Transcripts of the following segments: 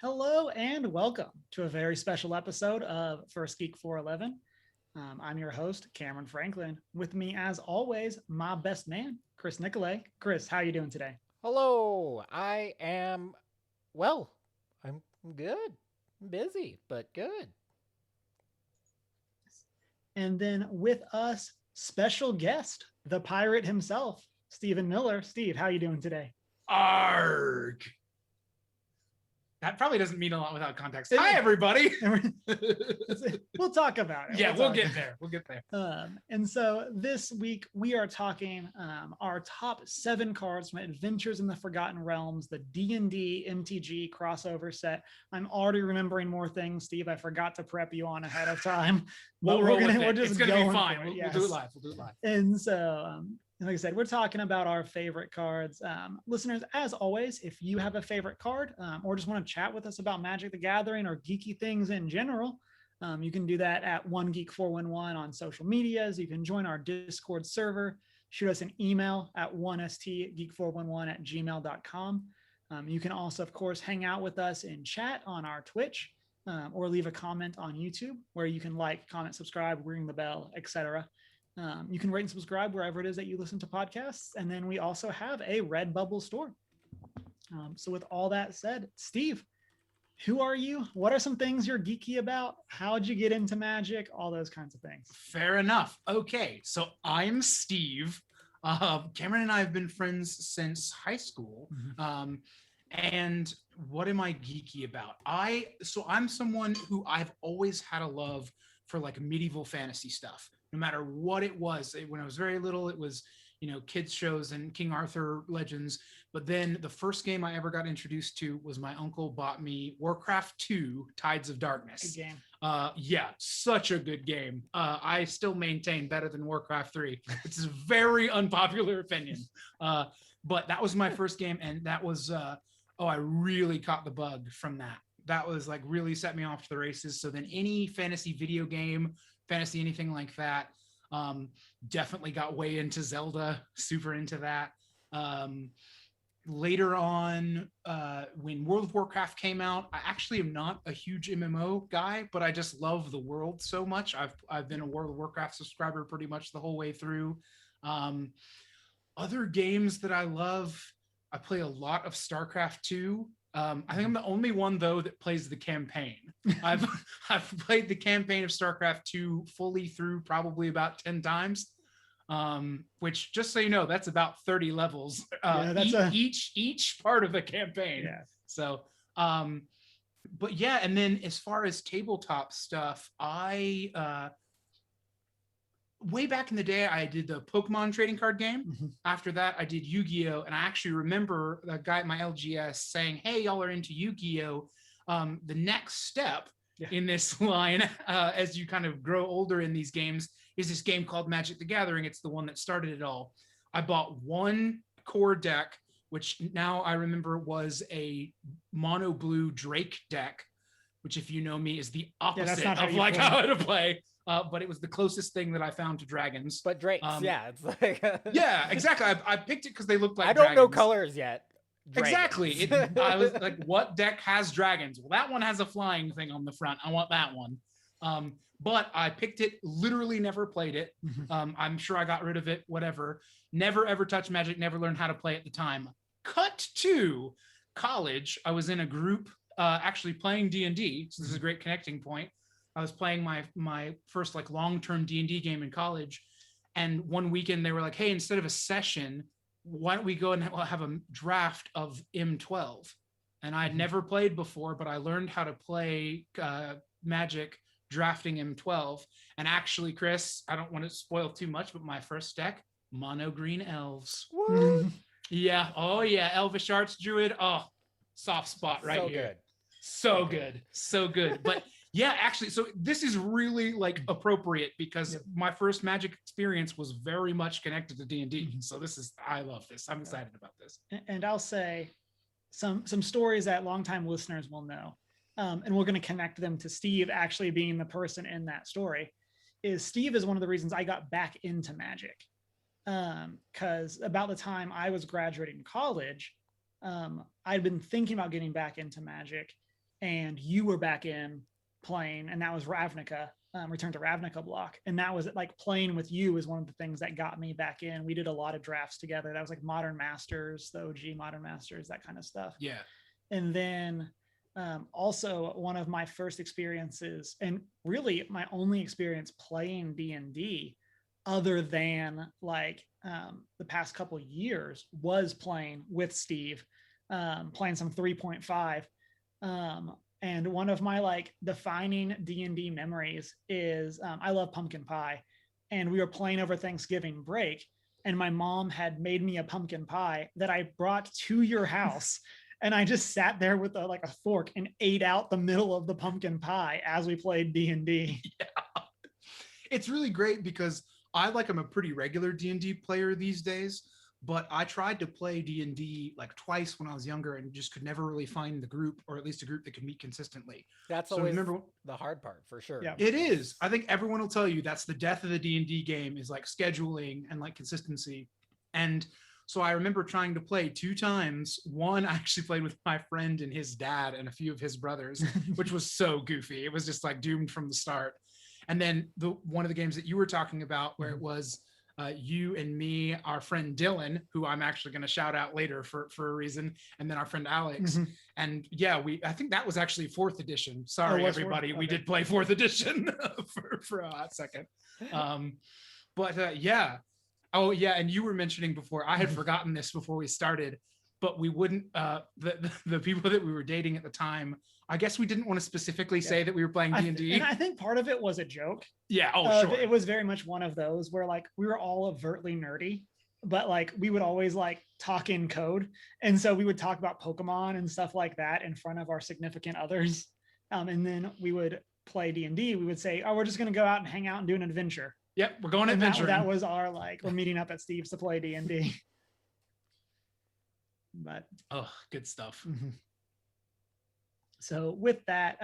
Hello and welcome to a very special episode of First Geek 411. I'm your host, Cameron Franklin. With me, as always, my best man, Chris Nicolay. Chris, how are you doing today? Hello, I am well. I'm good. I'm busy, but good. And then with us, special guest, the pirate himself, Stephen Miller. Steve, how are you doing today? Arg. That probably doesn't mean a lot without context. Hi, everybody. We'll talk about it. Yeah, we'll get there. We'll get there. And so this week we are talking our top 7 cards from Adventures in the Forgotten Realms, the D&D MTG crossover set. I'm already remembering more things, Steve. I forgot to prep you on ahead of time. We're just it's going to be fine. Yes. We'll do it live. We'll do it live. And so like I said, we're talking about our favorite cards. Listeners, as always, if you have a favorite card or just want to chat with us about Magic the Gathering or geeky things in general, you can do that at OneGeek411 on social medias. You can join our Discord server, shoot us an email at 1stgeek411@gmail.com. You can also, of course, hang out with us in chat on our Twitch or leave a comment on YouTube where you can like, comment, subscribe, ring the bell, etc. You can rate and subscribe wherever it is that you listen to podcasts. And then we also have a Redbubble store. So with all that said, Steve, who are you? What are some things you're geeky about? How'd you get into Magic? All those kinds of things. Fair enough. Okay, so I'm Steve. Cameron and I have been friends since high school. Mm-hmm. And what am I geeky about? I'm someone who I've always had a love for like medieval fantasy stuff. No matter what it was. When I was very little, it was, kids shows and King Arthur legends. But then the first game I ever got introduced to was my uncle bought me Warcraft 2, Tides of Darkness. Good game. Yeah, such a good game. I still maintain better than Warcraft 3. It's a very unpopular opinion. But that was my first game. And that was, I really caught the bug from that. That was like really set me off to the races. So then any fantasy video game, fantasy, anything like that. Definitely got way into Zelda, super into that. Later on, when World of Warcraft came out, I actually am not a huge MMO guy, but I just love the world so much. I've been a World of Warcraft subscriber pretty much the whole way through. Other games that I love, I play a lot of StarCraft 2. I think I'm the only one though that plays the campaign. I've played the campaign of StarCraft 2 fully through probably about 10 times. Which, just so you know, that's about 30 levels. Each part of the campaign. Yeah. So but yeah, and then as far as tabletop stuff, way back in the day, I did the Pokemon trading card game. Mm-hmm. After that, I did Yu-Gi-Oh! And I actually remember the guy at my LGS saying, hey, y'all are into Yu-Gi-Oh! The next step in this line, as you kind of grow older in these games, is this game called Magic the Gathering. It's the one that started it all. I bought one core deck, which now I remember was a mono blue Drake deck, which, if you know me, is the opposite of like how to play. But it was the closest thing that I found to dragons. But Drakes, it's like yeah, exactly. I picked it because they looked like I don't dragons. know colors yet. Dragons. Exactly. I was like, what deck has dragons? Well, that one has a flying thing on the front. I want that one. But I picked it, literally never played it. I'm sure I got rid of it, whatever. Never, ever touched Magic, never learned how to play at the time. Cut to college. I was in a group actually playing D&D. So this is a great connecting point. I was playing my first like long-term D&D game in college. And one weekend they were like, hey, instead of a session, why don't we go and have a draft of M12? And I had never played before, but I learned how to play Magic drafting M12. And actually, Chris, I don't want to spoil too much, but my first deck, mono green elves. Yeah. Oh yeah. Elvish Arts Druid. Oh, soft spot right so here. Good. So good. So good. But yeah, actually, so this is really like appropriate because my first Magic experience was very much connected to D&D. So I love this. I'm excited about this. And I'll say some stories that longtime listeners will know. And we're going to connect them to Steve actually being the person in that story. Is Steve is one of the reasons I got back into Magic. Because about the time I was graduating college, I'd been thinking about getting back into Magic. and you were back in playing, and that was Ravnica, Return to Ravnica block. And that was like playing with you is one of the things that got me back in. We did a lot of drafts together. That was like Modern Masters, the OG Modern Masters, that kind of stuff. Yeah. And then also one of my first experiences, and really my only experience playing D&D other than like the past couple years, was playing with Steve, playing some 3.5. And one of my like defining D&D memories is I love pumpkin pie, and we were playing over Thanksgiving break, and my mom had made me a pumpkin pie that I brought to your house. And I just sat there with like a fork and ate out the middle of the pumpkin pie as we played D&D. Yeah. It's really great because I'm a pretty regular D&D player these days, but I tried to play D&D like twice when I was younger and just could never really find the group, or at least a group that could meet consistently. That's always the hard part, for sure. Yeah. It is. I think everyone will tell you that's the death of the D&D game, is like scheduling and like consistency. And so I remember trying to play 2 times. One, I actually played with my friend and his dad and a few of his brothers, which was so goofy. It was just like doomed from the start. And then one of the games that you were talking about, where it was you and me, our friend Dylan, who I'm actually going to shout out later for a reason, and then our friend Alex. Mm-hmm. And yeah, I think that was actually 4th edition. Sorry, everybody. Okay. We did play 4th edition for a hot second. Yeah. Oh yeah, and you were mentioning before, I had forgotten this before we started, but we wouldn't, the people that we were dating at the time, I guess we didn't want to specifically say that we were playing D&D. And I think part of it was a joke. Yeah, sure. It was very much one of those where like we were all overtly nerdy, but like we would always like talk in code. And so we would talk about Pokemon and stuff like that in front of our significant others. And then we would play D&D. We would say, oh, we're just going to go out and hang out and do an adventure. Yep, we're going adventuring. That was our like, we're meeting up at Steve's to play D&D. But good stuff. Mm-hmm. So with that,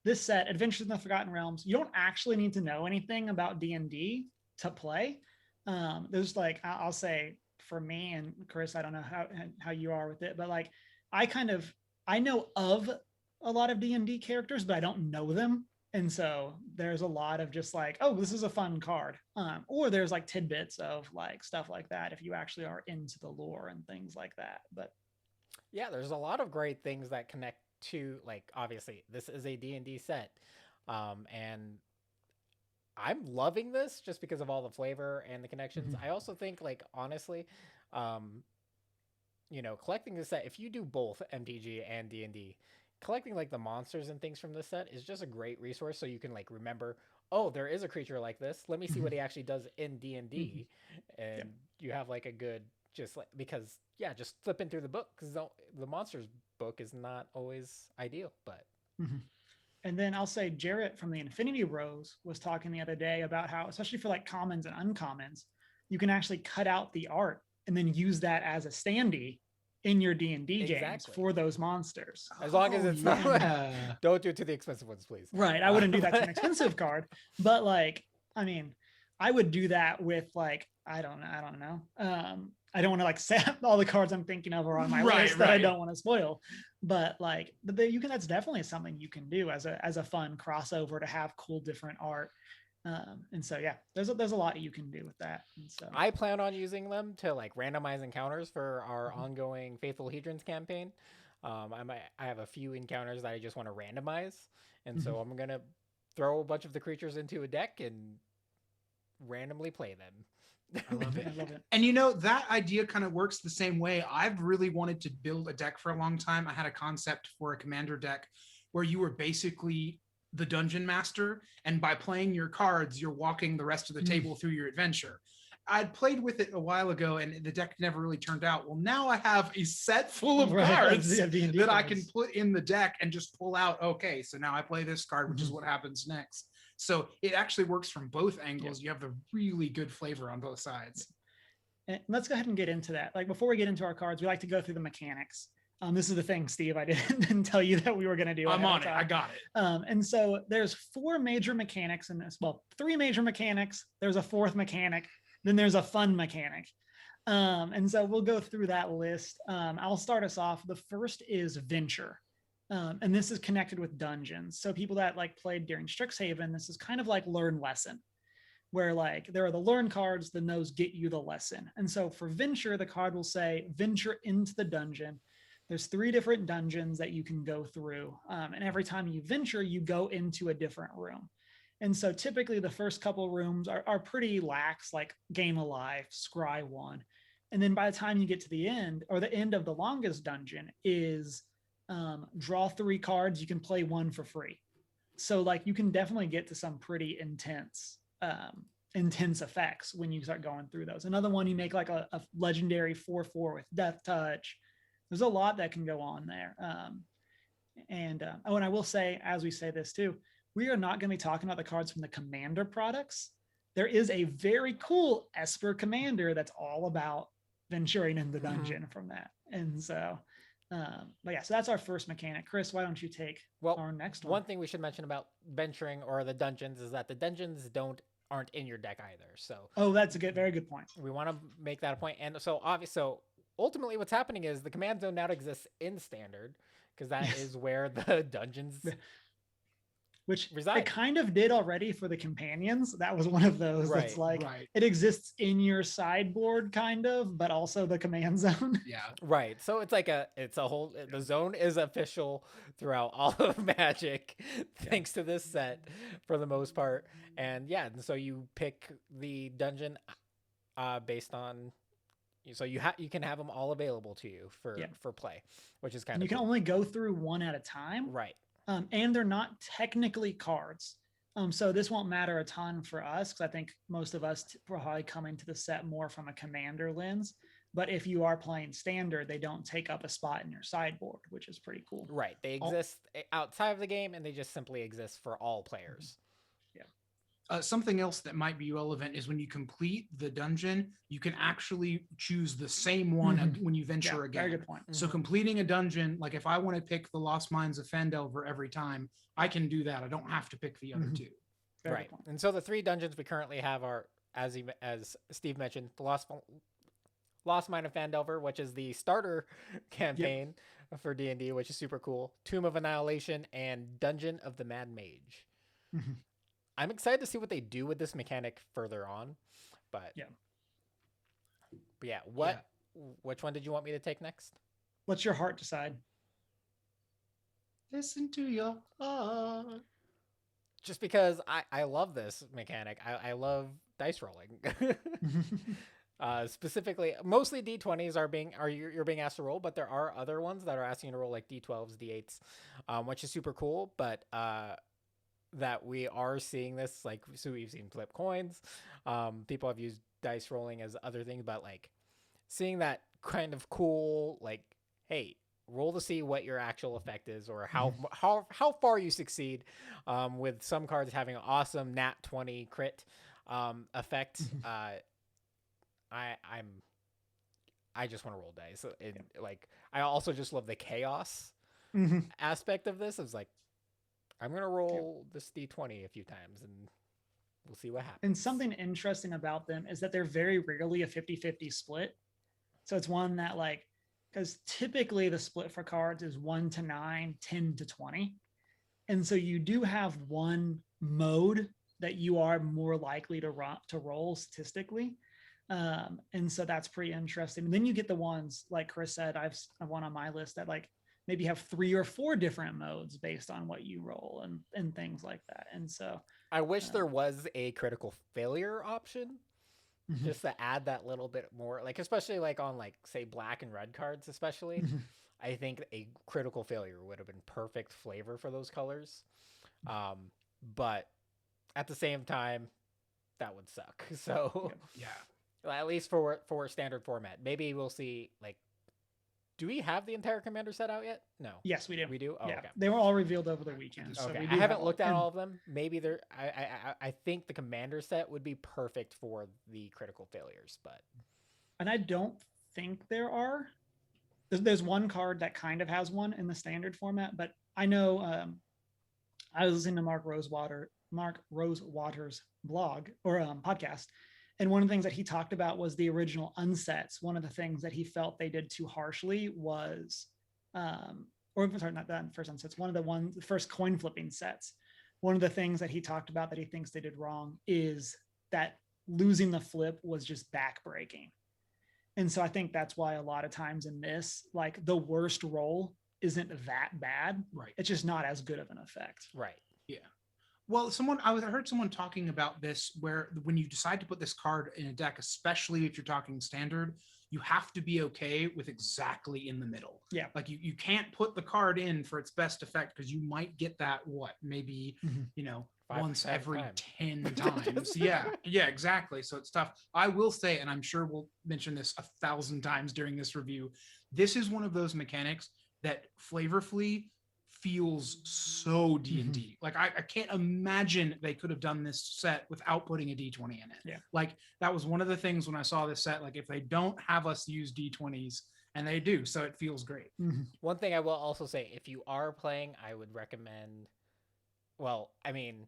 this set, Adventures in the Forgotten Realms, you don't actually need to know anything about D&D to play. There's like, I'll say for me and Chris, I don't know how you are with it, but like I know of a lot of D&D characters, but I don't know them. And so there's a lot of just like, oh, this is a fun card. Or there's like tidbits of like stuff like that if you actually are into the lore and things like that. But yeah, there's a lot of great things that connect to, like, obviously this is a D&D set. And I'm loving this just because of all the flavor and the connections. I also think, like, honestly, collecting this set, if you do both MTG and D&D, collecting like the monsters and things from this set is just a great resource, so you can like remember, oh, there is a creature like this, let me see what he actually does in D&D. And you have like a good, just like, because just flipping through the book, because the monsters book is not always ideal, but And then I'll say Jarrett from the Infinity Rose was talking the other day about how, especially for like commons and uncommons, you can actually cut out the art and then use that as a standee in your D&D games for those monsters. As long as it's not, don't do it to the expensive ones, please. Right. I wouldn't do that to an expensive card, but like, I mean, I would do that with like, I don't know. I don't want to like say all the cards I'm thinking of are on my list that I don't want to spoil, but like, that's definitely something you can do as a fun crossover to have cool different art. And so there's a lot you can do with that. And so I plan on using them to like randomize encounters for our ongoing Faithful Hedrons campaign. I have a few encounters that I just want to randomize, and so I'm gonna throw a bunch of the creatures into a deck and randomly play them. I love it. And that idea kind of works the same way. I've really wanted to build a deck for a long time. I had a concept for a commander deck where you were basically the dungeon master, and by playing your cards, you're walking the rest of the table through your adventure. I'd played with it a while ago and the deck never really turned out. Well, now I have a set full of cards that I can put in the deck and just pull out. Okay, so now I play this card, which is what happens next. So it actually works from both angles. You have the really good flavor on both sides. And let's go ahead and get into that. Like before we get into our cards, we like to go through the mechanics. This is the thing, Steve, I didn't tell you that we were going to do. I'm on it. I got it. And so there's 4 major mechanics in this. Well, 3 major mechanics. There's a 4th mechanic. Then there's a fun mechanic. And so we'll go through that list. I'll start us off. The first is venture. And this is connected with dungeons. So people that like played during Strixhaven, this is kind of like learn lesson, where like there are the learn cards, then those get you the lesson. And so for venture, the card will say venture into the dungeon. There's 3 different dungeons that you can go through. And every time you venture, you go into a different room. And so typically the first couple rooms are pretty lax, like Game of Life, Scry 1. And then by the time you get to the end, or the end of the longest dungeon is draw 3 cards, you can play 1 for free. So like you can definitely get to some pretty intense effects when you start going through those. Another one, you make like a legendary 4/4 with Death Touch. There's a lot that can go on there. And I will say, as we say this too, we are not going to be talking about the cards from the Commander products. There is a very cool Esper Commander that's all about venturing in the dungeon from that. And so, but yeah, so that's our first mechanic. Chris, why don't you take our next one? One thing we should mention about venturing or the dungeons is that the dungeons aren't in your deck either. So that's a very good point. We want to make that a point. And so ultimately what's happening is the command zone now exists in standard, because that is where the dungeons which reside. It kind of did already for the companions. That was one of those that's like it exists in your sideboard kind of, but also the command zone. Yeah. Right. So it's like the zone is official throughout all of Magic thanks to this set for the most part. And so you pick the dungeon based on, so you can have them all available to you for play, which is kind of you can only go through 1 at a time. Right. And they're not technically cards. So this won't matter a ton for us, because I think most of us probably come into the set more from a commander lens. But if you are playing standard, they don't take up a spot in your sideboard, which is pretty cool. Right. They exist outside of the game, and they just simply exist for all players. Something else that might be relevant is when you complete the dungeon, you can actually choose the same one when you venture again. Very good point. So completing a dungeon, like if I want to pick the Lost Mines of Phandelver every time, I can do that. I don't have to pick the other 2. Very right. And so the 3 dungeons we currently have are, as Steve mentioned, the Lost Mine of Phandelver, which is the starter campaign for D&D, which is super cool. Tomb of Annihilation and Dungeon of the Mad Mage. I'm excited to see what they do with this mechanic further on, but which one did you want me to take next? Let your heart decide. Listen to your heart. Just because I love this mechanic. I love dice rolling. Specifically, mostly D20s you're being asked to roll, but there are other ones that are asking you to roll like D12s, D8s, which is super cool. But that we are seeing this, like, so we've seen flip coins. People have used dice rolling as other things, but like seeing that kind of cool, like, hey, roll to see what your actual effect is, or how far you succeed. With some cards having an awesome nat 20 crit effect. I just want to roll dice. And like, I also just love the chaos aspect of this. It's like, I'm going to roll this D20 a few times and we'll see what happens. And something interesting about them is that they're very rarely a 50-50 split. So it's one that, like, because typically the split for cards is 1 to 9, 10 to 20. And so you do have one mode that you are more likely to roll statistically. And so that's pretty interesting. And then you get the ones, like Chris said, I've one on my list that like maybe have 3 or 4 different modes based on what you roll and things like that. And so I wish there was a critical failure option just to add that little bit more, like, especially like on, like, say, black and red cards, especially. I think a critical failure would have been perfect flavor for those colors. But at the same time, that would suck. So at least for standard format, maybe we'll see, like, do we have the entire Commander set out yet? No. Yes, we do. We do? Oh, yeah. Okay. They were all revealed over the weekend. Okay. So I haven't looked at all of them. Maybe I think the Commander set would be perfect for the critical failures, but. And I don't think there are. There's one card that kind of has one in the standard format, but I know I was listening to Mark Rosewater's blog or podcast. And one of the things that he talked about was the original unsets. One of the things that he felt they did too harshly was or sorry, not that first sets, the first coin flipping sets. One of the things that he talked about that he thinks they did wrong is that losing the flip was just backbreaking. And so I think that's why a lot of times in this, like the worst roll isn't that bad. Right. It's just not as good of an effect. Right. Yeah. Well, I heard someone talking about this where when you decide to put this card in a deck, especially if you're talking standard, you have to be okay with exactly in the middle. Yeah. Like you can't put the card in for its best effect because you might get that maybe, you know, once every 10 times. Yeah, exactly. So it's tough. I will say, and I'm sure we'll mention this 1,000 times during this review, this is one of those mechanics that flavorfully feels so D&D. Like I can't imagine they could have done this set without putting a D20 in it. Yeah. Like that was one of the things when I saw this set, like if they don't have us use D20s, and they do, so it feels great. One thing I will also say, if you are playing, I would recommend, well, I mean,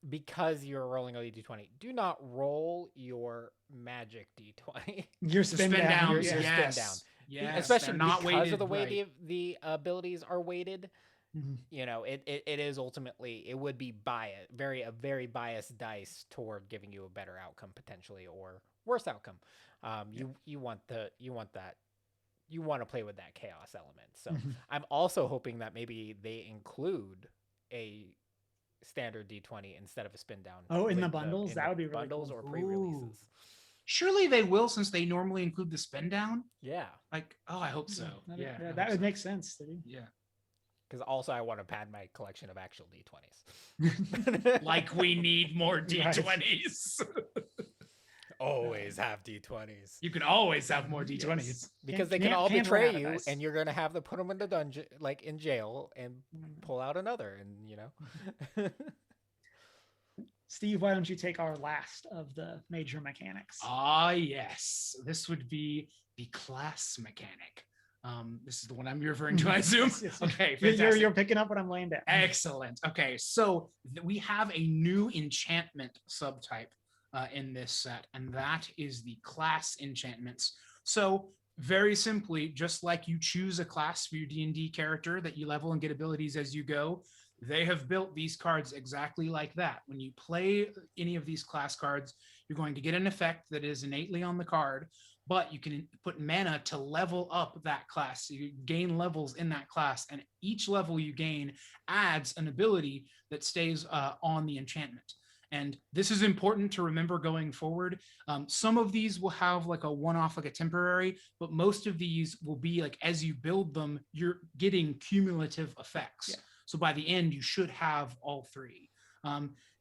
because you're rolling a D20, do not roll your magic D20. Your spin down. Your spin down. Yes, especially not because weighted, of the way right. the abilities are weighted. You know, it is ultimately, it would be biased, a very biased dice toward giving you a better outcome potentially, or worse outcome. You want that. You want to play with that chaos element. So I'm also hoping that maybe they include a standard D20 instead of a spin down. Oh, in the bundles? That would be really bundles cool. or pre-releases. Surely they will, since they normally include the spin down. Yeah. Like, oh, I hope so. Yeah, that would make sense. Yeah. Because also I want to pad my collection of actual D20s. Like we need more D20s. Always have D20s. You can always have more D20s. Yes. Because they can all betray you, and you're going to have to put them in the dungeon, like in jail, and pull out another, and you know. Steve, why don't you take our last of the major mechanics? Yes. This would be the class mechanic. This is the one I'm referring to, I assume. Yes. Okay, fantastic. You're picking up what I'm laying down. Excellent. Okay, so we have a new enchantment subtype in this set, and that is the class enchantments. So very simply, just like you choose a class for your D&D character that you level and get abilities as you go, they have built these cards exactly like that. When you play any of these class cards, you're going to get an effect that is innately on the card, but you can put mana to level up that class. So you gain levels in that class, and each level you gain adds an ability that stays on the enchantment. And this is important to remember going forward. Some of these will have like a one-off, like a temporary, but most of these will be like, as you build them, you're getting cumulative effects. Yeah. So by the end, you should have all three.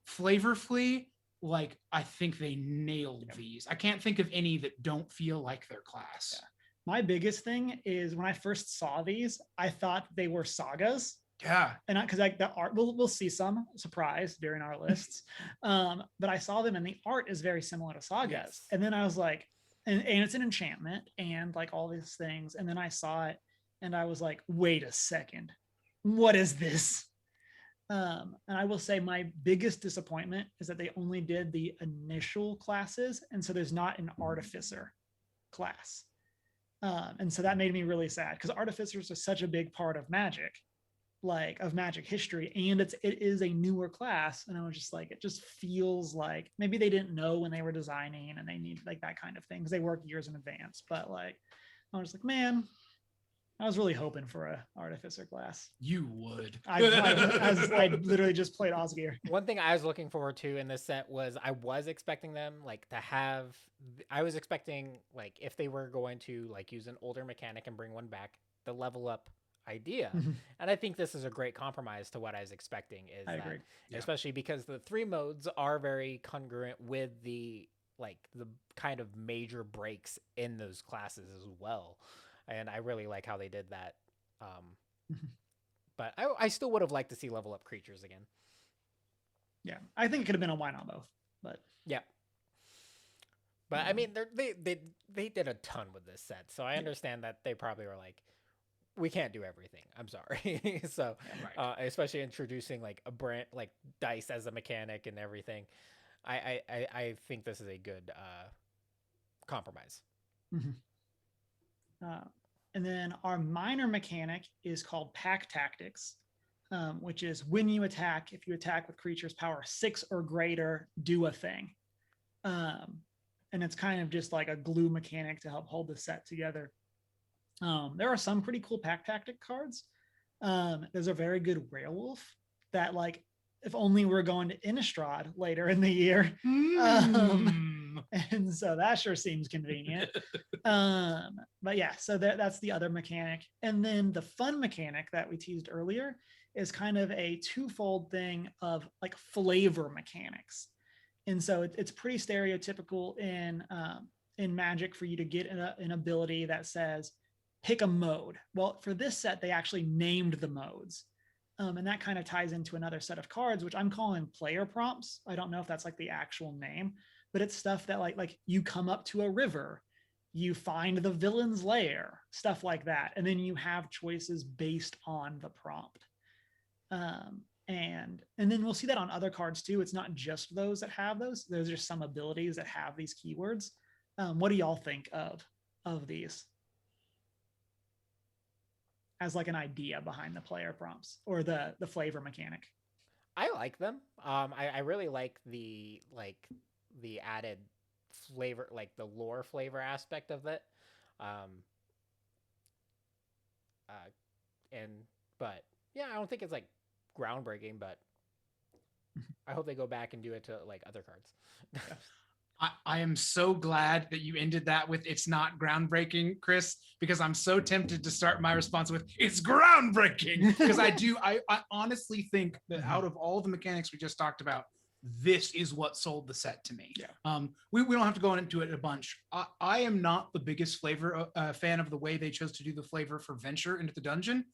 Flavorfully, like I think they nailed these. I can't think of any that don't feel like their class. Yeah. My biggest thing is when I first saw these, I thought they were sagas. Yeah. And because like the art, we'll see some surprise during our lists. But I saw them and the art is very similar to sagas. Yes. And then I was like, and it's an enchantment and like all these things. And then I saw it and I was like, wait a second, what is this? And I will say my biggest disappointment is that they only did the initial classes. And so there's not an artificer class. And so that made me really sad because artificers are such a big part of Magic, like of Magic history. And it is a newer class. And I was just like, it just feels like maybe they didn't know when they were designing and they need like that kind of thing because they work years in advance. But like, I was like, man, I was really hoping for a artificer class. You would. I literally just played Osgear. One thing I was looking forward to in this set was I was expecting them like to have. I was expecting like if they were going to like use an older mechanic and bring one back, the level up idea. And I think this is a great compromise to what I was expecting. I agree. Especially because the 3 modes are very congruent with the kind of major breaks in those classes as well. And I really like how they did that. But I still would have liked to see level up creatures again. Yeah, I think it could have been a why not both. But yeah. But I mean, they did a ton with this set, so I understand that they probably were like, we can't do everything. I'm sorry. So, especially introducing like a brand like dice as a mechanic and everything, I think this is a good compromise. And then our minor mechanic is called Pack Tactics, which is when you attack, if you attack with creatures power 6 or greater, do a thing. And it's kind of just like a glue mechanic to help hold the set together. There are some pretty cool Pack Tactic cards. There's a very good Werewolf that, like, if only we're going to Innistrad later in the year. And so that sure seems convenient. But yeah, so that's the other mechanic. And then the fun mechanic that we teased earlier is kind of a twofold thing of like flavor mechanics. And so it's pretty stereotypical in Magic for you to get an ability that says pick a mode. Well, for this set, they actually named the modes. And that kind of ties into another set of cards, which I'm calling player prompts. I don't know if that's like the actual name, but it's stuff that like you come up to a river, you find the villain's lair, stuff like that. And then you have choices based on the prompt. And then we'll see that on other cards too. It's not just those that have those. There's just some abilities that have these keywords. What do y'all think of these as like an idea behind the player prompts or the flavor mechanic? I like them. I really like the added flavor, like the lore flavor aspect of it. But yeah, I don't think it's like groundbreaking, but I hope they go back and do it to like other cards. I am so glad that you ended that with "it's not groundbreaking," Chris, because I'm so tempted to start my response with "it's groundbreaking," because I honestly think that out of all the mechanics we just talked about, this is what sold the set to me. Yeah. We don't have to go into it a bunch. I am not the biggest flavor fan of the way they chose to do the flavor for venture into the dungeon.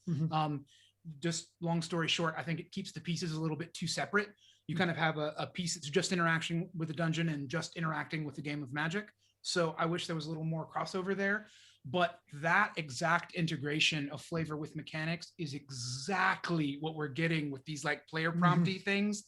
Just long story short, I think it keeps the pieces a little bit too separate. You kind of have a piece that's just interaction with the dungeon and just interacting with the game of Magic. So I wish there was a little more crossover there. But that exact integration of flavor with mechanics is exactly what we're getting with these like player prompty things.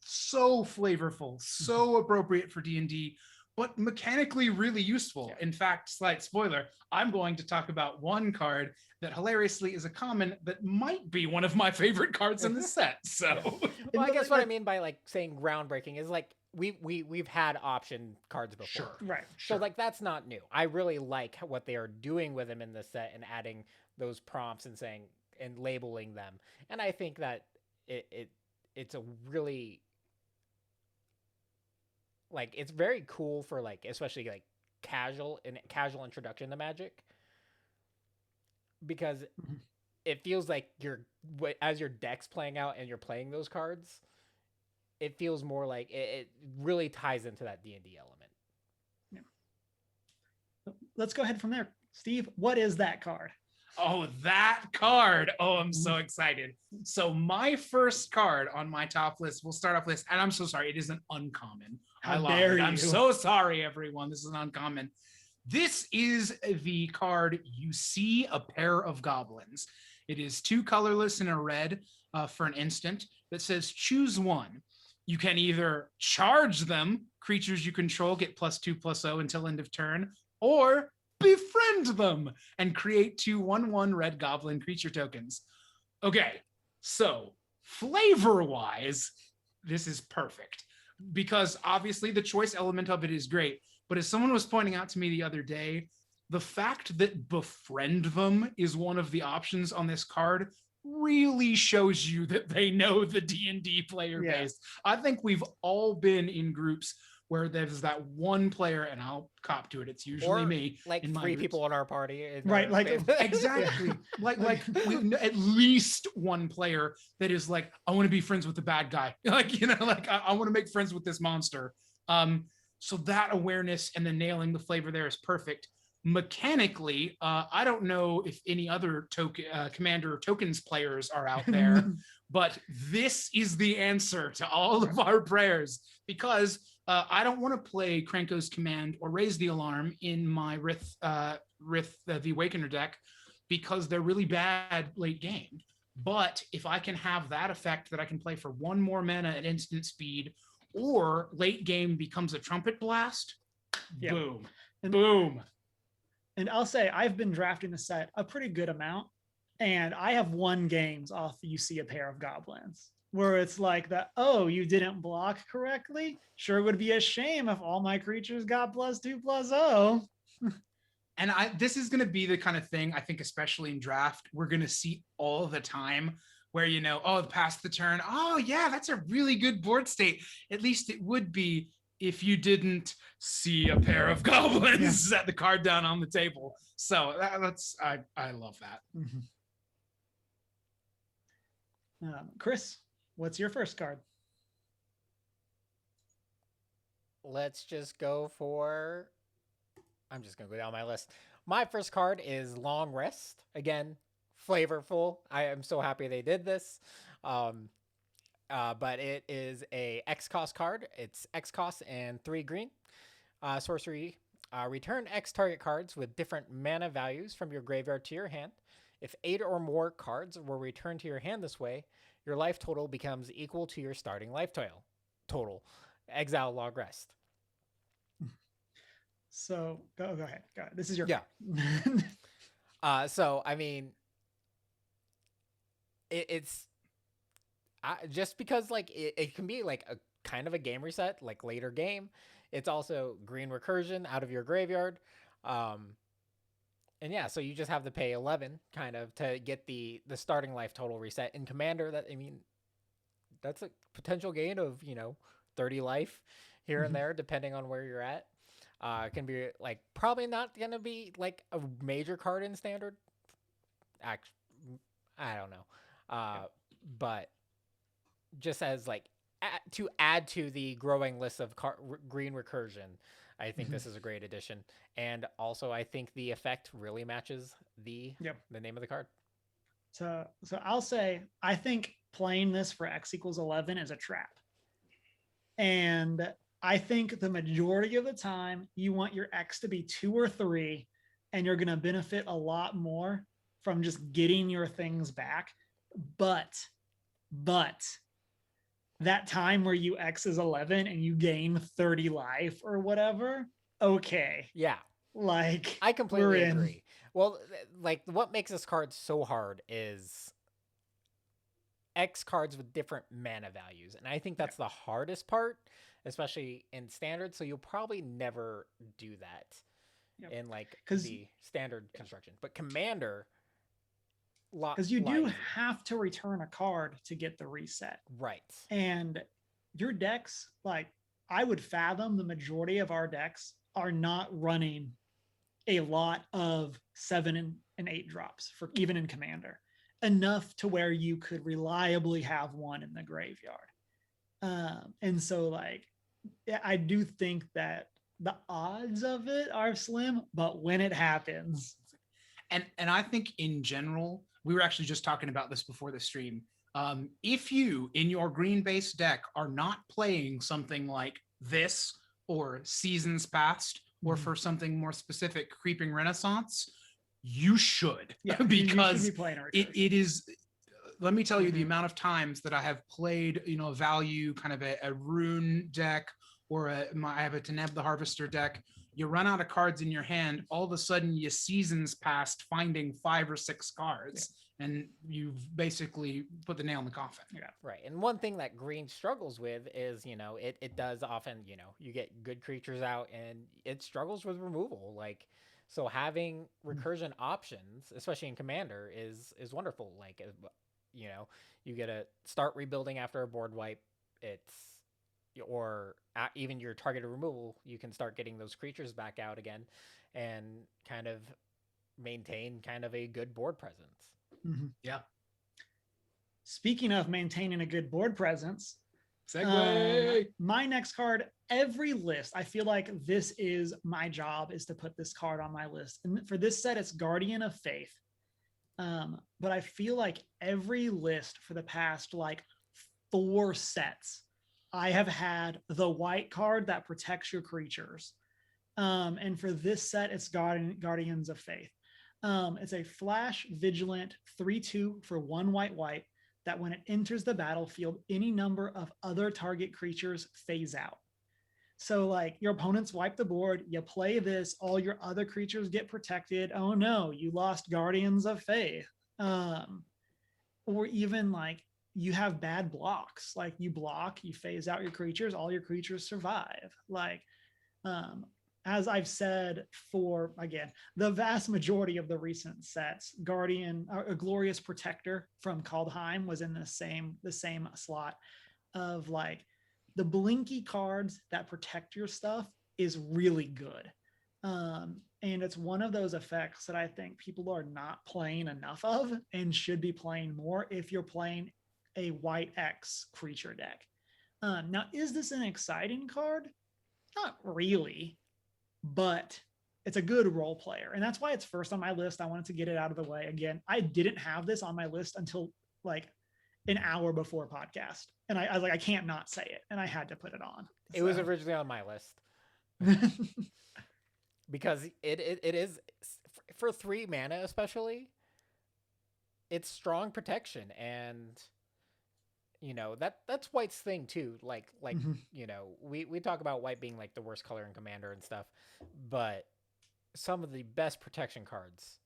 So flavorful, so appropriate for D&D, but mechanically really useful. In fact, slight spoiler, I'm going to talk about one card that hilariously is a common that might be one of my favorite cards in the set. So, well, I guess what I mean by like saying groundbreaking is like we've had option cards before. Sure. Right. So like that's not new. I really like what they are doing with them in the set and adding those prompts and saying and labeling them. And I think that it's a really like it's very cool for like especially like casual introduction to Magic, because it feels like as your deck's playing out and you're playing those cards, it feels more like it really ties into that D&D element. Yeah. Let's go ahead from there. Steve, what is that card? Oh, that card. Oh, I'm so excited. So my first card on my top list, we'll start off list, and I'm so sorry, it is an uncommon. How dare you? I'm so sorry, everyone. This is an uncommon. This is the card You See a Pair of Goblins. It is 2 colorless and a red for an instant that says choose one. You can either charge them, creatures you control get +2/+0 until end of turn, or befriend them and create 2 1/1 red goblin creature tokens. Okay, so flavor-wise, this is perfect because obviously the choice element of it is great. But as someone was pointing out to me the other day, the fact that befriend them is one of the options on this card really shows you that they know the D&D player base. I think we've all been in groups where there's that one player, and I'll cop to it, it's usually me. Like 3 people in our party. Right, like exactly. like we at least one player that is like, I want to be friends with the bad guy. Like, you know, like I want to make friends with this monster. So that awareness and then nailing the flavor there is perfect. Mechanically, I don't know if any other Commander Tokens players are out there, but this is the answer to all of our prayers, because I don't want to play Krenko's Command or Raise the Alarm in my Rith the Awakener deck because they're really bad late game. But if I can have that effect that I can play for 1 more mana at instant speed, or late game becomes a Trumpet Blast, boom, boom. And I'll say I've been drafting the set a pretty good amount, and I have won games off you see a pair of goblins where it's like that, oh, you didn't block correctly? Sure would be a shame if all my creatures got +2/+0. And this is going to be the kind of thing I think, especially in draft, we're going to see all the time where, oh, past the turn. Oh, yeah, that's a really good board state. At least it would be if you didn't see a pair of goblins set the card down on the table. So I love that. Mm-hmm. Chris, what's your first card? Let's just go for... I'm just going to go down my list. My first card is Long Rest. Again, flavorful. I am so happy they did this. But it is a X cost card. It's X cost and 3 green. Sorcery. Return X target cards with different mana values from your graveyard to your hand. If 8 or more cards were returned to your hand this way, your life total becomes equal to your starting life total. Exile Long Rest. So go ahead. Go ahead. This is your So I mean, it's just because like it can be like a kind of a game reset, like later game. It's also green recursion out of your graveyard, and yeah, so you just have to pay 11 kind of to get the starting life total reset. In Commander, that's a potential gain of 30 life here and there depending on where you're at. It can be like probably not gonna be like a major card in Standard. Actually, I don't know, but just as like to add to the growing list of green recursion, I think this is a great addition. And also, I think the effect really matches the name of the card. So I'll say I think playing this for X equals 11 is a trap, and I think the majority of the time you want your X to be 2 or 3, and you're going to benefit a lot more from just getting your things back. But that time where you X is 11 and you gain 30 life or whatever, okay. Yeah. Like, I completely agree. Well, like what makes this card so hard is X cards with different mana values. And I think that's the hardest part, especially in Standard. So you'll probably never do that in like the Standard construction. But Commander, because you do have to return a card to get the reset. Right. And your decks, like I would fathom the majority of our decks are not running a lot of 7 and 8 drops for even in Commander, enough to where you could reliably have one in the graveyard. And so like, I do think that the odds of it are slim, but when it happens. And I think in general, we were actually just talking about this before the stream. If you, in your green-based deck, are not playing something like this or Seasons Past, or for something more specific, Creeping Renaissance, you should. Because you should be playing it is, let me tell you, the amount of times that I have played, a value kind of a rune deck, or I have a Teneb the Harvester deck. You run out of cards in your hand, all of a sudden you Seasons Past finding 5 or 6 cards, and you've basically put the nail in the coffin. Yeah, right. And one thing that green struggles with is, it does often, you get good creatures out and it struggles with removal. Like, so having recursion options, especially in Commander, is wonderful. Like, you get to start rebuilding after a board wipe. Or even your targeted removal, you can start getting those creatures back out again and kind of maintain kind of a good board presence. Yeah. Speaking of maintaining a good board presence, segue. My next card, every list, I feel like this is my job, is to put this card on my list. And for this set, it's Guardian of Faith. But I feel like every list for the past like 4 sets, I have had the white card that protects your creatures. And for this set, it's Guardians of Faith. It's a flash vigilant 3/2 for 1 white that when it enters the battlefield, any number of other target creatures phase out. So like your opponents wipe the board, you play this, all your other creatures get protected. Oh no, you lost Guardians of Faith. Or even like you have bad blocks. Like you block, you phase out your creatures, all your creatures survive. Like um, as I've said for again the vast majority of the recent sets, Guardian, a Glorious Protector from Kaldheim was in the same slot of like the blinky cards that protect your stuff is really good. And it's one of those effects that I think people are not playing enough of and should be playing more if you're playing a white X creature deck. Now, is this an exciting card? Not really, but it's a good role player. And that's why it's first on my list. I wanted to get it out of the way. Again, I didn't have this on my list until like an hour before podcast. And I was like, I can't not say it. And I had to put it on. It was originally on my list. Because it is, for 3 mana especially, it's strong protection. And, you know, that's White's thing too. Like you know, we talk about White being like the worst color in Commander and stuff. But some of the best protection cards,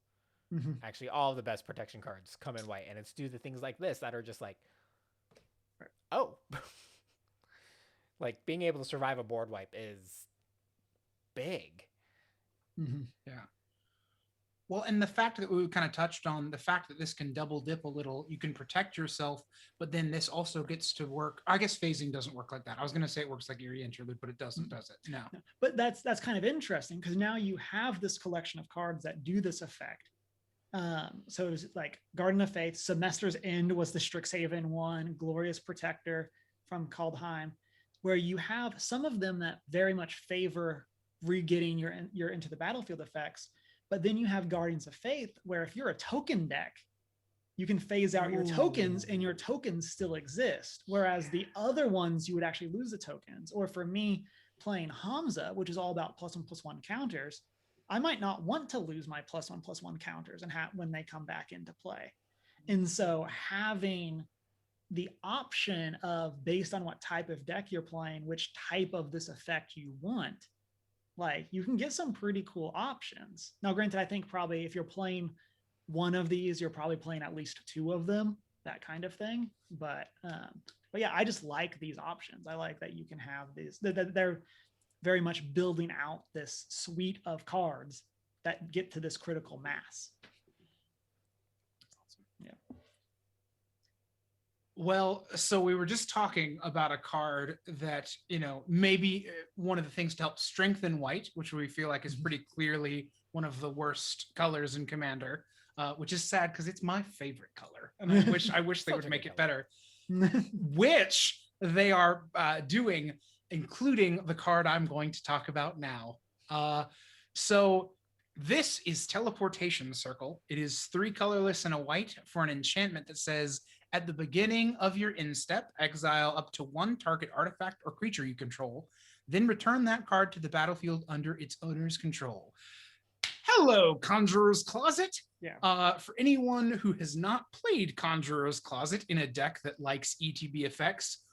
actually all of the best protection cards come in White. And it's due to things like this that are just like, oh. Like being able to survive a board wipe is big. Yeah. Well, and the fact that we kind of touched on the fact that this can double dip a little, you can protect yourself, but then this also gets to work. I guess phasing doesn't work like that. I was going to say it works like Eerie Interlude, but it doesn't, does it? No. But that's kind of interesting because now you have this collection of cards that do this effect. So it was like Garden of Faith, Semester's End was the Strixhaven one, Glorious Protector from Kaldheim, where you have some of them that very much favor re-getting your into the battlefield effects. But then you have Guardians of Faith, where if you're a token deck, you can phase out your tokens and your tokens still exist. Whereas the other ones, you would actually lose the tokens. Or for me, playing Hamza, which is all about +1/+1 counters, I might not want to lose my +1/+1 counters and when they come back into play. And so having the option of, based on what type of deck you're playing, which type of this effect you want, like you can get some pretty cool options. Now, granted, I think probably if you're playing one of these, you're probably playing at least 2 of them, that kind of thing. But yeah, I just like these options. I like that you can have these. They're very much building out this suite of cards that get to this critical mass. Yeah. Well, so we were just talking about a card that, you know, maybe one of the things to help strengthen White, which we feel like is pretty clearly one of the worst colors in Commander, which is sad because it's my favorite color. And I wish they would make it better, which they are doing, including the card I'm going to talk about now. So this is Teleportation Circle. It is 3 colorless and a white for an enchantment that says, at the beginning of your instep, exile up to 1 target artifact or creature you control, then return that card to the battlefield under its owner's control. Hello, Conjurer's Closet. Yeah. For anyone who has not played Conjurer's Closet in a deck that likes ETB effects,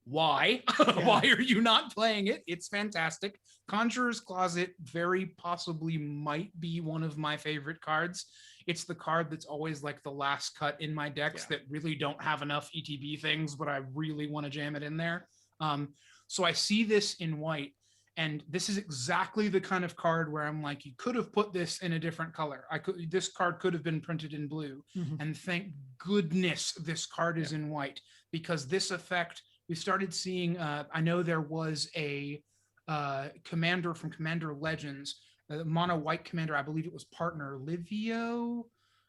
why? Yeah. Why are you not playing it? It's fantastic. Conjurer's Closet very possibly might be one of my favorite cards. It's the card that's always like the last cut in my decks that really don't have enough ETB things, but I really want to jam it in there. So I see this in white, and this is exactly the kind of card where I'm like, you could have put this in a different color. This card could have been printed in blue. And thank goodness this card is in white, because this effect, we started seeing, I know there was a commander from Commander Legends, mono white commander, I believe it was partner Livio,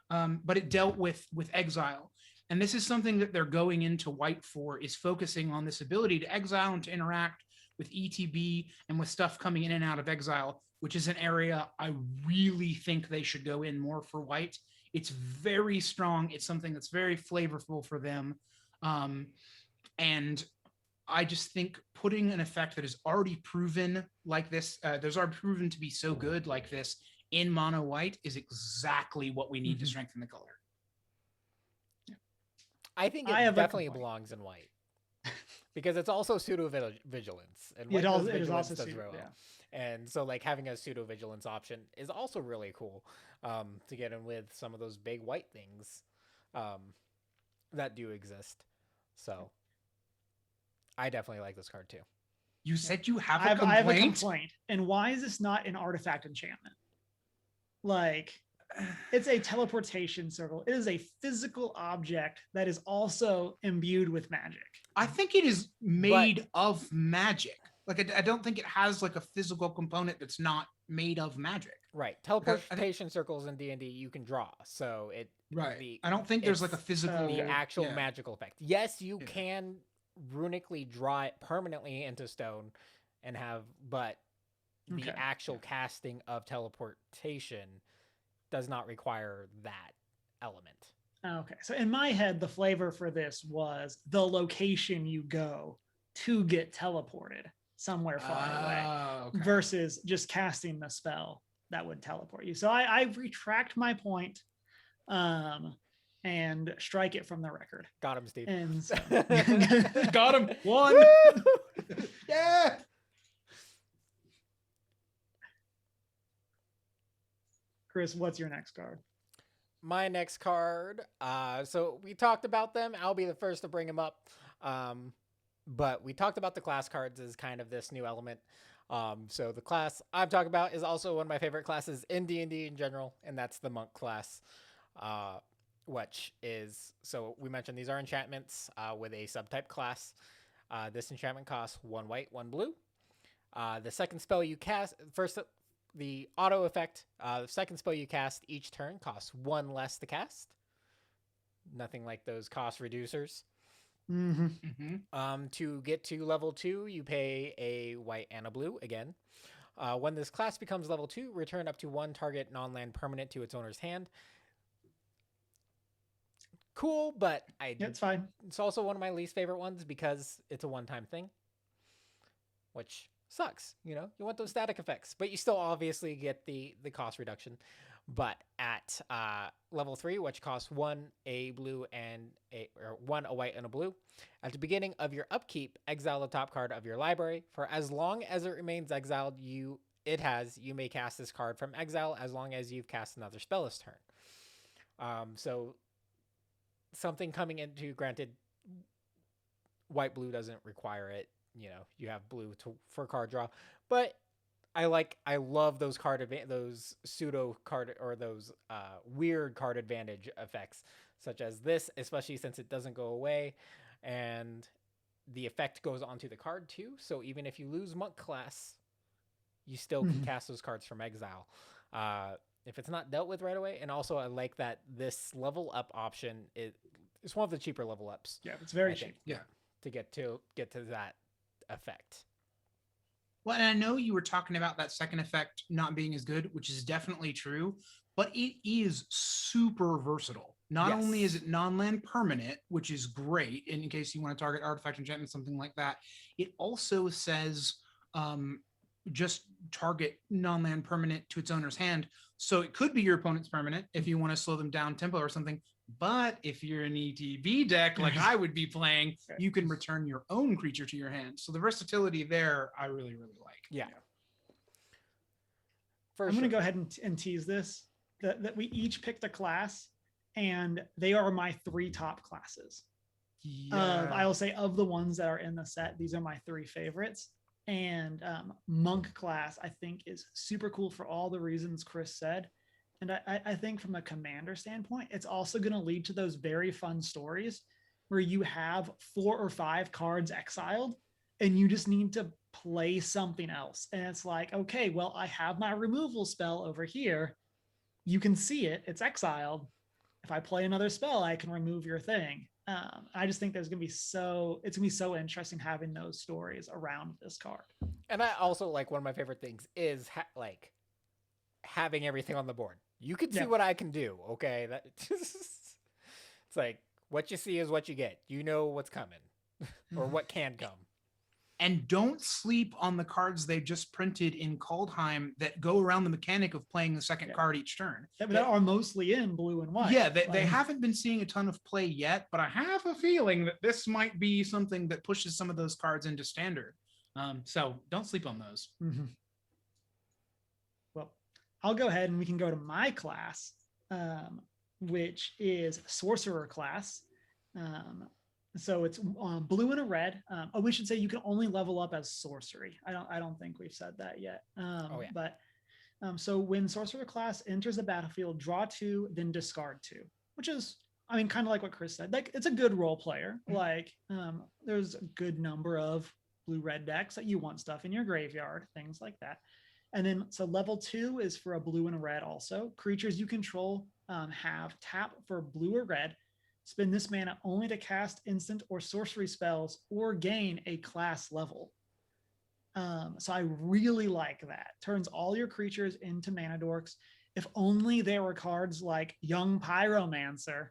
but it dealt with exile. And this is something that they're going into white for, is focusing on this ability to exile and to interact with ETB and with stuff coming in and out of exile, which is an area I really think they should go in more for white. It's very strong. It's something that's very flavorful for them. And I just think putting an effect that is already proven like this, there's already proven to be so good like this in mono white, is exactly what we need to strengthen the color. I think it definitely belongs in white. because it's also pseudo vigilance, and It white does is vigilance also does pseudo, very well. yeah. And so like having a pseudo vigilance option is also really cool to get in with some of those big white things um, that do exist. So I definitely like this card too. You said you have I a have, complaint? I have a complaint. And why is this not an artifact enchantment? Like, it's a teleportation circle. It is a physical object that is also imbued with magic. I think it is made of magic. Like, I don't think it has like a physical component that's not made of magic. Right. Teleportation circles in D&D you can draw. So it right. I don't think there's like a physical the actual magical effect. Yes, you can runically draw it permanently into stone and have, but the actual casting of teleportation does not require that element. Okay. So in my head, the flavor for this was the location you go to get teleported somewhere far away versus just casting the spell that would teleport you. So I retract my point and strike it from the record. Got him, Steve. And so got him. One. Yeah. Chris, what's your next card? My next card. So we talked about them. I'll be the first to bring them up. But we talked about the class cards as kind of this new element. So the class I'm talking about is also one of my favorite classes in D&D in general, and that's the monk class, which is, so we mentioned these are enchantments with a subtype class. This enchantment costs 1 white, 1 blue. The second spell you cast, first the auto effect, the second spell you cast each turn costs 1 less to cast. Nothing like those cost reducers. To get to level 2, you pay a white and a blue again. When this class becomes level 2, return up to 1 target non-land permanent to its owner's hand. Cool, but it's fine. It's also one of my least favorite ones because it's a one-time thing, which sucks. You want those static effects, but you still obviously get the cost reduction. But at level 3, which costs 1 a blue and 1 a white and a blue, at the beginning of your upkeep, exile the top card of your library. For as long as it remains exiled, you may cast this card from exile as long as you've cast another spell this turn. So something coming into, granted, white blue doesn't require it. You have blue for card draw, but I love those those pseudo card or those weird card advantage effects, such as this, especially since it doesn't go away, and the effect goes onto the card too. So even if you lose monk class, you still can cast those cards from exile if it's not dealt with right away. And also, I like that this level up option it's one of the cheaper level ups. Yeah, it's very cheap. Yeah, to get to that effect. Well, and I know you were talking about that second effect not being as good, which is definitely true, but it is super versatile. Not only is it non-land permanent, which is great in case you want to target artifact enchantment, something like that, it also says just target non-land permanent to its owner's hand. So it could be your opponent's permanent if you want to slow them down tempo or something. But if you're an ETB deck like I would be playing, you can return your own creature to your hand. So the versatility there, I really, really like. Yeah. I'm going to go ahead and tease this, that we each picked a class, and they are my 3 top classes. I will say of the ones that are in the set, these are my 3 favorites. And monk class, I think, is super cool for all the reasons Chris said. And I think from a commander standpoint, it's also going to lead to those very fun stories where you have 4 or 5 cards exiled and you just need to play something else. And it's like, okay, well, I have my removal spell over here. You can see it. It's exiled. If I play another spell, I can remove your thing. I just think it's going to be so interesting having those stories around this card. And I also like, one of my favorite things is having everything on the board. You can see what I can do. Okay. It's like, what you see is what you get. You know what's coming or what can come. And don't sleep on the cards they just printed in Kaldheim that go around the mechanic of playing the second card each turn. That are mostly in blue and white. Yeah, they haven't been seeing a ton of play yet, but I have a feeling that this might be something that pushes some of those cards into standard. So don't sleep on those. Mm-hmm. Well, I'll go ahead and we can go to my class, which is Sorcerer class. So it's blue and a red. We should say you can only level up as sorcery. I don't think we've said that yet. But so when Sorcerer class enters the battlefield, draw 2, then discard 2, which is, I mean, kind of like what Chris said. Like, it's a good role player. Like, there's a good number of blue-red decks that you want stuff in your graveyard, things like that. And then, so level 2 is for a blue and a red also. Creatures you control have tap for blue or red. Spend this mana only to cast instant or sorcery spells or gain a class level. So I really like that. Turns all your creatures into mana dorks. If only there were cards like Young Pyromancer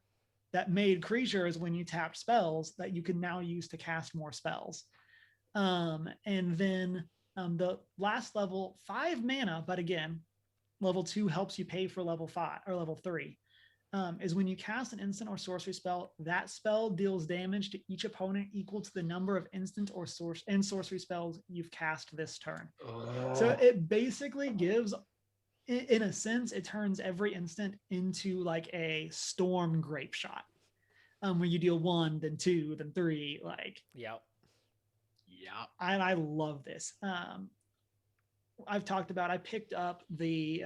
that made creatures when you tapped spells that you can now use to cast more spells. And then the last level, 5 mana, but again, level 2 helps you pay for level 5 or level 3. Is when you cast an instant or sorcery spell, that spell deals damage to each opponent equal to the number of instant or sorcery spells you've cast this turn. Oh. So it basically gives, in a sense, it turns every instant into like a storm grape shot, where you deal 1, then 2, then 3. Like, yeah. And I love this. I've talked about, I picked up the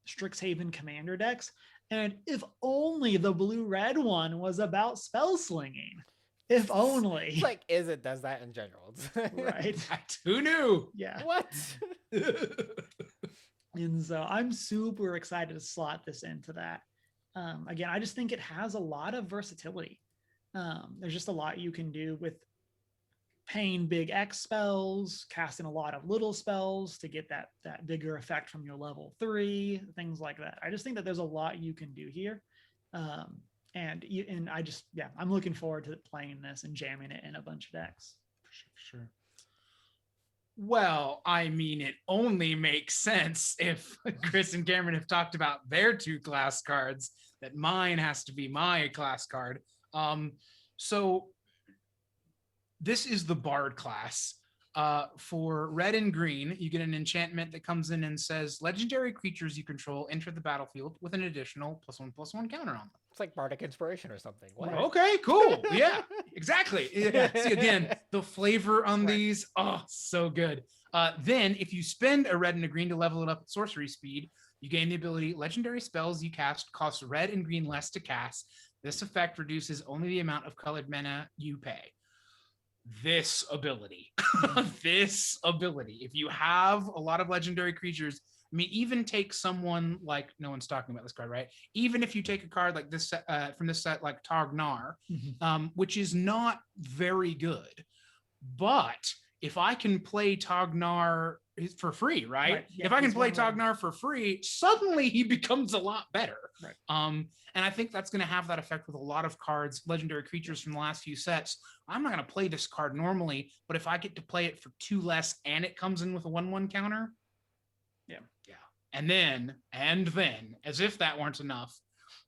Strixhaven Commander decks. And if only the blue-red one was about spell slinging. If only. It's like, it does that in general. Right. Who knew? Yeah. What? And so I'm super excited to slot this into that. Again, I just think it has a lot of versatility. There's just a lot you can do with paying big X spells, casting a lot of little spells to get that bigger effect from your level 3, things like that. I just think that there's a lot you can do here. And I just, I'm looking forward to playing this and jamming it in a bunch of decks. For sure. Well, I mean, it only makes sense if Chris and Cameron have talked about their 2 class cards, that mine has to be my class card. So this is the Bard class. For red and green, you get an enchantment that comes in and says, legendary creatures you control enter the battlefield with an additional +1/+1 counter on them. It's like Bardic Inspiration or something. What? Okay, cool. Yeah, exactly. Yeah. See, again, the flavor on these, so good. Then if you spend a red and a green to level it up at sorcery speed, you gain the ability, legendary spells you cast cost red and green less to cast. This effect reduces only the amount of colored mana you pay. This ability, if you have a lot of legendary creatures, I mean, even take someone like, no one's talking about this card, right? Even if you take a card like this from this set, like Tognar, which is not very good, but if I can play Tognar for free, right? Yeah, if I can play Tognar for free, suddenly he becomes a lot better. Right. And I think that's going to have that effect with a lot of cards, legendary creatures from the last few sets. I'm not going to play this card normally, but if I get to play it for 2 less and it comes in with a 1/1 counter, yeah. And then, as if that weren't enough,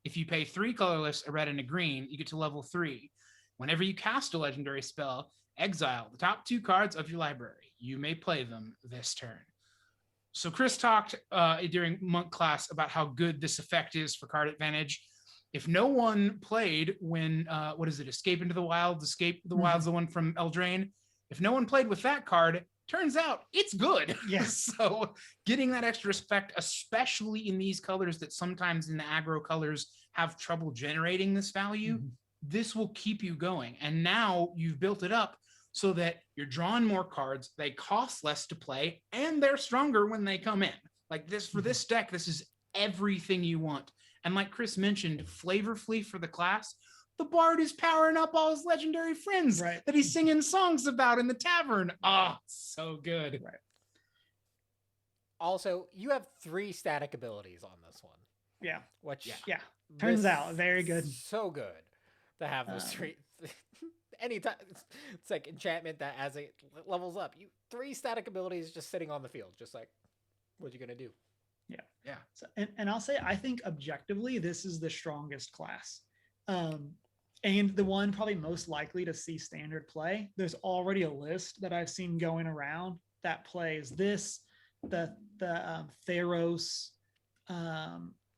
if you pay 3 colorless, a red and a green, you get to level 3. Whenever you cast a legendary spell, exile the top 2 cards of your library. You may play them this turn. So Chris talked during Monk class about how good this effect is for card advantage. If no one played when, Escape into the Wild, Escape the Wild's the one from Eldraine. If no one played with that card, turns out it's good. Yes. So getting that extra effect, especially in these colors that sometimes in the aggro colors have trouble generating this value, this will keep you going. And now you've built it up so that you're drawing more cards, they cost less to play, and they're stronger when they come in. Like this, for this deck, this is everything you want. And like Chris mentioned, flavorfully for the class, the Bard is powering up all his legendary friends that he's singing songs about in the tavern. So good. Right. Also, you have 3 static abilities on this one. Yeah. Which turns out very good. So good. to have those three. Anytime it's like enchantment that as it levels up, you 3 static abilities just sitting on the field, just like what you gonna do? Yeah. So, and I'll say, I think objectively, this is the strongest class. And the one probably most likely to see standard play. There's already a list that I've seen going around that plays this, the Theros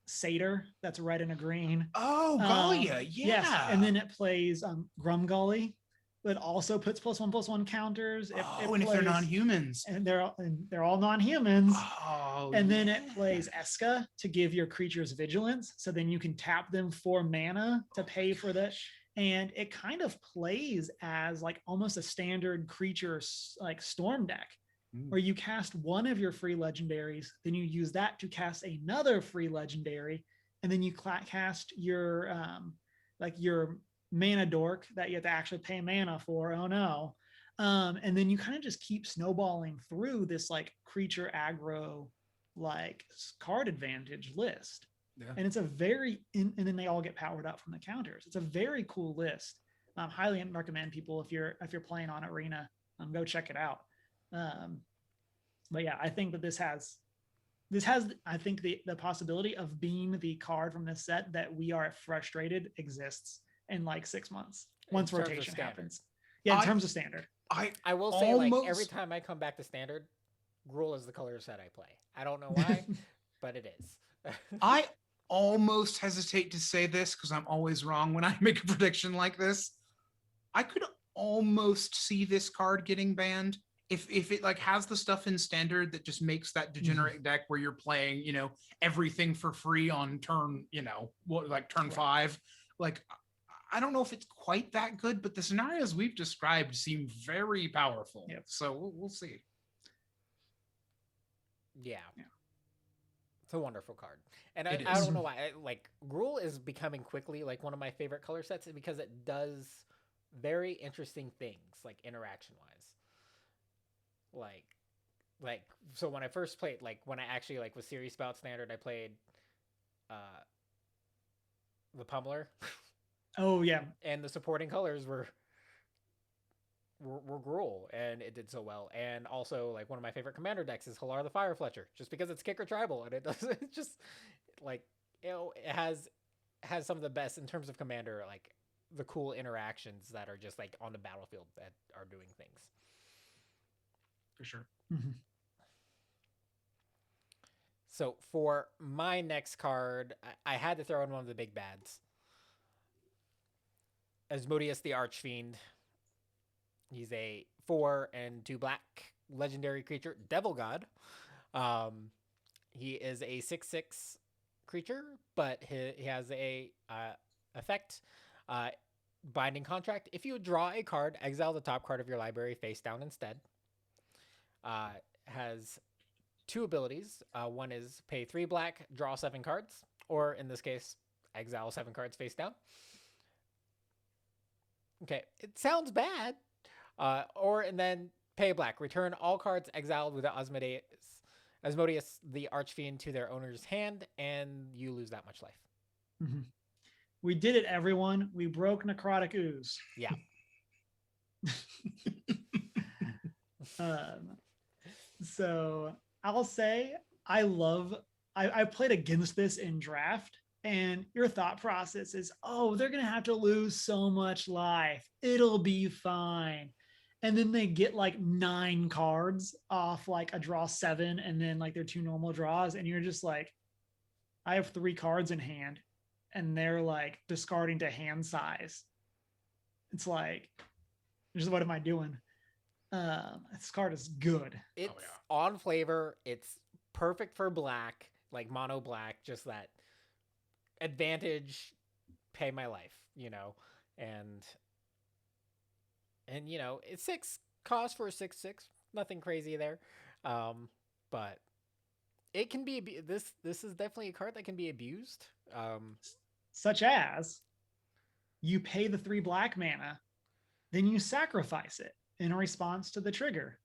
Satyr that's red and a green. Oh, Galia, yeah. Yes, and then it plays Grumgully, but also puts +1/+1 counters. And if they're non-humans, and they're all non-humans. Oh, and then it plays Eska to give your creatures vigilance, so then you can tap them for mana to pay for that. And it kind of plays as like almost a standard creature like storm deck, where you cast one of your free legendaries, then you use that to cast another free legendary, and then you cast your like your mana dork that you have to actually pay mana for. Oh no. And then you kind of just keep snowballing through this like creature aggro like card advantage list. Yeah. And it's a very and then they all get powered up from the counters. It's a very cool list. Highly recommend people, if you're playing on Arena, go check it out. But yeah, I think that this has I think the possibility of being the card from this set that we are frustrated exists in like 6 months once rotation happens. Yeah, in terms of standard. I will say, like, every time I come back to standard, Gruul is the color set I play. I don't know why, but it is. I almost hesitate to say this because I'm always wrong when I make a prediction like this. I could almost see this card getting banned if it like has the stuff in standard that just makes that degenerate deck where you're playing, you know, everything for free on turn, you know, like turn 5. Like, I don't know if it's quite that good, but the scenarios we've described seem very powerful. Yep. So we'll see. Yeah. It's a wonderful card. And I don't know why. Like, Gruul is becoming quickly like one of my favorite color sets because it does very interesting things, like interaction-wise. Like, so when I first played, like, when I actually, like, was serious about standard, I played the Pummeler. Oh, yeah. And the supporting colors were Gruul, and it did so well. And also, like, one of my favorite commander decks is Halar the Fire Fletcher, just because it's kicker tribal, and it does it just, like, you know, it has some of the best in terms of commander, like, the cool interactions that are just, like, on the battlefield that are doing things. For sure. Mm-hmm. So for my next card, I had to throw in one of the big bads. Asmodeus the Archfiend. He's a 4 and 2 black legendary creature, Devil God. He is a 6/6 creature, but he has a effect, Binding Contract. If you draw a card, exile the top card of your library face down instead. Has 2 abilities. One is pay 3 black, draw 7 cards, or in this case, exile 7 cards face down. Okay, it sounds bad. And then pay black, return all cards exiled with Asmodeus the Archfiend to their owner's hand, and you lose that much life. Mm-hmm. We did it, everyone. We broke Necrotic Ooze. Yeah. So I'll say I played against this in draft, and your thought process is, oh, they're going to have to lose so much life. It'll be fine. And then they get like 9 cards off like a draw 7 and then like their 2 normal draws. And you're just like, I have 3 cards in hand and they're like discarding to hand size. It's like, just what am I doing? This card is good. It's on flavor. It's perfect for black, like mono black, just that advantage, pay my life, you know, and you know, it's 6 cost for a 6/6, nothing crazy there. But it can be, this is definitely a card that can be abused. Such as you pay the 3 black mana, then you sacrifice it in response to the trigger.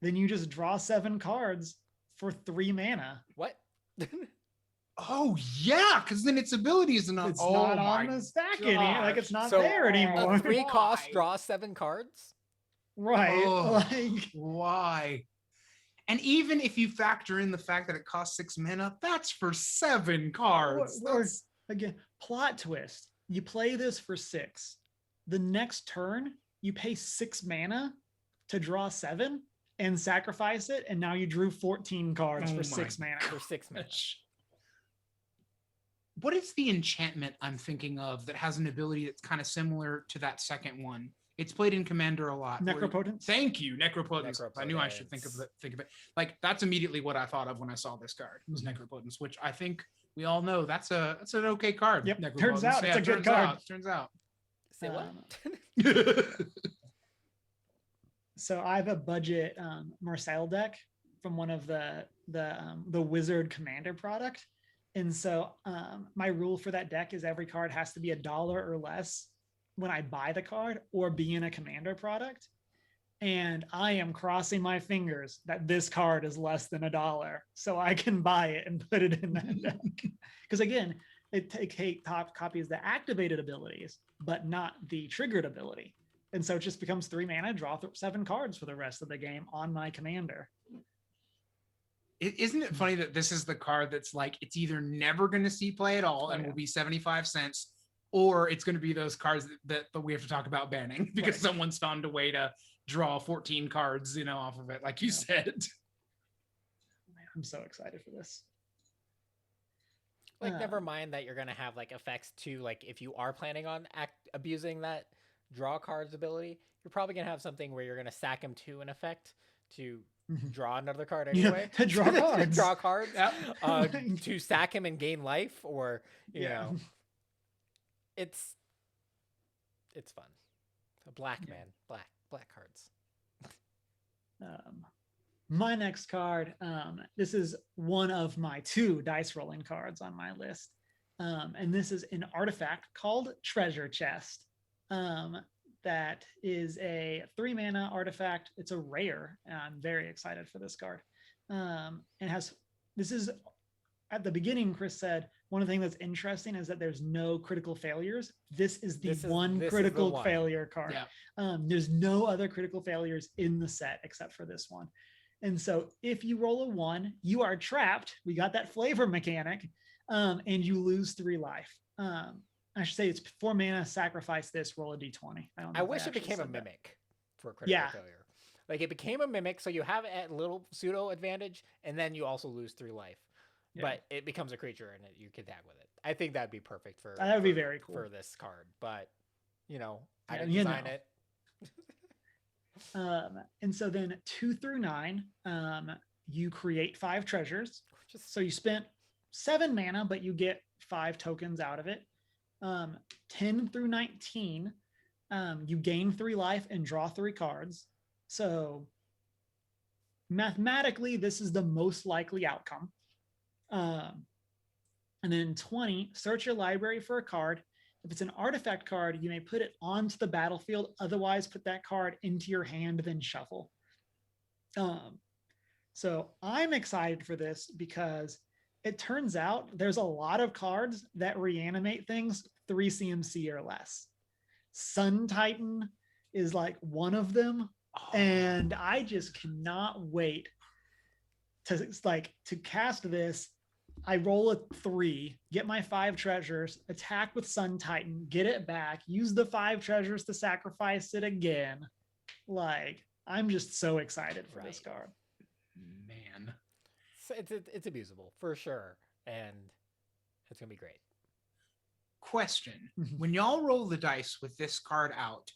Then you just draw 7 cards for 3 mana. What? Oh yeah, because then its ability is not. It's Oh not my on the stack any, like it's not So, there anymore. A 3 cost Why? draw 7 cards. Right. Oh, Like why? And even if you factor in the fact that it costs 6 mana, that's for 7 cards. or again, plot twist. You play this for 6. The next turn, you pay 6 mana to draw 7 and sacrifice it, and now you drew 14 cards Oh for my 6 mana. For 6 mana. What is the enchantment I'm thinking of that has an ability that's kind of similar to that second one? It's played in Commander a lot. Necropotence? Thank you, Necropotence. I knew I should think of it. Like that's immediately what I thought of when I saw this card. Was Necropotence, which I think we all know that's an okay card. Yep. Turns out it's a good card. Turns out. Say what? So I have a budget Marcel deck from one of the Wizard Commander product. And so my rule for that deck is every card has to be $1 or less when I buy the card or be in a Commander product. And I am crossing my fingers that this card is less than $1 so I can buy it and put it in that deck. Because again, it top copies the activated abilities, but not the triggered ability. And so it just becomes 3 mana, draw 7 cards for the rest of the game on my Commander. Isn't it funny that this is the card that's like, it's either never going to see play at all and will be 75 cents, or it's going to be those cards that we have to talk about banning because someone's found a way to draw 14 cards, off of it, like you said. Man, I'm so excited for this. Like, never mind that you're going to have like effects too. Like if you are planning on abusing that draw cards ability, you're probably going to have something where you're going to sack him to an effect to draw another card anyway. To draw cards. To draw cards. To sack him and gain life, or you know, it's fun. A black man, black cards. My next card. This is one of my 2 dice rolling cards on my list, and this is an artifact called Treasure Chest. That is a 3 mana artifact. It's a rare, and I'm very excited for this card. This is at the beginning, Chris said, one of the things that's interesting is that there's no critical failures. This is the one critical failure card. Yeah. There's no other critical failures in the set except for this one. And so if you roll a 1, you are trapped. We got that flavor mechanic, and you lose 3 life. I should say it's 4 mana, sacrifice this, roll a d20. I wish it became a mimic for critical failure. Like it became a mimic, so you have a little pseudo advantage, and then you also lose 3 life. Yeah. But it becomes a creature, and you can tag with it. I think that'd be perfect for. That would be very cool for this card. But I didn't design it. And so then 2 through 9, you create 5 treasures. So you spent 7 mana, but you get 5 tokens out of it. 10 through 19, you gain 3 life and draw 3 cards. So mathematically, this is the most likely outcome. And then 20, search your library for a card. If it's an artifact card, you may put it onto the battlefield. Otherwise, put that card into your hand, then shuffle. So I'm excited for this because it turns out there's a lot of cards that reanimate things 3 CMC or less. Sun Titan is like one of them. And I just cannot wait to cast this. I roll a 3, get my 5 treasures, attack with Sun Titan, get it back, use the 5 treasures to sacrifice it again. Like, I'm just so excited for this card. Man. So it's abusable for sure. And it's going to be great. Question. When y'all roll the dice with this card out,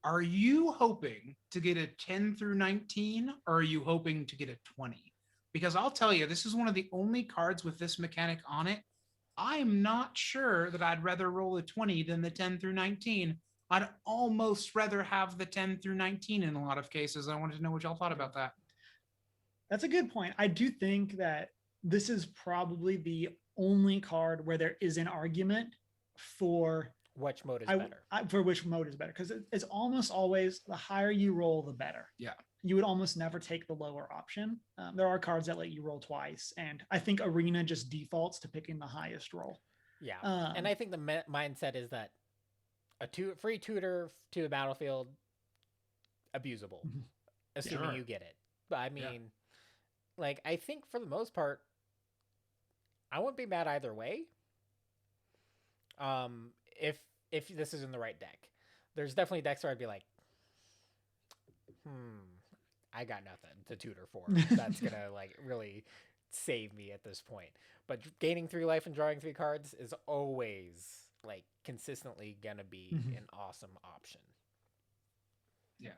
are you hoping to get a 10 through 19 or are you hoping to get a 20? Because I'll tell you, this is one of the only cards with this mechanic on it. I'm not sure that I'd rather roll a 20 than the 10 through 19. I'd almost rather have the 10 through 19 in a lot of cases. I wanted to know what y'all thought about that. That's a good point. I do think that this is probably the only card where there is an argument for which mode is better. For which mode is better, because it's almost always the higher you roll, the better. Yeah. you would almost never take the lower option. There are cards that let you roll twice, and I think Arena just defaults to picking the highest roll. Yeah, and I think the mindset is that free tutor to the battlefield, abusable, assuming you get it. But I mean, like, I think for the most part, I wouldn't be mad either way. If this is in the right deck, there's definitely decks where I'd be like, I got nothing to tutor for. That's gonna like really save me at this point. But gaining 3 life and drawing 3 cards is always like consistently gonna be an awesome option. Yeah.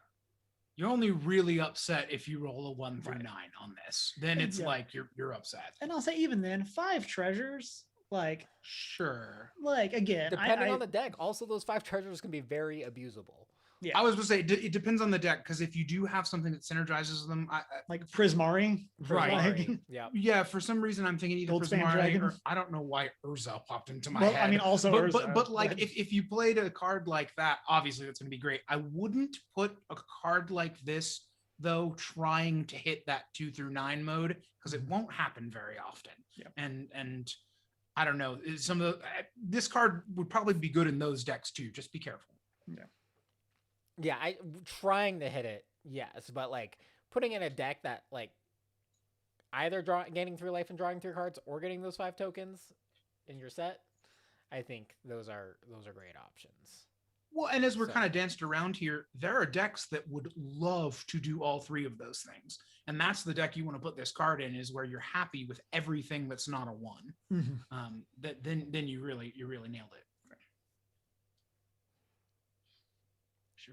You're only really upset if you roll a 1 through 9 on this. Then it's like you're upset. And I'll say even then, 5 treasures, like sure. Like again, depending on the deck, also those 5 treasures can be very abusable. Yeah. I was going to say it depends on the deck, because if you do have something that synergizes them, like Prismari, right? Yeah. For some reason, I'm thinking either Prismari or I don't know why Urza popped into my head. I mean, also Urza, but like if you played a card like that, obviously that's going to be great. I wouldn't put a card like this though trying to hit that 2 through 9 mode, because it won't happen very often. Yeah. And I don't know, this card would probably be good in those decks too. Just be careful. Yeah, trying to hit it, yes, but like putting in a deck that like either gaining 3 life and drawing 3 cards or getting those 5 tokens in your set, I think those are great options. Well, and as we're kind of danced around here, there are decks that would love to do all 3 of those things, and that's the deck you want to put this card in, is where you're happy with everything that's not a 1. Then you really nailed it.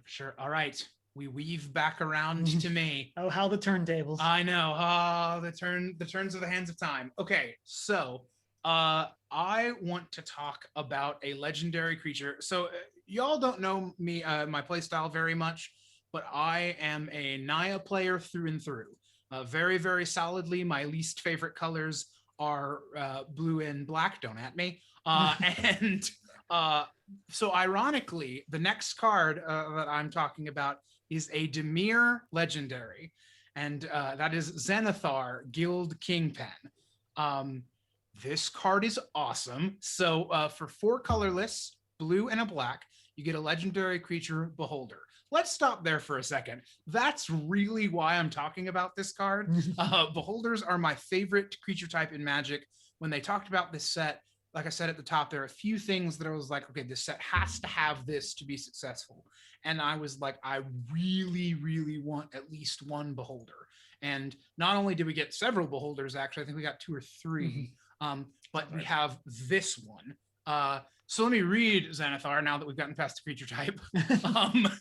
Sure. All right. We weave back around to me. Oh, how the turntables. I know. The turns of the hands of time. Okay. So, I want to talk about a legendary creature. So y'all don't know me, my play style very much, but I am a Naya player through and through. Very, very solidly. My least favorite colors are blue and black. Don't at me. So ironically, the next card that I'm talking about is a Dimir legendary, and that is Xanathar, Guild Kingpin. This card is awesome. So for 4 colorless, blue and a black, you get a legendary creature, Beholder. Let's stop there for a second. That's really why I'm talking about this card. Beholders are my favorite creature type in Magic. When they talked about this set, like I said at the top, there are a few things that I was like, okay, this set has to have this to be successful. And I was like, I really, really want at least 1 Beholder. And not only did we get several Beholders, actually, I think we got 2 or 3, but we have this one. So let me read Xanathar now that we've gotten past the creature type.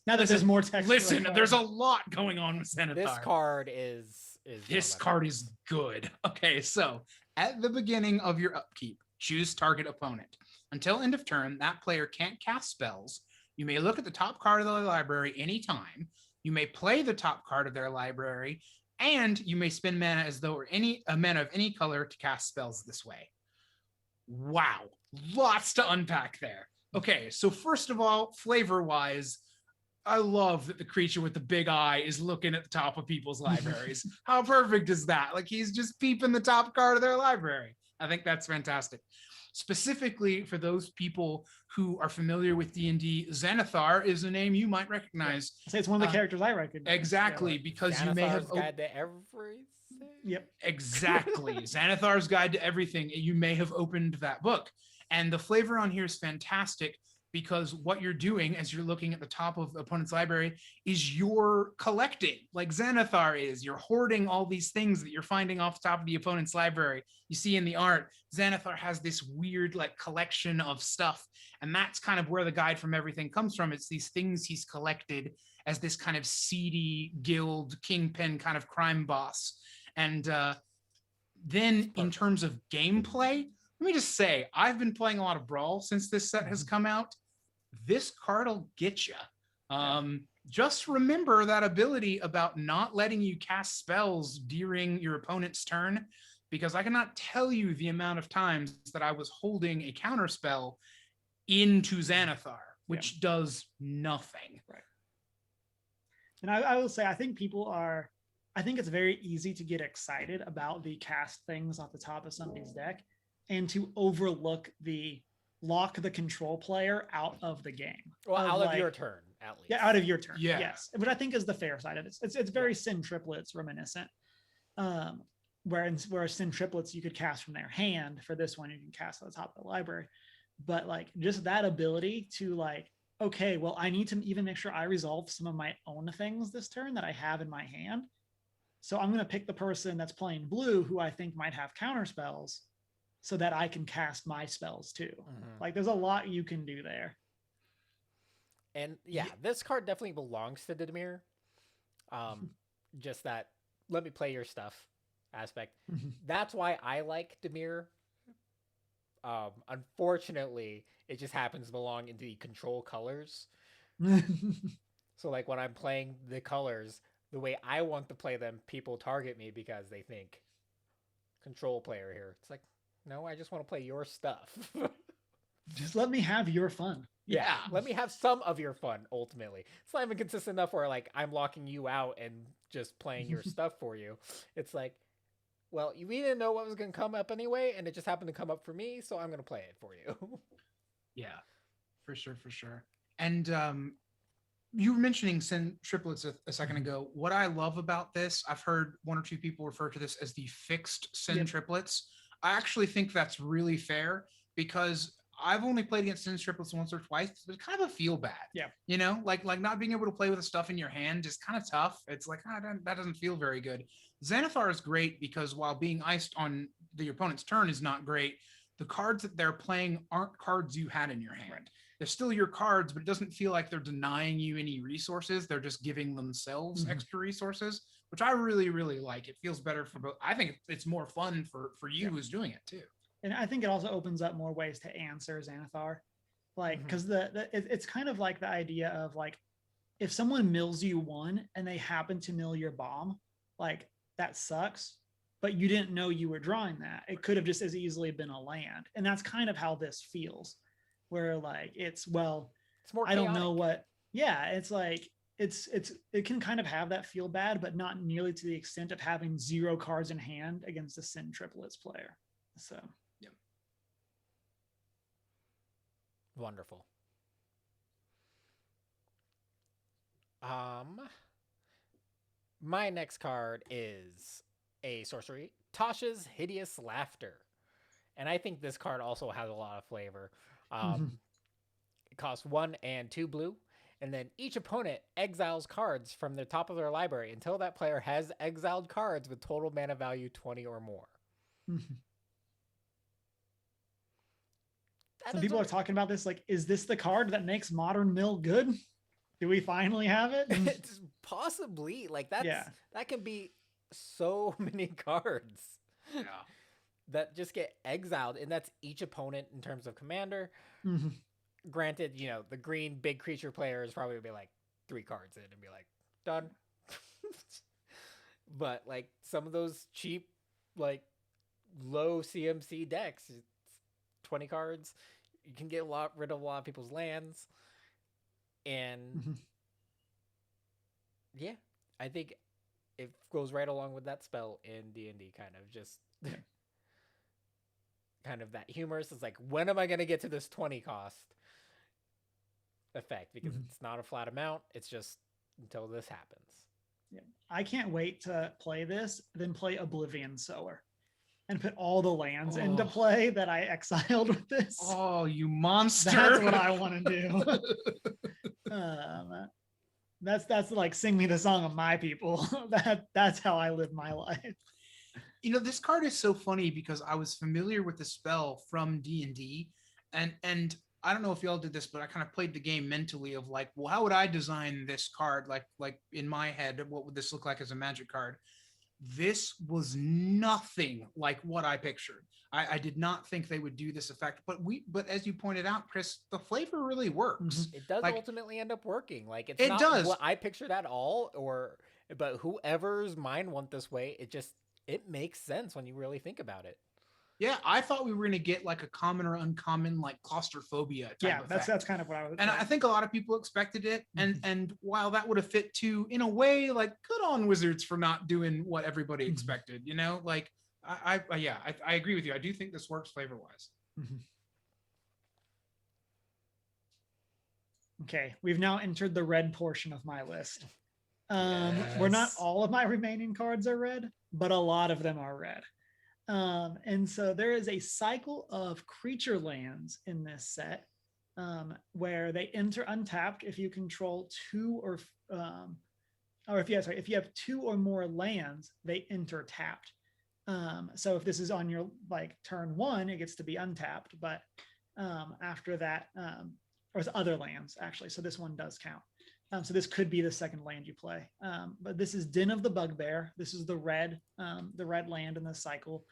Now that there's more text. Listen, there's a lot going on with Xanathar. This card is this card is good. Okay, so at the beginning of your upkeep, choose target opponent. Until end of turn, that player can't cast spells. You may look at the top card of the library anytime. You may play the top card of their library, and you may spend mana as though a mana of any color to cast spells this way. Wow, lots to unpack there. Okay, so first of all, flavor-wise, I love that the creature with the big eye is looking at the top of people's libraries. How perfect is that? Like, he's just peeping the top card of their library. I think that's fantastic. Specifically for those people who are familiar with D&D, Xanathar is a name you might recognize. I'd say it's one of the characters I recognize. Exactly, because Xanathar's you may have Guide to Everything. Yep. Exactly. Xanathar's Guide to Everything. You may have opened that book. And the flavor on here is fantastic, because what you're doing as you're looking at the top of opponent's library is you're collecting, like Xanathar is. You're hoarding all these things that you're finding off the top of the opponent's library. You see in the art, Xanathar has this weird like collection of stuff, and that's kind of where the Guide from Everything comes from. It's these things he's collected as this kind of seedy guild kingpin kind of crime boss. And then in terms of gameplay, let me just say, I've been playing a lot of Brawl since this set has come out. This card will get you. Just remember that ability about not letting you cast spells during your opponent's turn, because I cannot tell you the amount of times that I was holding a counter spell into Xanathar, which does nothing. Right. And I will say, I think it's very easy to get excited about the cast things off the top of somebody's deck and to overlook the lock the control player out of the game. Well, out of your turn, at least. Yeah, out of your turn. Yeah. Yes. Which I think is the fair side of it. It's very Sin Triplets reminiscent. Where Sin Triplets you could cast from their hand. For this one, you can cast at the top of the library. But like just that ability to like, okay, well, I need to even make sure I resolve some of my own things this turn that I have in my hand. So I'm going to pick the person that's playing blue who I think might have counter spells so that I can cast my spells too. Like there's a lot you can do there. And yeah, this card definitely belongs to Dimir. Just that let me play your stuff aspect. That's why I like Dimir. Unfortunately, it just happens to belong in the control colors. So like when I'm playing the colors, the way I want to play them, people target me because they think control player here. It's like, no, I just want to play your stuff. Just let me have your fun. Yeah, let me have some of your fun, ultimately. It's not even consistent enough where like I'm locking you out and just playing your stuff for you. It's like, well, we didn't know what was going to come up anyway, and it just happened to come up for me, so I'm going to play it for you. Yeah, for sure. And you were mentioning Sin Triplets a second ago. What I love about this, I've heard one or two people refer to this as the fixed Sin Triplets. I actually think that's really fair because I've only played against Sin Triplets once or twice. It's kind of a feel bad. Yeah. You know, like not being able to play with the stuff in your hand is kind of tough. It's like, that doesn't feel very good. Xanathar is great because while being iced on the opponent's turn is not great, the cards that they're playing aren't cards you had in your hand. Right. They're still your cards, but it doesn't feel like they're denying you any resources. They're just giving themselves extra resources, which I really, really like. It feels better for both. I think it's more fun for you who's doing it too. And I think it also opens up more ways to answer Xanathar. Like, because it's kind of like the idea of like, if someone mills you one and they happen to mill your bomb, like that sucks, but you didn't know you were drawing that. It could have just as easily been a land. And that's kind of how this feels, where like, it's more chaotic. I don't know what, it's like, it can kind of have that feel bad, but not nearly to the extent of having 0 cards in hand against a Sin Triplets player. So. Wonderful. My next card is a sorcery, Tasha's Hideous Laughter. And I think this card also has a lot of flavor. It costs 1 and 2 blue. And then each opponent exiles cards from the top of their library until that player has exiled cards with total mana value 20 or more. Some people are talking about this, like, is this the card that makes Modern Mill good? Do we finally have it? It's possibly. Like, that can be so many cards that just get exiled, and that's each opponent in terms of commander. Granted, you know, the green big creature player is probably going to be like 3 cards in and be like, done. But, like, some of those cheap, like, low CMC decks, it's 20 cards. You can get rid of a lot of people's lands. And I think it goes right along with that spell in D&D, kind of just kind of that humorous. It's like, when am I going to get to this 20 cost effect? Because it's not a flat amount. It's just until this happens. Yeah. I can't wait to play this, then play Oblivion Sower and put all the lands into play that I exiled with this. Oh, you monster. That's what I want to do. That's like, sing me the song of my people. That's how I live my life. You know, this card is so funny because I was familiar with the spell from D&D, and I don't know if y'all did this, but I kind of played the game mentally of like, well, how would I design this card? Like in my head, what would this look like as a Magic card? This was nothing like what I pictured. I did not think they would do this effect, but as you pointed out, Chris, the flavor really works. It does ultimately end up working. Like, it's not does. What I pictured at all, but whoever's mind went this way, it makes sense when you really think about it. Yeah, I thought we were going to get like a common or uncommon like claustrophobia type Yeah, effect. that's kind of what I was. And I think a lot of people expected it. And while that would have fit too, in a way, like good on Wizards for not doing what everybody expected, you know, like I agree with you. I do think this works flavor wise. Okay, we've now entered the red portion of my list. Where not all of my remaining cards are red, but a lot of them are red. And so there is a cycle of creature lands in this set where they enter untapped if you control if you have 2 or more lands, they enter tapped. So if this is on your like turn 1, it gets to be untapped, but after that, or it's other lands actually. So this one does count. So this could be the second land you play. But this is Den of the Bugbear. This is the red land in this cycle.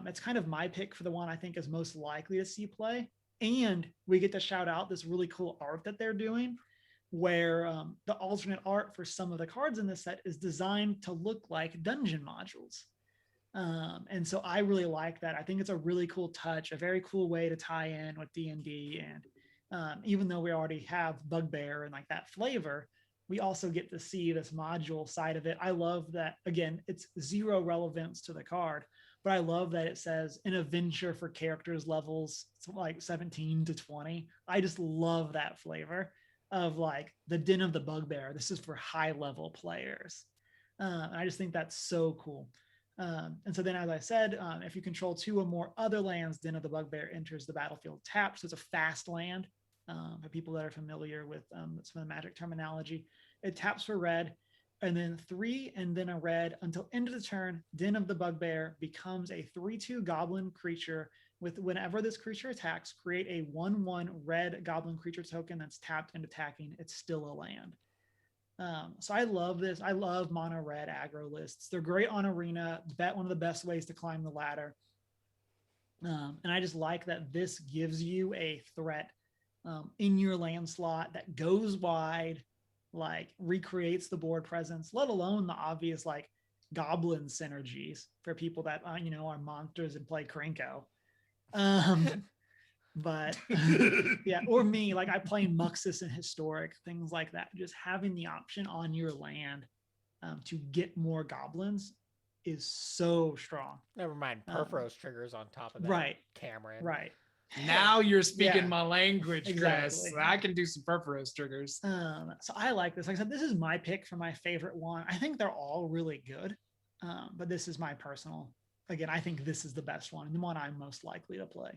It's kind of my pick for the one I think is most likely to see play. And we get to shout out this really cool art that they're doing, where the alternate art for some of the cards in this set is designed to look like dungeon modules. And so I really like that. I think it's a really cool touch, a very cool way to tie in with D&D. And even though we already have Bugbear and like that flavor, we also get to see this module side of it. I love that. Again, it's 0 relevance to the card, but I love that it says an adventure for characters levels like 17 to 20. I just love that flavor of like the Den of the Bugbear. This is for high level players. And I just think that's so cool. And so then, as I said, if you control 2 or more other lands, Den of the Bugbear enters the battlefield tapped. So it's a fast land. For people that are familiar with some of the Magic terminology, it taps for red, and then 3 and then a red until end of the turn. Den of the Bugbear becomes a 3/2 goblin creature with whenever this creature attacks, create a 1/1 red goblin creature token that's tapped and attacking. It's still a land. So I love this. I love mono red aggro lists. They're great on Arena. One of the best ways to climb the ladder. And I just like that this gives you a threat in your land slot that goes wide, like recreates the board presence, let alone the obvious like goblin synergies for people that are monsters and play Krenko. But yeah, or me, like I play Muxus and Historic, things like that. Just having the option on your land to get more goblins is so strong. Never mind Perforos triggers on top of that. Right. Cameron. Right. Now you're speaking my language, Chris. Exactly. I can do some Perforos triggers. So I like this. Like I said, this is my pick for my favorite one. I think they're all really good, but this is my personal. Again, I think this is the best one and the one I'm most likely to play.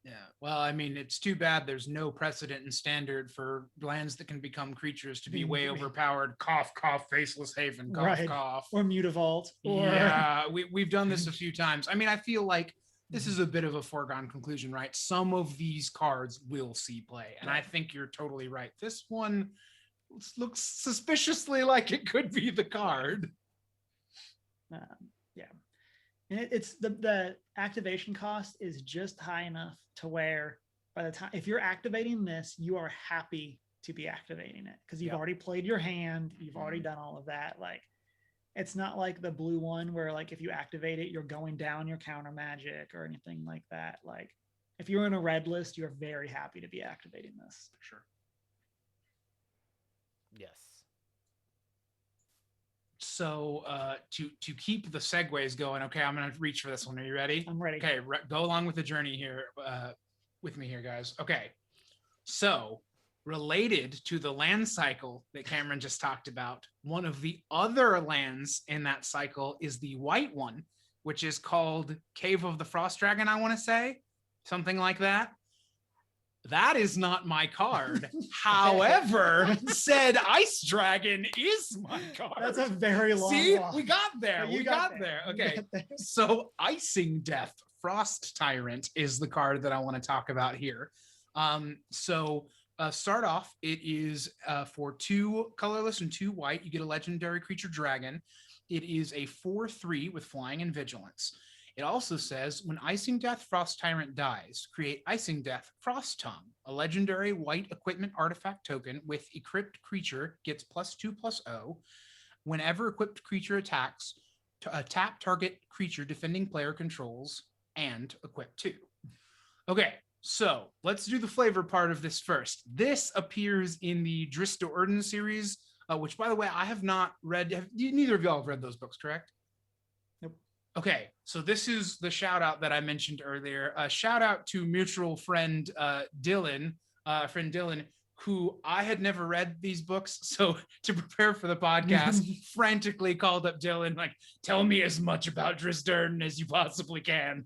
Yeah. Well, I mean, it's too bad there's no precedent and standard for lands that can become creatures to be way overpowered. Cough, cough, faceless haven, cough, cough. Or Mutavault. Yeah, we've done this a few times. I mean, I feel like this is a bit of a foregone conclusion, right? Some of these cards will see play. And I think you're totally right. This one looks suspiciously like it could be the card. Yeah. And it's the activation cost is just high enough to where by the time, if you're activating this, you are happy to be activating it because you've already played your hand. You've already done all of that. Like, it's not like the blue one where like if you activate it, you're going down your counter magic or anything like that. Like if you're in a red list, you're very happy to be activating this. For sure. Yes. So to keep the segues going, okay, I'm gonna reach for this one. Are you ready? I'm ready. Okay, go along with the journey here with me here, guys. Okay, so related to the land cycle that Cameron just talked about, one of the other lands in that cycle is the white one, which is called Cave of the Frost Dragon, I want to say. Something like that. That is not my card. However, said Ice Dragon is my card. That's a very long See, walk. we got there. You We got there. Okay. So Icing Death, Frost Tyrant is the card that I want to talk about here. Start off, it is for 2 colorless and 2 white. You get a legendary creature dragon. It is a 4/3 with flying and vigilance. It also says, when Icing Death Frost Tyrant dies, create Icing Death Frost Tongue, a legendary white equipment artifact token with equipped creature gets +2/+0. Whenever equipped creature attacks, Tap target creature defending player controls and equip 2. Okay, so let's do the flavor part of this first. This appears in the Drizzt Do'Urden series, which, by the way, I have not read. Neither of y'all have read those books, correct? Nope. Okay, so this is the shout out that I mentioned earlier. Shout out to mutual friend Dylan, who I had never read these books. So to prepare for the podcast, frantically called up Dylan, like, tell me as much about Drizzt Do'Urden as you possibly can.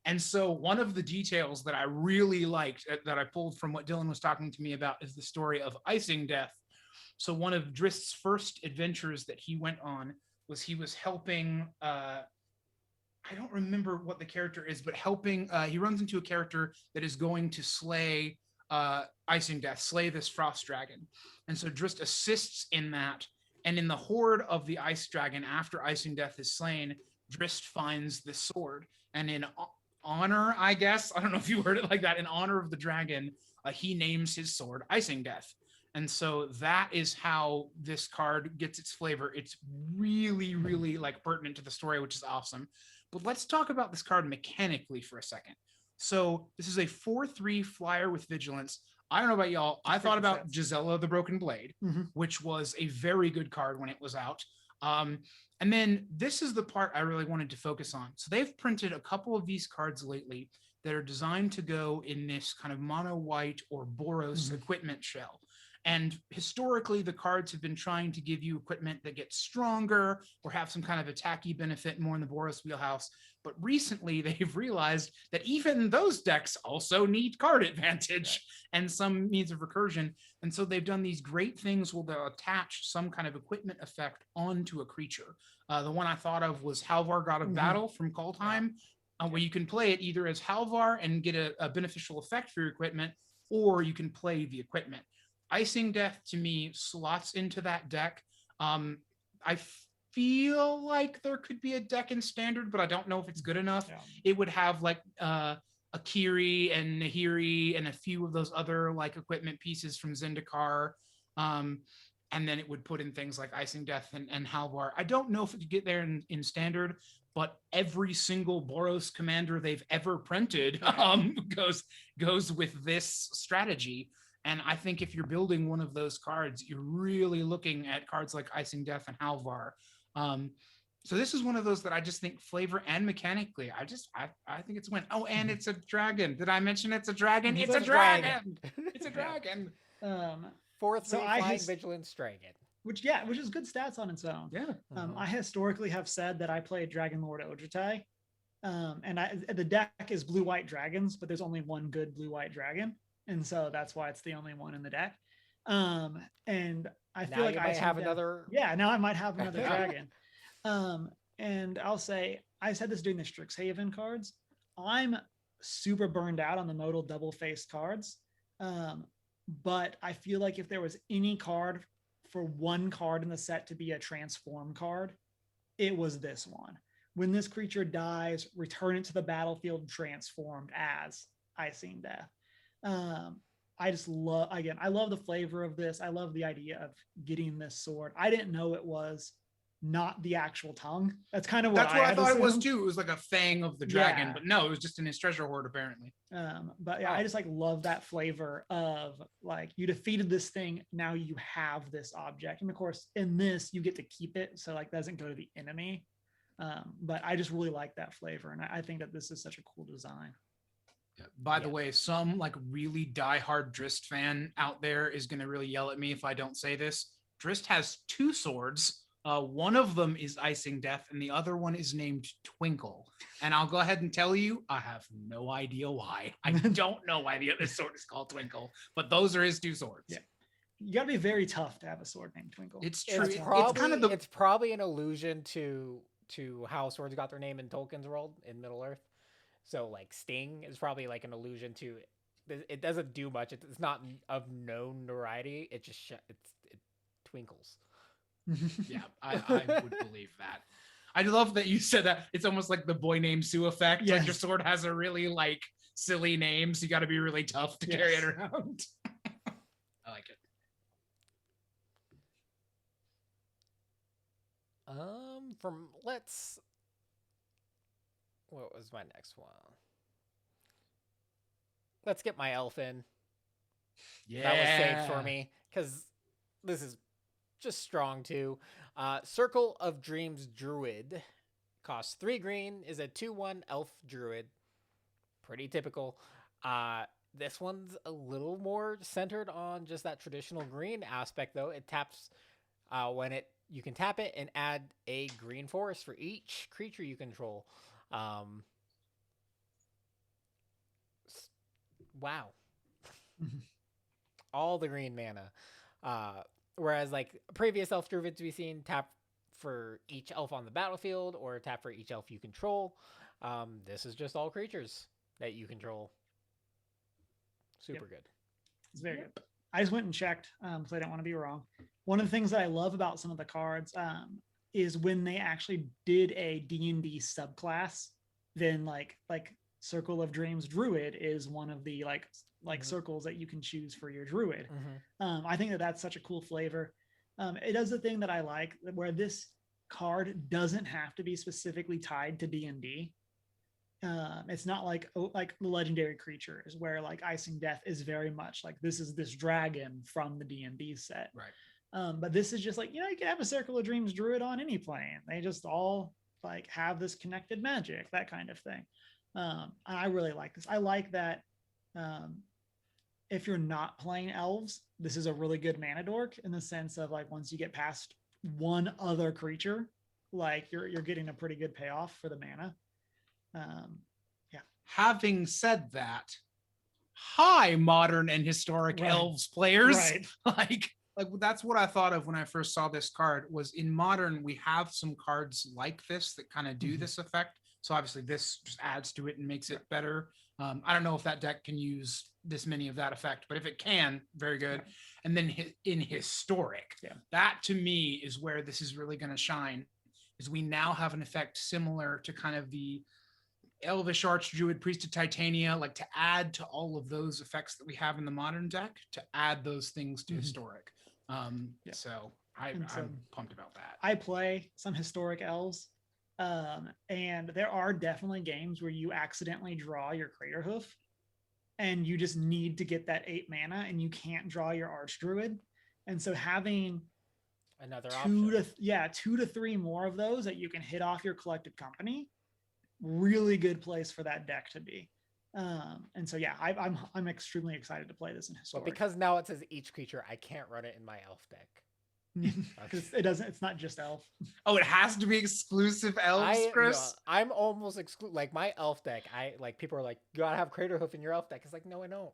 And so one of the details that I really liked that I pulled from what Dylan was talking to me about is the story of Icing Death. So one of Drizzt's first adventures that he went on was he was helping, I don't remember what the character is, but helping, he runs into a character that is going to slay Icing Death, slay this frost dragon. And so Drizzt assists in that. And in the horde of the ice dragon, after Icing Death is slain, Drizzt finds the sword. And in honor, I guess, I don't know if you heard it like that, in honor of the dragon, he names his sword Icing Death. And so that is how this card gets its flavor. It's really, really like pertinent to the story, which is awesome. But let's talk about this card mechanically for a second. So this is a 4/3 flyer with vigilance. I don't know about y'all. I thought about Gisela the Broken Blade, which was a very good card when it was out. And then this is the part I really wanted to focus on. So they've printed a couple of these cards lately that are designed to go in this kind of mono white or Boros equipment shell. And historically, the cards have been trying to give you equipment that gets stronger or have some kind of attacky benefit more in the Boros wheelhouse. But recently, they've realized that even those decks also need card advantage and some means of recursion. And so they've done these great things where they'll attach some kind of equipment effect onto a creature. The one I thought of was Halvar, God of Battle from Kaldheim, where you can play it either as Halvar and get a beneficial effect for your equipment, or you can play the equipment. Icing Death to me slots into that deck. I feel like there could be a deck in Standard, but I don't know if it's good enough. Yeah. It would have like Akiri and Nahiri and a few of those other like equipment pieces from Zendikar. And then it would put in things like Icing Death and Halvar. I don't know if it could get there in Standard, but every single Boros commander they've ever printed goes with this strategy. And I think if you're building one of those cards, you're really looking at cards like Icing Death and Halvar. So this is one of those that I just think flavor and mechanically, I think it's a win. Oh, and it's a dragon. Did I mention it's a dragon? It's a dragon. It's a dragon. 4/3 flying vigilance dragon. Which is good stats on its own. Yeah. I historically have said that I played Dragon Lord Ojutai. And the deck is blue-white dragons, but there's only one good blue-white dragon. And so that's why it's the only one in the deck. And I feel like I have another. Yeah, now I might have another dragon. And I'll say, I said this during the Strixhaven cards. I'm super burned out on the modal double-faced cards. But I feel like if there was any card for one card in the set to be a transform card, it was this one. When this creature dies, return it to the battlefield transformed as Icing Death. I just love, again, I love the flavor of this. I love the idea of getting this sword. I didn't know it was not the actual tongue. That's kind of what I thought it was too. It was like a fang of the dragon, but no, it was just in his treasure hoard apparently. But yeah, I just like love that flavor of like, you defeated this thing, now you have this object, and of course in this you get to keep it, so like doesn't go to the enemy. But I just really like that flavor, and I think that this is such a cool design. By the way, some like really diehard Drizzt fan out there is going to really yell at me if I don't say this. Drizzt has 2 swords. One of them is Icing Death, and the other one is named Twinkle. And I'll go ahead and tell you, I have no idea why. I don't know why the other sword is called Twinkle, but those are his 2 swords. Yeah. You got to be very tough to have a sword named Twinkle. It's true. It's probably an allusion to how swords got their name in Tolkien's world in Middle Earth. So like Sting is probably like an allusion to it. Doesn't do much. It's not of known notoriety. It just it twinkles. Yeah, I would believe that. I love that you said that. It's almost like the Boy Named Sue effect. Yes. Like your sword has a really like silly name, so you got to be really tough to carry it around. I like it. From let's. What was my next one? Let's get my elf in. Yeah. That was saved for me because this is just strong too. Circle of Dreams Druid costs 3 green. Is a 2/1 elf druid. Pretty typical. This one's a little more centered on just that traditional green aspect, though. It taps you can tap it and add a green forest for each creature you control. Wow. All the green mana. Whereas like previous elf druids we've seen, tap for each elf on the battlefield or tap for each elf you control. This is just all creatures that you control. Super good. It's very good. I just went and checked because I don't want to be wrong. One of the things that I love about some of the cards is when they actually did a D&D subclass, then like Circle of Dreams Druid is one of the like circles that you can choose for your druid. I think that that's such a cool flavor. It does the thing that I like where this card doesn't have to be specifically tied to D&D. It's not like the legendary creatures where like Icing Death is very much like this is this dragon from the D&D set. Right. But this is just like, you can have a Circle of Dreams Druid on any plane. They just all like have this connected magic, that kind of thing. And I really like this. I like that if you're not playing elves, this is a really good mana dork in the sense of like once you get past one other creature, like you're getting a pretty good payoff for the mana. Yeah. Having said that, hi, modern and historic elves players. Right. Like that's what I thought of when I first saw this card. Was in modern we have some cards like this that kind of do this effect. So obviously this just adds to it and makes it better. I don't know if that deck can use this many of that effect, but if it can, very good. Right. And then in historic, that to me is where this is really going to shine. Is we now have an effect similar to kind of the Elvish Archdruid, Priest of Titania, like to add to all of those effects that we have in the modern deck, to add those things to historic. So I'm pumped about that. I play some historic elves, and there are definitely games where you accidentally draw your Craterhoof, and you just need to get that 8 mana, and you can't draw your Archdruid, and so having another 2 to 3 more of those that you can hit off your collected company, really good place for that deck to be. And so I'm extremely excited to play this in historic. But because now it says each creature, I can't run it in my elf deck. It's not just elf. Oh, it has to be exclusive elves, Chris? I'm almost like my elf deck. People are like, you gotta have Craterhoof in your elf deck. It's like, no, I don't.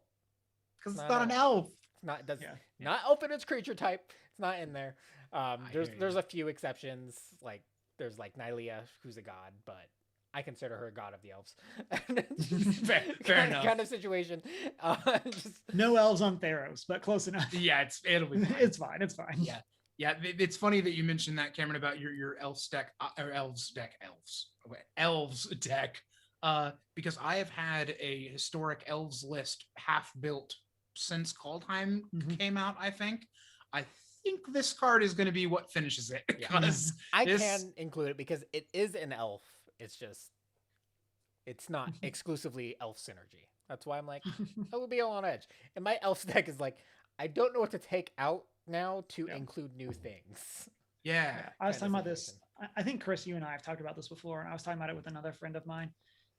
Because it's not an elf. It's not. Not elf in its creature type. It's not in there. There's a few exceptions. Like there's like Nylea, who's a god, but I consider her a god of the elves. fair enough. Kind of situation. No elves on Theros, but close enough. Yeah, it'll be fine. It's fine. It's fine. Yeah. It's funny that you mentioned that, Cameron, about your elves deck elves deck. Because I have had a historic elves list half built since Kaldheim came out. I think this card is going to be what finishes it. I can include it because it is an elf. It's not exclusively elf synergy. That's why I'm like, I would be on edge. And my elf deck is like, I don't know what to take out now to include new things. Yeah. I was talking about this. I think Chris, you and I have talked about this before, and I was talking about it with another friend of mine.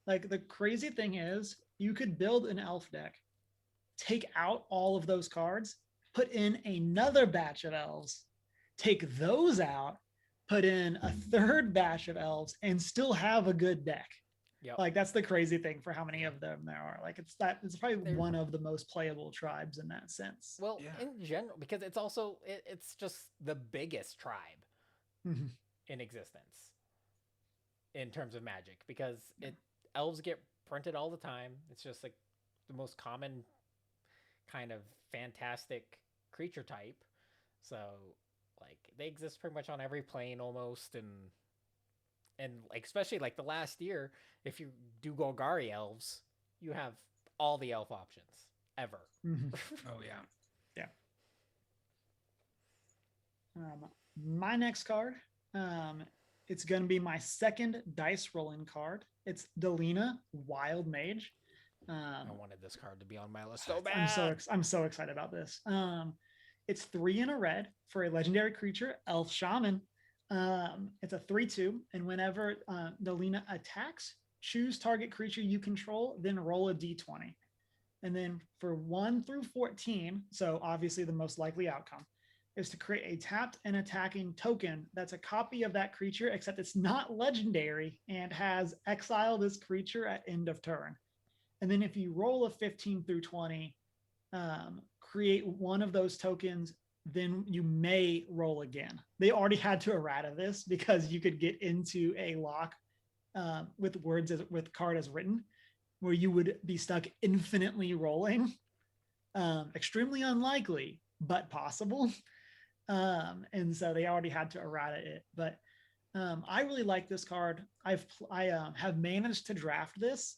Like the crazy thing is you could build an elf deck, take out all of those cards, put in another batch of elves, take those out, put in a third batch of elves, and still have a good deck. Yep. Like that's the crazy thing for how many of them there are. Like it's probably one of the most playable tribes in that sense. Well, in general, because it's also it's just the biggest tribe in existence in terms of Magic, because elves get printed all the time. It's just like the most common kind of fantastic creature type. So like they exist pretty much on every plane almost, and like especially like the last year, if you do Golgari elves, you have all the elf options ever. Oh yeah. My next card it's going to be my second dice rolling card. It's Delina, Wild Mage. I wanted this card to be on my list so bad. I'm so excited about this. It's 3 in a red for a legendary creature, Elf Shaman. It's a 3/2, and whenever Delina attacks, choose target creature you control, then roll a d20. And then for 1 through 14, so obviously the most likely outcome, is to create a tapped and attacking token that's a copy of that creature, except it's not legendary and has exile this creature at end of turn. And then if you roll a 15 through 20, create one of those tokens, then you may roll again. They already had to errata this because you could get into a lock with card as written, where you would be stuck infinitely rolling. Extremely unlikely, but possible. And so they already had to errata it. But I really like this card. I have managed to draft this,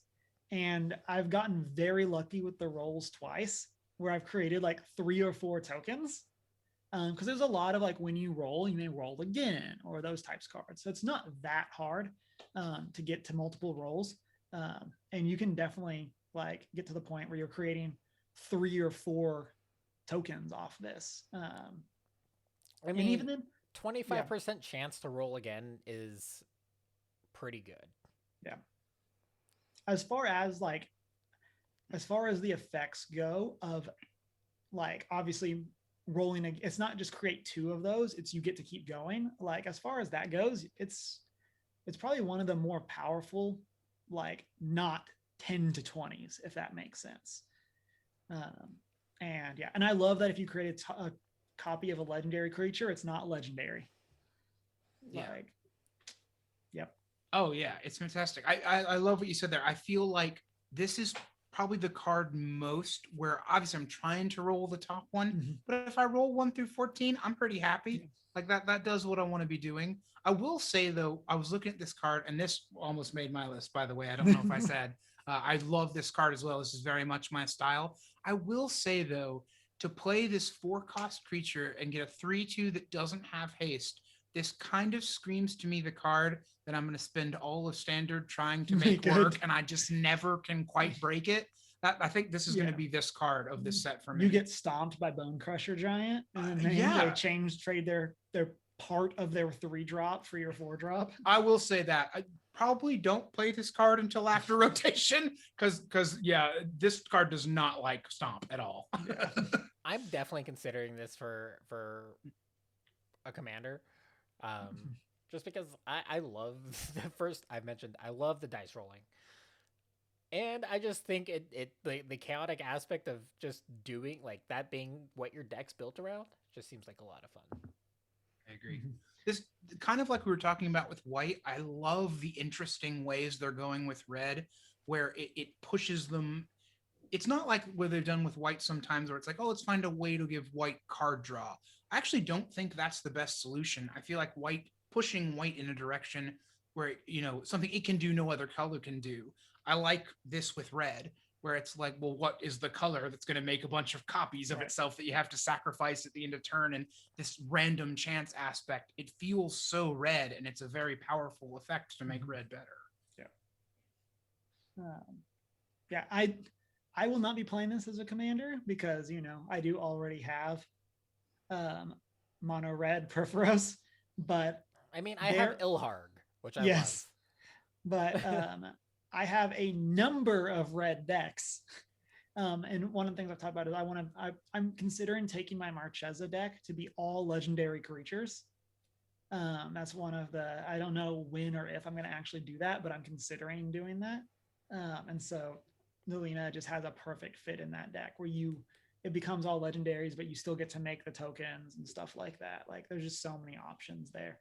and I've gotten very lucky with the rolls twice, where I've created like 3 or 4 tokens. Because there's a lot of like when you roll, you may roll again, or those types of cards. So it's not that hard to get to multiple rolls. And you can definitely like get to the point where you're creating 3 or 4 tokens off this. I mean, even then, 25% chance to roll again is pretty good. Yeah. As far as the effects go of like, obviously rolling, it's not just create 2 of those, it's you get to keep going. Like, as far as that goes, it's probably one of the more powerful, like not 10 to 20s, if that makes sense. And I love that if you create a copy of a legendary creature, it's not legendary. Like, yep. Oh yeah, it's fantastic. I love what you said there. I feel like this is probably the card most where obviously I'm trying to roll the top one, but if I roll 1 through 14, I'm pretty happy. Like that does what I want to be doing. I will say though, I was looking at this card, and this almost made my list, by the way. I don't know if I said I love this card as well. This is very much my style. I will say though, to play this 4-cost creature and get a 3/2 that doesn't have haste, this kind of screams to me the card that I'm going to spend all of standard trying to make work, and I just never can quite break it. I think this is going to be this card of this set for me. You get stomped by Bone Crusher Giant, and then they trade their part of their 3-drop for your 4-drop. I will say that I probably don't play this card until after rotation, because this card does not like stomp at all. I'm definitely considering this for a commander. Just because I love I love the dice rolling. And I just think the chaotic aspect of just doing like that being what your deck's built around just seems like a lot of fun. I agree. This kind of like we were talking about with white, I love the interesting ways they're going with red, where it pushes them. It's not like where they've done with white sometimes where it's like, oh, let's find a way to give white card draw. I actually don't think that's the best solution. I feel like pushing white in a direction where, something it can do no other color can do. I like this with red, where it's like, well, what is the color that's going to make a bunch of copies of itself that you have to sacrifice at the end of turn? And this random chance aspect, it feels so red, and it's a very powerful effect to make red better. I will not be playing this as a commander because, I do already have mono red Perforos, but I mean, I have Ilharg, which I love. But I have a number of red decks. And one of the things I've talked about is I'm considering taking my Marchesa deck to be all legendary creatures. That's one of I don't know when or if I'm going to actually do that, but I'm considering doing that. And so Delina just has a perfect fit in that deck where it becomes all legendaries, but you still get to make the tokens and stuff like that. Like there's just so many options there.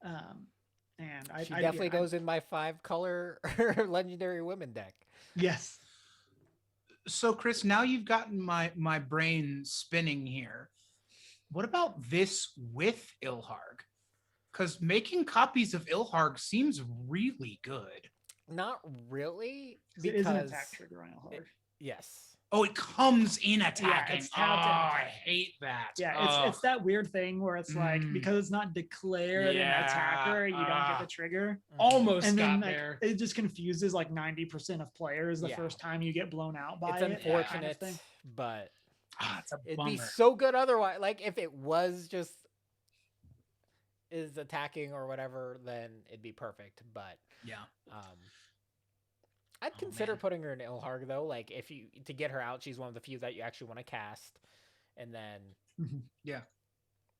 And she definitely goes in my 5-color legendary women deck. Yes. So Chris, now you've gotten my brain spinning here. What about this with Ilharg? Because making copies of Ilharg seems really good. Not really, because it is an attack trigger on Ilharg. Yes. Oh, it comes in attacking. it's Oh, tapped in I attacking. hate that. Yeah, it's that weird thing where it's like, Mm. because it's not declared an attacker, you don't get the trigger. Almost And then got like, there. it just confuses like 90% of players the first time you get blown out by It's it. unfortunate, Kind of but It's a it'd bummer. be so good otherwise. Like if it was just is attacking or whatever, then it'd be perfect. But yeah. I'd consider man. putting her in Ilharg though. Like if you to get her out, she's one of the few that you actually want to cast, and then Yeah.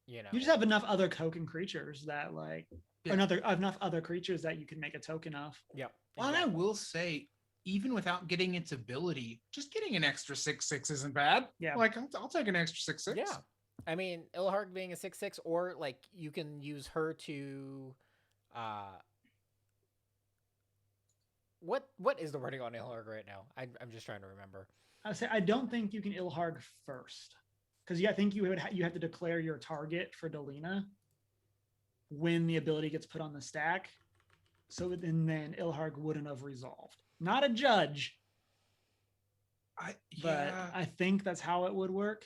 you know You just have enough other token creatures that like enough other creatures that you can make a token of. Yep. Well, and I will say, even without getting its ability, just getting an extra 6/6 isn't bad. Yeah. Like I'll take an extra 6/6. Yeah. I mean, Ilharg being a 6/6, or like you can use her to what is the wording on Ilharg right now? I'm just trying to remember. I say I don't think you can Ilharg first, because I think you have to declare your target for Delina when the ability gets put on the stack. So then Ilharg wouldn't have resolved. Not a judge, but I think that's how it would work.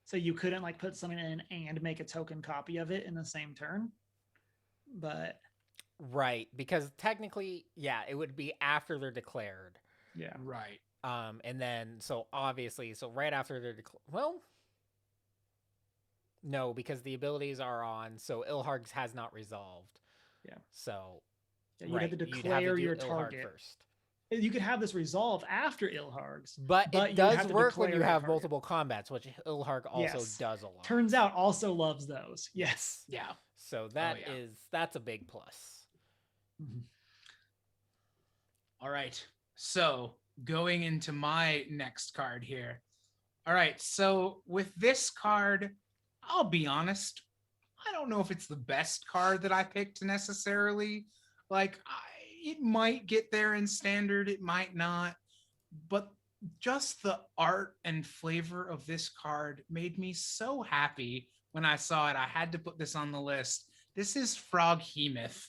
So you couldn't like put something in and make a token copy of it in the same turn. But right, because technically, yeah, it would be after they're declared. Yeah. Right. And then so obviously, so right after they're no, because the abilities are on, so Ilharg's has not resolved. Yeah. So you'd have to declare your target first. You could have this resolve after Ilharg's, but it does work when you have multiple combats, which Ilharg also does a lot. Turns out also loves those. Yes. Yeah. So that's a big plus. Mm-hmm. All right. So going into my next card here. All right. So with this card, I'll be honest, I don't know if it's the best card that I picked necessarily. Like, it might get there in standard, it might not. But just the art and flavor of this card made me so happy when I saw it. I had to put this on the list. This is Froghemoth.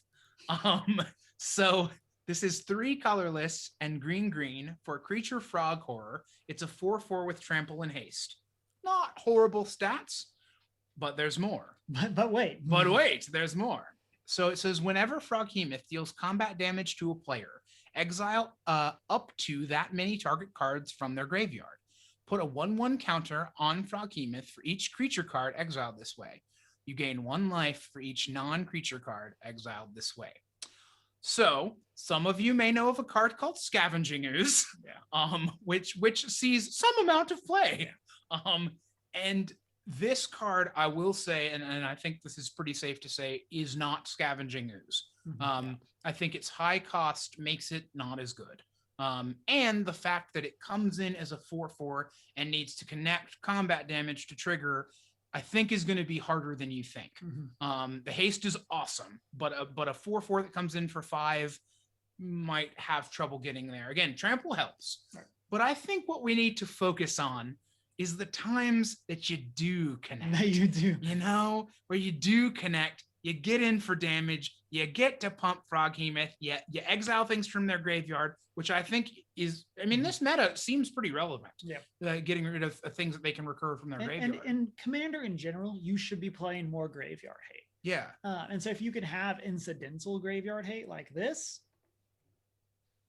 So this is 3 colorless and green for creature frog horror. It's a 4/4 with trample and haste. Not horrible stats, but there's more. But wait. But wait, there's more. So it says whenever Froghemoth deals combat damage to a player, exile up to that many target cards from their graveyard. Put a 1/1 counter on Froghemoth for each creature card exiled this way. You gain 1 life for each non-creature card exiled this way. So some of you may know of a card called Scavenging Ooze, which sees some amount of play. And this card, I will say, and I think this is pretty safe to say, is not Scavenging Ooze. I think its high cost makes it not as good. And the fact that it comes in as a 4/4 and needs to connect combat damage to trigger, I think is going to be harder than you think. The haste is awesome, but a 4/4 that comes in for 5 might have trouble getting there. Again, trample helps, but I think what we need to focus on is the times that you do connect. That you do. You know, where you do connect, you get in for damage, you get to pump Froghemoth, you exile things from their graveyard, which I think is, I mean, this meta seems pretty relevant. Yeah. Getting rid of things that they can recur from their graveyard. And Commander in general, you should be playing more graveyard hate. Yeah. And so if you can have incidental graveyard hate like this,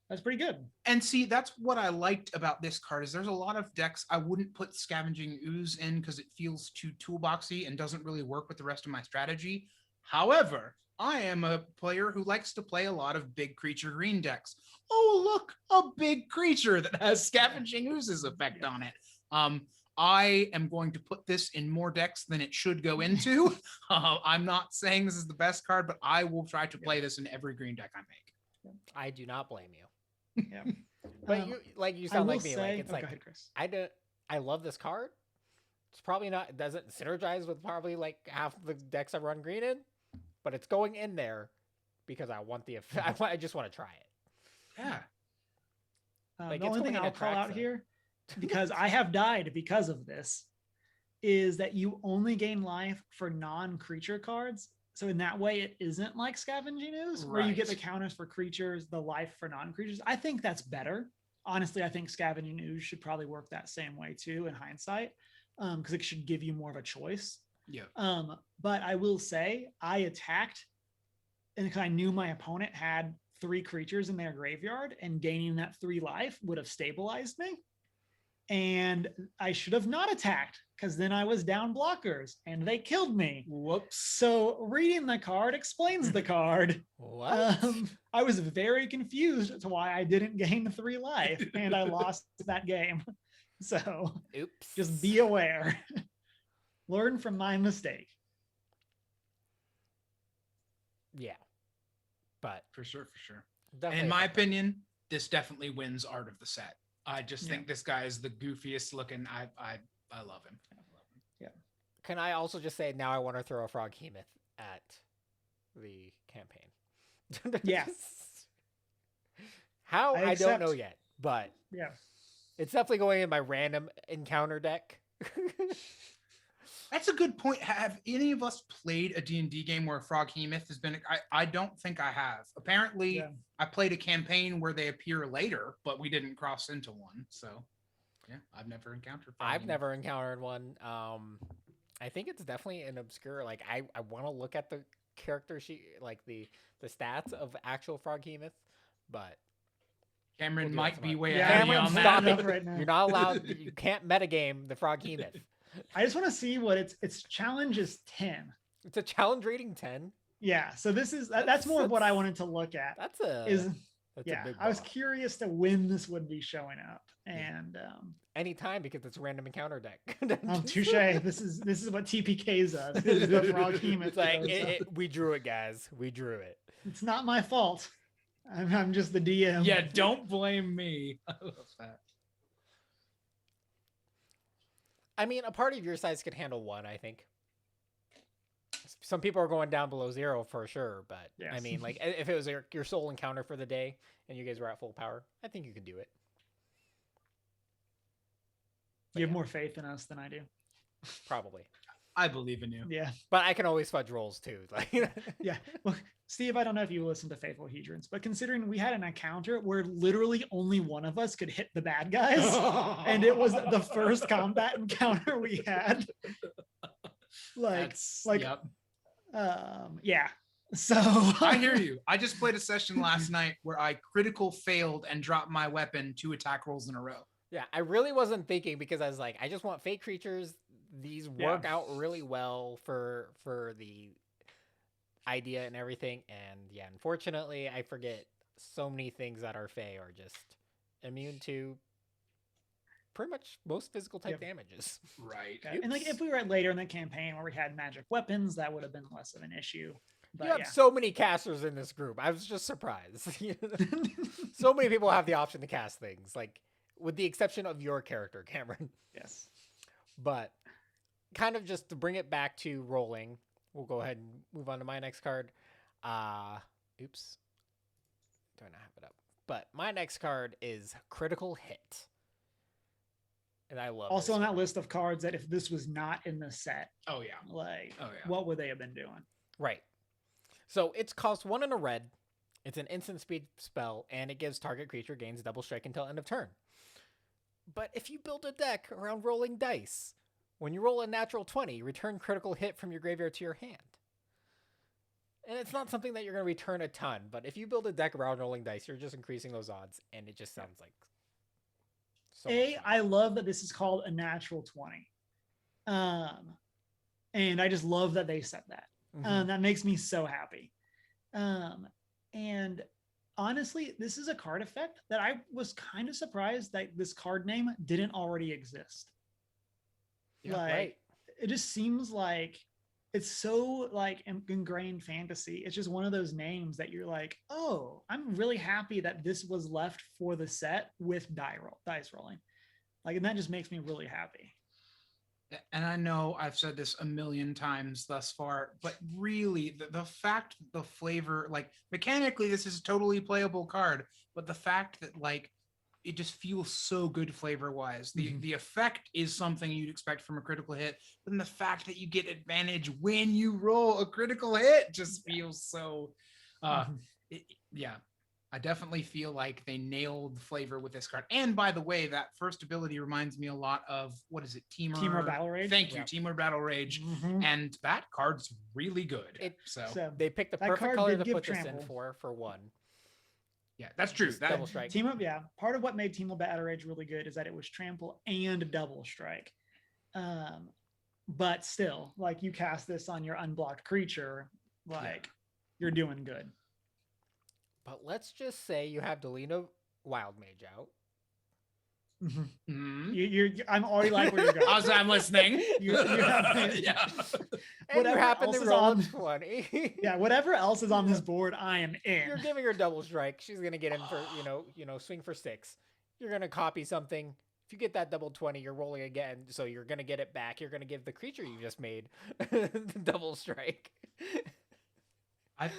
that's pretty good. And see, that's what I liked about this card is there's a lot of decks I wouldn't put Scavenging Ooze in because it feels too toolboxy and doesn't really work with the rest of my strategy. However, I am a player who likes to play a lot of big creature green decks. Oh, look, a big creature that has Scavenging Ooze's effect on it. I am going to put this in more decks than it should go into. I'm not saying this is the best card, but I will try to play this in every green deck I make. I do not blame you. Yeah. But you sound like me. Like it's go like ahead, Chris. I love this card. It's probably not, it doesn't synergize with probably like half the decks I run green in, but it's going in there because I want the effect. I just want to try it. Yeah. Like, the it's only thing going in I'll call out Atraxa. here, because I have died because of this, is that you only gain life for non-creature cards. So in that way, it isn't like Scavenging Ooze, where you get the Right. counters for creatures, the life for non-creatures. I think that's better. honestly, I think Scavenging Ooze should probably work that same way too in hindsight, because it should give you more of a choice. Yeah. But I will say I attacked, and because I knew my opponent had 3 creatures in their graveyard, and gaining that 3 life would have stabilized me. And I should have not attacked, because then I was down blockers and they killed me. Whoops. So reading the card explains the card. What? I was very confused as to why I didn't gain 3 life, and I lost that game. So Oops. just be aware. Learn from my mistake. Yeah. But For sure. And definitely in my a fun opinion, this definitely wins art of the set. I just Yeah. think this guy is the goofiest looking. I love him. Can I also just say now I want to throw a frog hemoth at the campaign? Yeah. How? I I don't know accept. yet, but Yeah. it's definitely going in my random encounter deck. That's a good point. Have any of us played a D&D game where a Froghemoth has been? I don't think I have. Apparently, Yeah. I played a campaign where they appear later, but we didn't cross into one. So, yeah, I've never encountered. I've Froghemoth. never encountered one. I think it's definitely an obscure. Like I want to look at the character sheet, like the stats of actual Froghemoth, but Cameron We'll do it might be tomorrow. way Yeah, ahead of you Cameron, on stop that. it. right now. you're not allowed. You can't metagame the Froghemoth. I just want to see what its challenge is 10. It's a challenge rating 10. Yeah. So this is that's more of what I wanted to look at. That's a Is that's yeah. a big I was bar. curious to when this would be showing up, and Anytime because it's a random encounter deck. touche. This is what TPK's does. Is the Froghemoth It's like shows up. we drew it, guys. We drew it. It's not my fault. I'm just the DM. Yeah, don't blame me. I love that. I mean, a party of your size could handle one, I think. Some people are going down below 0 for sure, but I Yes. mean, like, if it was your sole encounter for the day and you guys were at full power, I think you could do it. You have more faith in us than I do. Probably. I believe in you. Yeah. But I can always fudge rolls too. Like, Yeah. Well, Steve, I don't know if you listen to Faithful Hedrons, but considering we had an encounter where literally only one of us could hit the bad guys, and it was the first combat encounter we had. Yep. Yeah. So I hear you. I just played a session last night where I critical failed and dropped my weapon 2 attack rolls in a row. yeah, I really wasn't thinking because I was like, I just want fake creatures. These work out really well for the idea and everything. And yeah, unfortunately, I forget so many things that are Fae are just immune to pretty much most physical type damages. Right. Yeah, and like if we were later in the campaign where we had magic weapons, that would have been less of an issue. But You have so many casters in this group. I was just surprised. So many people have the option to cast things, like with the exception of your character, Cameron. Yes. But kind of just to bring it back to rolling, we'll go ahead and move on to my next card. Oops. Do I not have it up? But my next card is Critical Hit. And I love Also this on that card. list of cards that if this was not in the set, Oh yeah. like Oh yeah. what would they have been doing? Right. So it's cost 1 and a red. It's an instant speed spell, and it gives target creature gains double strike until end of turn. But if you build a deck around rolling dice, when you roll a natural 20, return Critical Hit from your graveyard to your hand. And it's not something that you're going to return a ton, but if you build a deck around rolling dice, you're just increasing those odds, and it just sounds like so much fun. I love that this is called a natural 20. And I just love that they said that. Mhm. That makes me so happy. And honestly, this is a card effect that I was kind of surprised that this card name didn't already exist. Yeah, like right. it just seems like it's so like ingrained fantasy. It's just one of those names that you're like, oh, I'm really happy that this was left for the set with dice rolling. Like, and that just makes me really happy. And I know I've said this a million times thus far, but really the fact, the flavor, like mechanically, this is a totally playable card, but the fact that like it just feels so good flavor wise. The effect is something you'd expect from a critical hit, but then the fact that you get advantage when you roll a critical hit just feels so yeah. I definitely feel like they nailed flavor with this card. And by the way, that first ability reminds me a lot of, what is it? Temur Battle Rage. Thank you, Yep. Temur Battle Rage. Mhm. And that card's really good. So They picked the that perfect card color did to give put this in trample. for one. Yeah, that's true. Just That, double strike. Team Up, yeah. Part of what made Team Up Battle Rage really good is that it was trample and double strike. But still, like you cast this on your unblocked creature, like you're doing good. But let's just say you have Delina Wild Mage out. Mhm. I'm already like where you're going. I'm listening. You have, Yeah. And Whatever you happen else to is roll a on- 20. yeah, whatever else is on this board, I am You're in. giving her double strike. She's gonna get in for swing for 6. You're gonna copy something. If you get that double 20, you're rolling again, so you're gonna get it back. You're gonna give the creature you just made the double strike.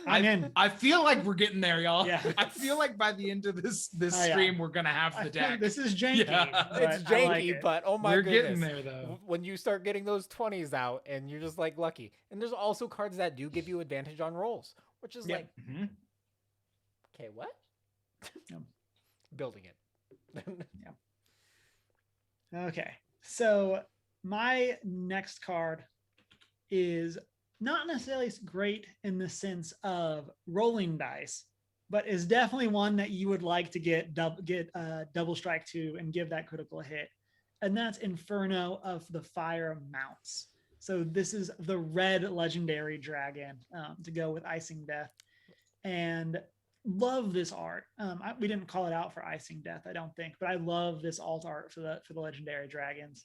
I'm in. I feel like we're getting there, y'all. Yeah. I feel like by the end of this Oh, yeah. stream, we're gonna have the deck. This is janky. Yeah. but It's I like janky, it. but oh my We're goodness. getting there though. When you start getting those 20s out and you're just like lucky. And there's also cards that do give you advantage on rolls, which is Yeah. like, Mhm. okay, what? Yeah. Building it. Okay, so my next card is not necessarily great in the sense of rolling dice, but is definitely one that you would like to get double strike to and give that critical hit, and that's Inferno of the Fire Mounts. So this is the red legendary dragon to go with Icing Death, and love this art. We didn't call it out for Icing Death, I don't think, but I love this alt art for the legendary dragons.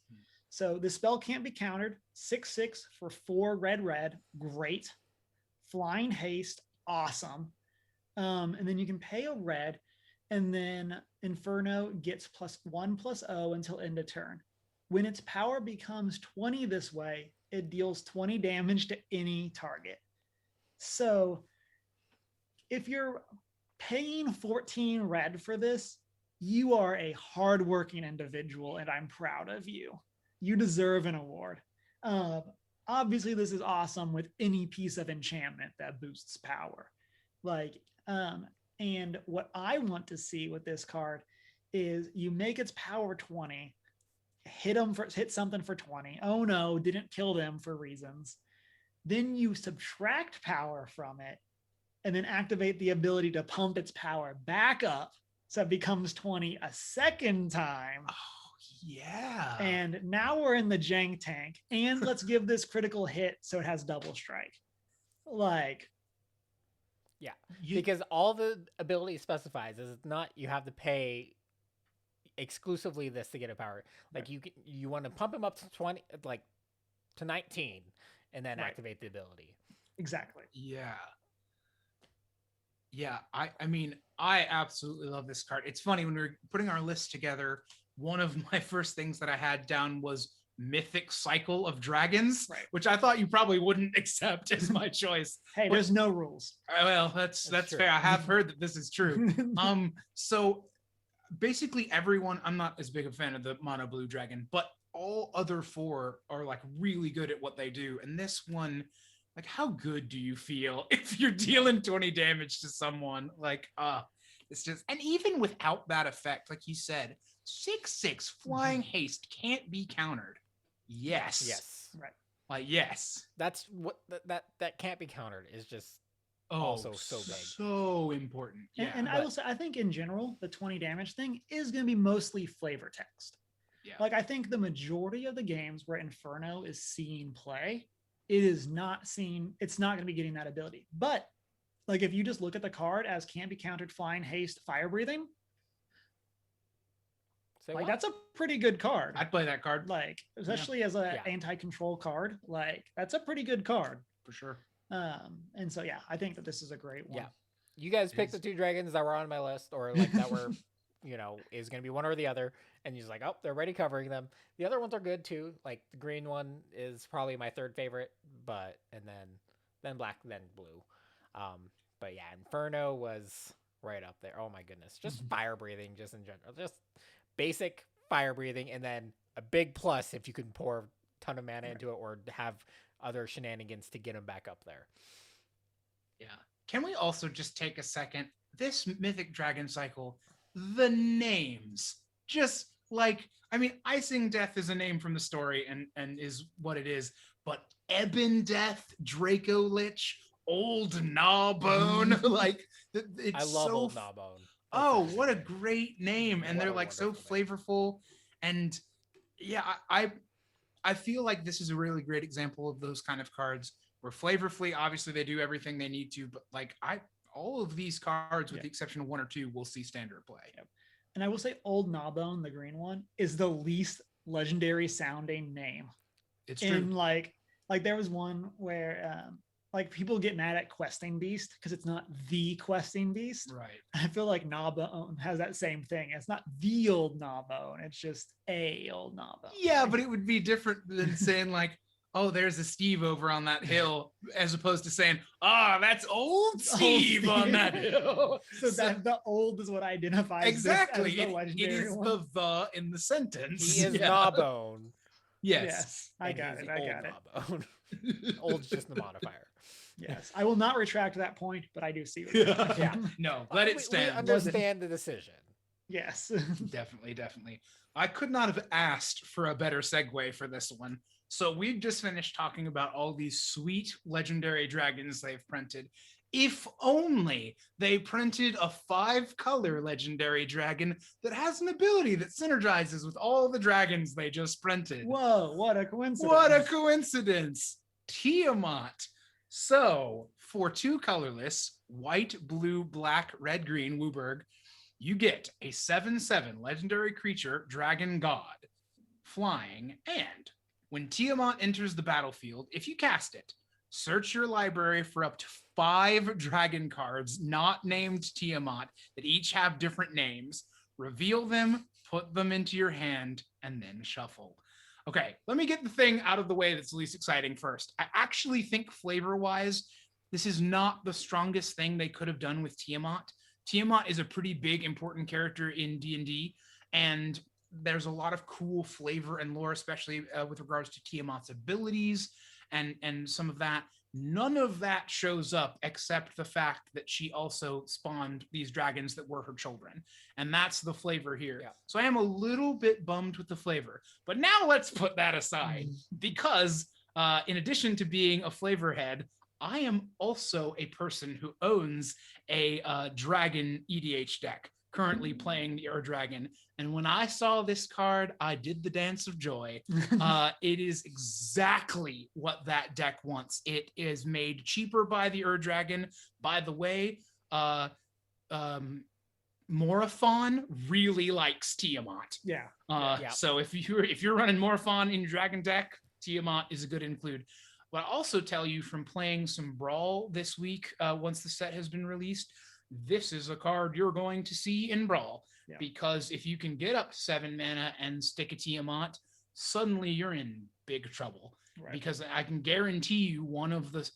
So the spell can't be countered. 6/6 for 4 red, great. Flying haste, awesome. And then you can pay a red, and then Inferno gets +1/+0 until end of turn. When its power becomes 20 this way, it deals 20 damage to any target. So if you're paying 14 red for this, you are a hardworking individual, and I'm proud of you. You deserve an award. Obviously, this is awesome with any piece of enchantment that boosts power. And what I want to see with this card is you make its power 20, hit something for 20. Oh no, didn't kill them for reasons. Then you subtract power from it, and then activate the ability to pump its power back up so it becomes 20 a second time. Yeah. And now we're in the jank tank, and let's give this critical hit so it has double strike. Like, Yeah, because all the ability specifies is it's not you have to pay exclusively this to get a power. Like you want to pump him up to 20, like to 19, and then activate the ability. Exactly. Yeah. Yeah, I mean, I absolutely love this card. It's funny when we were putting our list together, one of my first things that I had down was Mythic Cycle of Dragons, which I thought you probably wouldn't accept as my choice. Hey, there's no rules. Well, that's fair. I have heard that this is true. So basically everyone, I'm not as big a fan of the mono blue dragon, but all other 4 are like really good at what they do. And this one, like, how good do you feel if you're dealing 20 damage to someone? Like, it's just, and even without that effect, like you said, 6/6 flying haste can't be countered. Yes. Right. Like, yes. That's what that can't be countered is just also so big. So important. Yeah. And I will say, I think in general, the 20 damage thing is going to be mostly flavor text. Yeah. Like, I think the majority of the games where Inferno is seeing play, it's not going to be getting that ability. But like, if you just look at the card as can't be countered flying haste fire breathing, that's a pretty good card. I'd play that card. Like, especially as an anti-control card, like that's a pretty good card. For sure. And so, yeah, I think that this is a great one. Yeah. You guys picked the 2 dragons that were on my list, or like that were, is going to be one or the other. And you're just like, oh, they're already covering them. The other ones are good too. Like the green one is probably my 3rd favorite, and then black, then blue. But yeah, Inferno was right up there. Oh my goodness. Just fire breathing, just in general, just basic fire breathing. And then a big plus if you can pour a ton of mana into it or have other shenanigans to get them back up there. Yeah. Can we also just take a second? this Mythic Dragon cycle, the names, just like, I mean, Icing Death is a name from the story and is what it is, but Ebon Death, Draco Lich, Old Gnawbone, like it's I love so Old Gnawbone. That's oh, such what a name. great name. And What they're a like so wonderful name. flavorful. And yeah, I feel like this is a really great example of those kind of cards where flavorfully, obviously they do everything they need to, but like all of these cards, with the exception of one or two, will see standard play. Yep. And I will say Old Gnawbone, the green one, is the least legendary sounding name. It's true. And like there was one where like people get mad at Questing Beast because it's not the Questing Beast. Right. I feel like Gnawbone has that same thing. It's not the Old Gnawbone. It's just a Old Gnawbone. Yeah, but it would be different than saying like, oh, there's a Steve over on that hill, as opposed to saying, oh, that's old Steve on that hill. So that the old is what identifies exactly. this as the legendary it is one. the in the sentence. He is Gnawbone. Yes. I got it. Gnawbone. Old's just the modifier. Yes, I will not retract that point, but I do see what you're saying. Yeah. No, let it We stand. understand the decision. Yes. Definitely. I could not have asked for a better segue for this one. So we've just finished talking about all these sweet legendary dragons they've printed. If only they printed a 5-color legendary dragon that has an ability that synergizes with all the dragons they just printed. Whoa, what a coincidence. What a coincidence. Tiamat. So for 2 colorless, white, blue, black, red, green, Wooburg, you get a 7/7 legendary creature, dragon god, flying, and when Tiamat enters the battlefield, if you cast it, search your library for up to 5 dragon cards not named Tiamat that each have different names, reveal them, put them into your hand, and then shuffle. Okay, let me get the thing out of the way that's least exciting first. I actually think flavor-wise, this is not the strongest thing they could have done with Tiamat. Tiamat is a pretty big, important character in D&D, and there's a lot of cool flavor and lore, especially with regards to Tiamat's abilities and some of that. None of that shows up except the fact that she also spawned these dragons that were her children. And that's the flavor here. Yeah. So I am a little bit bummed with the flavor. But now let's put that aside because in addition to being a flavor head, I am also a person who owns a dragon EDH deck, currently playing the Ur Dragon. And when I saw this card, I did the dance of joy. It is exactly what that deck wants. It is made cheaper by the Ur Dragon. By the way, Morophon really likes Tiamat. Yeah. So if you're running Morophon in your dragon deck, Tiamat is a good include. But I'll also tell you from playing some Brawl this week, once the set has been released, this is a card you're going to see in Brawl. Yeah. Because if you can get up to 7 mana and stick a Tiamat, suddenly you're in big trouble. Right. Because I can guarantee you one of the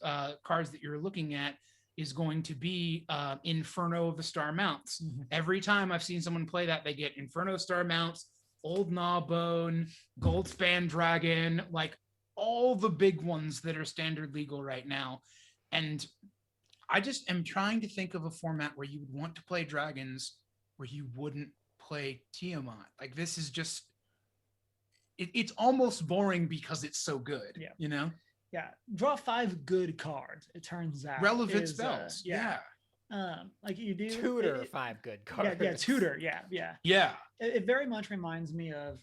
cards that you're looking at is going to be Inferno of the Star Mounts. Mm-hmm. Every time I've seen someone play that, they get Inferno Star Mounts, Old Gnawbone, Goldspan Dragon, like all the big ones that are standard legal right now. And I just am trying to think of a format where you would want to play dragons where you wouldn't play Tiamat. Like this is just, it's almost boring because it's so good, you know? Yeah. Draw 5 good cards, it turns out. Relevant spells. Like you do. Tutor 5 good cards. Yeah, tutor. Yeah. It very much reminds me of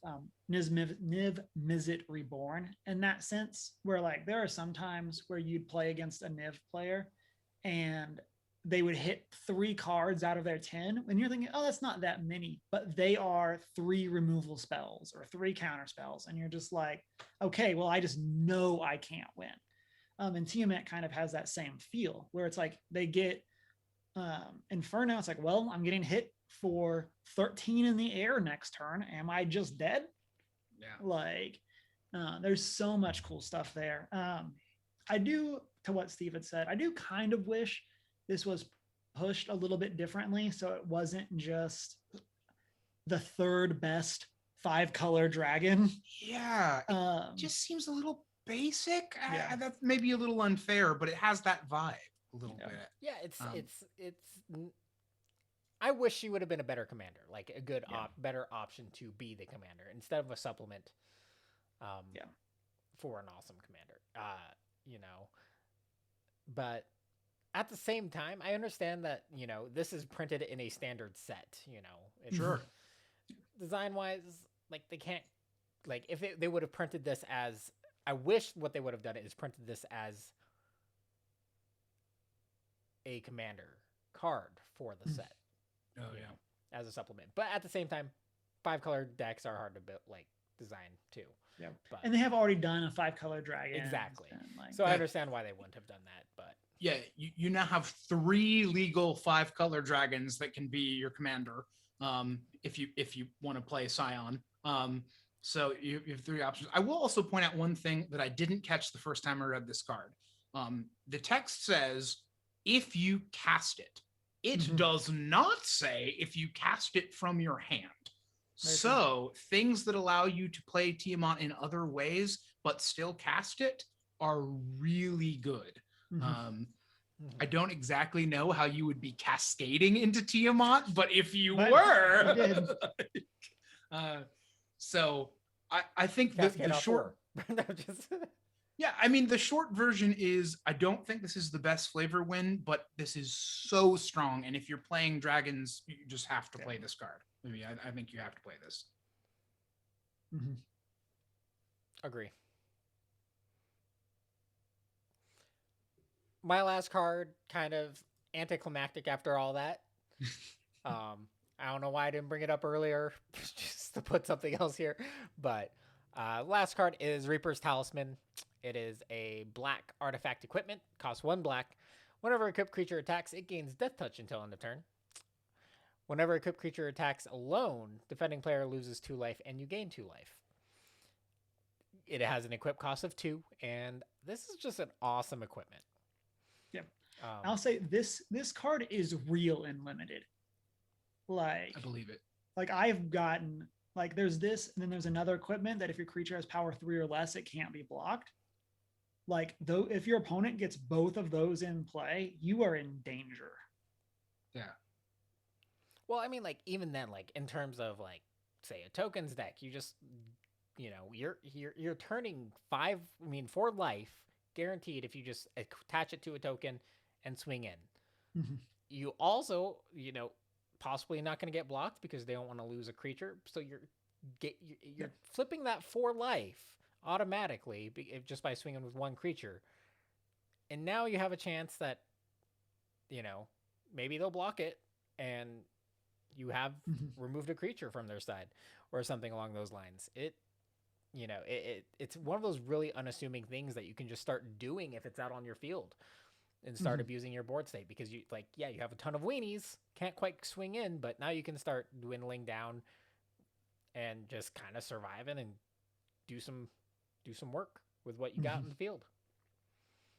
Niv Mizzet Reborn in that sense, where like there are some times where you'd play against a Niv player and they would hit 3 cards out of their 10 and you're thinking, oh, that's not that many, but they are 3 removal spells or 3 counter spells. And you're just like, okay, well, I just know I can't win. And Tiamat kind of has that same feel where it's like they get Inferno. It's like, well, I'm getting hit for 13 in the air next turn. Am I just dead? Yeah. Like, there's so much cool stuff there. I do, to what Steve had said, I do kind of wish this was pushed a little bit differently. So it wasn't just the 3rd best 5-color dragon. Yeah. It just seems a little basic. Yeah. That's maybe a little unfair, but it has that vibe a little bit. Yeah. It's I wish she would have been a better commander, like a good, Yeah. better option to be the commander instead of a supplement. Yeah. For an awesome commander, you know. But at the same time, I understand that this is printed in a standard set. Sure. Design wise, like they can't, like if they would have printed this as, I wish what they would have done is printed this as a commander card for the set. Oh yeah. As a supplement. But at the same time, 5-color decks are hard to build, like design too. Yeah. But, And they have already done a 5-color dragon. exactly. Like, so I understand why they wouldn't have done that, but Yeah, you now have 3 legal 5-color dragons that can be your commander. If you want to play Scion. So you have 3 options. I will also point out one thing that I didn't catch the first time I read this card. The text says if you cast it. It does not say if you cast it from your hand. So things that allow you to play Tiamat in other ways but still cast it are really good. I don't exactly know how you would be cascading into Tiamat, but if you were, so I think the short, yeah, I mean, the short version is, I don't think this is the best flavor win, but this is so strong. And if you're playing dragons, you just have to play this card. Maybe I think you have to play this. Agree. My last card, kind of anticlimactic after all that. I don't know why I didn't bring it up earlier, just to put something else here. But last card is Reaper's Talisman. It is a black artifact equipment, costs 1 black. Whenever a equipped creature attacks, it gains Death Touch until end of turn. Whenever a equipped creature attacks alone, defending player loses 2 life and you gain 2 life. It has an equip cost of 2, and this is just an awesome equipment. Yeah. I'll say this card is real and limited. Like, I believe it. Like I've gotten, like there's this, and then there's another equipment that if your creature has power 3 or less, it can't be blocked. Like, though, if your opponent gets both of those in play, you are in danger. Yeah. Well, I mean, like even then, like in terms of like, say a tokens deck, you just, you're turning 4 life guaranteed if you just attach it to a token and swing in. You also, possibly not going to get blocked because they don't want to lose a creature, so you're flipping that 4 life automatically just by swinging with 1 creature, and now you have a chance that maybe they'll block it and you have removed a creature from their side or something along those lines. It's one of those really unassuming things that you can just start doing if it's out on your field and start abusing your board state, because you have a ton of weenies, can't quite swing in, but now you can start dwindling down and just kind of surviving and do some work with what you got in the field.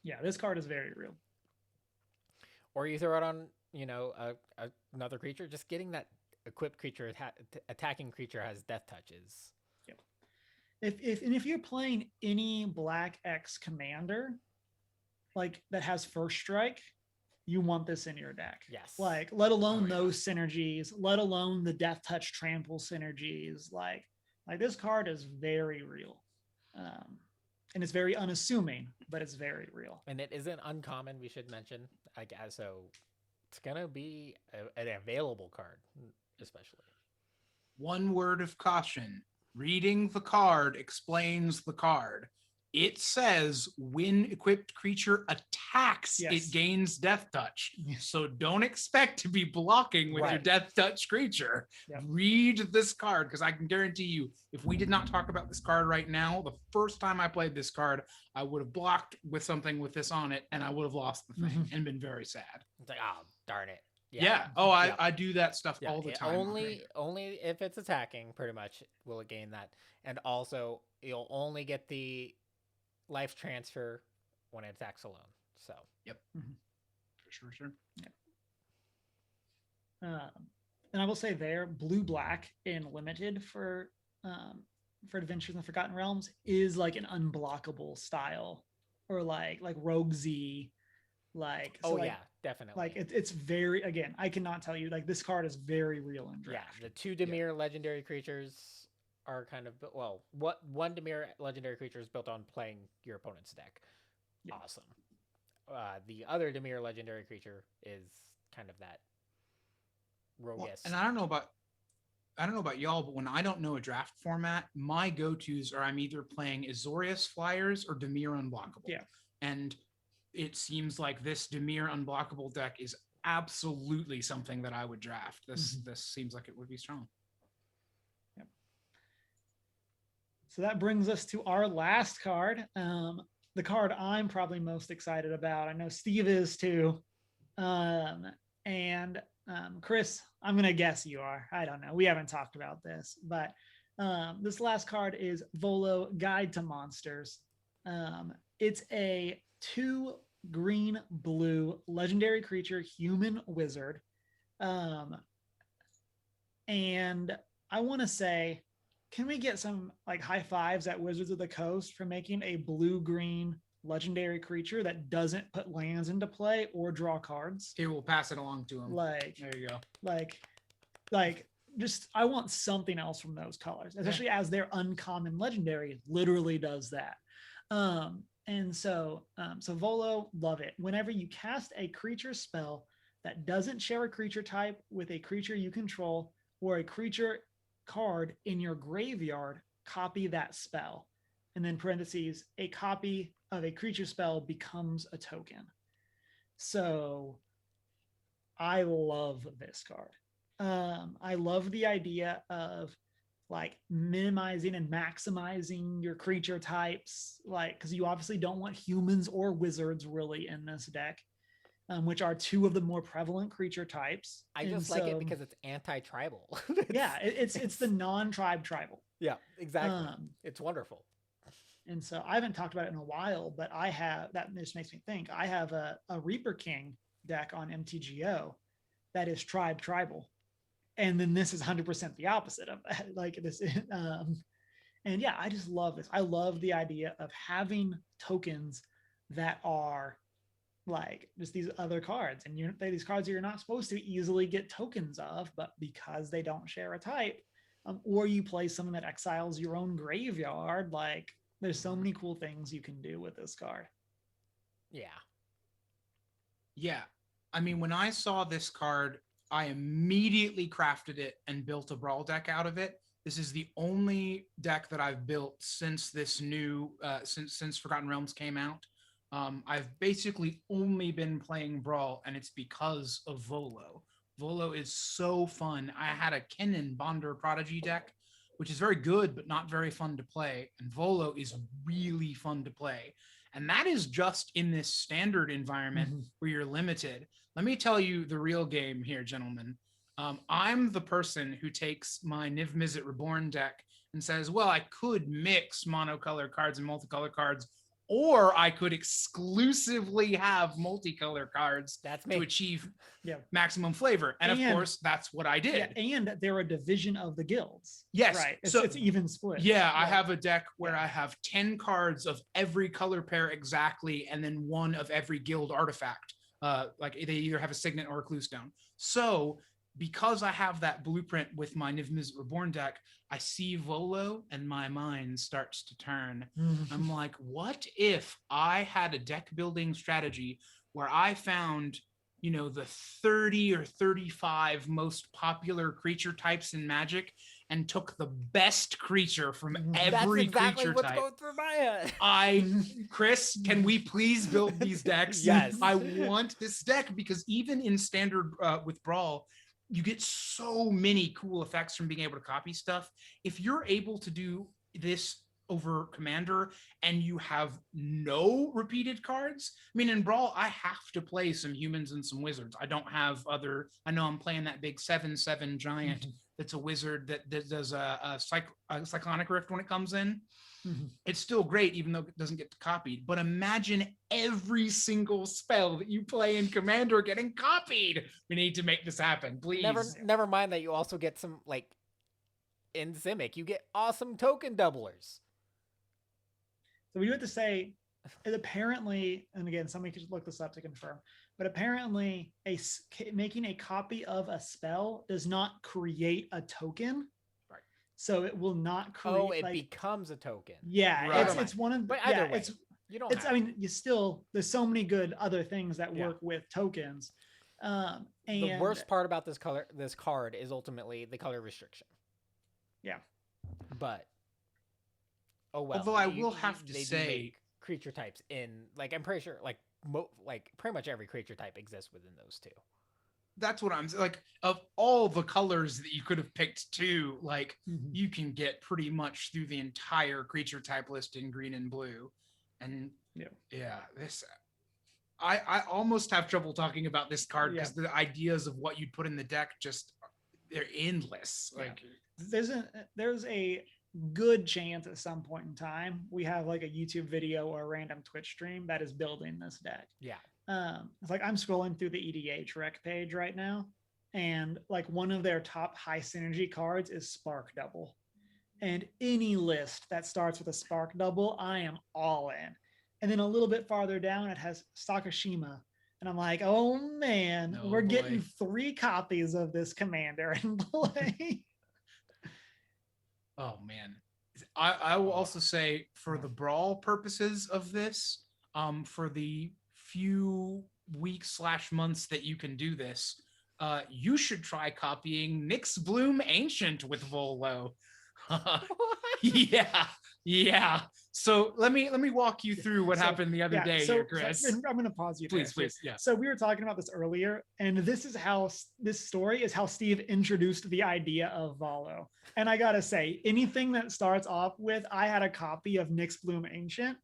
Yeah, this card is very real. Or you throw it on, another creature. Just getting that equipped creature, attacking creature has Death Touches. If you're playing any Black X commander, like that has first strike, you want this in your deck. Yes. Like, let alone those synergies, let alone the Death Touch trample synergies. Like this card is very real. And it's very unassuming, but it's very real. And it isn't uncommon, we should mention. I guess so. It's gonna be an available card, especially. One word of caution: reading the card explains the card. It says when equipped creature attacks, it gains Death Touch. So don't expect to be blocking with your Death Touch creature. Read this card, because I can guarantee you, if we did not talk about this card right now, the first time I played this card, I would have blocked with something with this on it, and I would have lost the thing and been very sad. It's like, oh, darn it. Yeah. Oh, I do that stuff all the time. Only if it's attacking, pretty much, will it gain that. And also, you'll only get the life transfer when it attacks alone. So For sure. And I will say there, blue-black in limited for Adventures in the Forgotten Realms is like an unblockable style, or like Rogue Z, Like, Oh so like, yeah, definitely. like it's very, again, I cannot tell you, like this card is very real in Yeah, draft. the 2 Dimir legendary creatures are kind of, well, what 1 Dimir legendary creature is built on playing your opponent's deck. Yeah. Awesome. The other Dimir legendary creature is kind of that roguish. And I don't know about y'all, but when I don't know a draft format, my go-tos are I'm either playing Azorius Flyers or Dimir Unblockable. Yeah. And it seems like this Dimir Unblockable deck is absolutely something that I would draft. This seems like it would be strong. Yep. So that brings us to our last card. The card I'm probably most excited about. I know Steve is too. And Chris, I'm going to guess you are. I don't know. We haven't talked about this, but this last card is Volo Guide to Monsters. It's a 2 green blue legendary creature human wizard. And I want to say, can we get some like high fives at Wizards of the Coast for making a blue green legendary creature that doesn't put lands into play or draw cards? Here, we'll pass it along to him. Like, there you go. Like just, I want something else from those colors, especially as their uncommon legendary literally does that. And so Volo, love it. Whenever you cast a creature spell that doesn't share a creature type with a creature you control or a creature card in your graveyard, copy that spell. And then parentheses, a copy of a creature spell becomes a token. So I love this card. I love the idea of like minimizing and maximizing your creature types, like, because you obviously don't want humans or wizards really in this deck, which are 2 of the more prevalent creature types. I just like it because it's anti-tribal. Yeah, it's the non-tribe tribal. Yeah, exactly. It's wonderful. And so I haven't talked about it in a while, but I have, that just makes me think, I have a Reaper King deck on MTGO that is tribal. And then this is 100% the opposite of that. Like this, and yeah, I just love this. I love the idea of having tokens that are like just these other cards, and these cards that you're not supposed to easily get tokens of, but because they don't share a type, or you play something that exiles your own graveyard, like there's so many cool things you can do with this card. Yeah. I mean, when I saw this card, I immediately crafted it and built a Brawl deck out of it. This is the only deck that I've built since this new, since Forgotten Realms came out. I've basically only been playing Brawl, and it's because of Volo. Volo is so fun. I had a Kennen Bonder Prodigy deck, which is very good, but not very fun to play. And Volo is really fun to play. And that is just in this standard environment where you're limited. Let me tell you the real game here, gentlemen. I'm the person who takes my Niv Mizzet Reborn deck and says, well, I could mix monocolor cards and multicolor cards, or I could exclusively have multicolor cards to achieve maximum flavor. And of course, that's what I did. Yeah, and they're a division of the guilds. Yes. Right. It's even split. Yeah, I have a deck where I have 10 cards of every color pair exactly, and then 1 of every guild artifact. Like they either have a signet or a clue stone. So because I have that blueprint with my Niv Mizzet Reborn deck, I see Volo and my mind starts to turn. I'm like, what if I had a deck building strategy where I found, you know, the 30 or 35 most popular creature types in Magic and took the best creature from every creature type. Going through my head. Chris, can we please build these decks? Yes. I want this deck because even in standard with Brawl, you get so many cool effects from being able to copy stuff. If you're able to do this over Commander and you have no repeated cards, I mean, in Brawl, I have to play some humans and some wizards. I don't have other, I know I'm playing that big 7/7 giant that's a wizard that does a Cyclonic Rift when it comes in. It's still great, even though it doesn't get copied. But imagine every single spell that you play in Commander getting copied. We need to make this happen, please. Never mind that you also get some, like, in Simic, you get awesome token doublers. So we do have to say, And apparently, and again, somebody could look this up to confirm, but apparently, making a copy of a spell does not create a token. Right. So it will not create. Oh, it becomes a token. Yeah, Right. it's one of. But either yeah, way, you don't. It's. I mean, you still. There's so many good other things that work with tokens. And the worst part about this card is ultimately the color restriction. Yeah. But oh well. Although I will have to say, creature types in like I'm pretty sure like pretty much every creature type exists within those two. That's what I'm like. Of all the colors that you could have picked too, like you can get pretty much through the entire creature type list in green and blue, and this. I almost have trouble talking about this card because the ideas of what you'd put in the deck they're endless. Like there's a good chance at some point in time we have like a YouTube video or a random Twitch stream that is building this deck. Yeah. It's like I'm scrolling through the EDH rec page right now, and like one of their top high synergy cards is Spark Double. And any list that starts with a Spark Double, I am all in. And then a little bit farther down, it has Sakashima. And I'm like, oh man, we're getting 3 copies of this commander in play. Oh man. I will also say for the brawl purposes of this, for the few weeks / months that you can do this, you should try copying Nyx Bloom Ancient with Volo. Yeah. So let me walk you through what happened the other day here, Chris. I'm going to pause you. Please. Yeah. So we were talking about this earlier, and this story is how Steve introduced the idea of Volo. And I got to say, anything that starts off with, I had a copy of Nyx Bloom Ancient.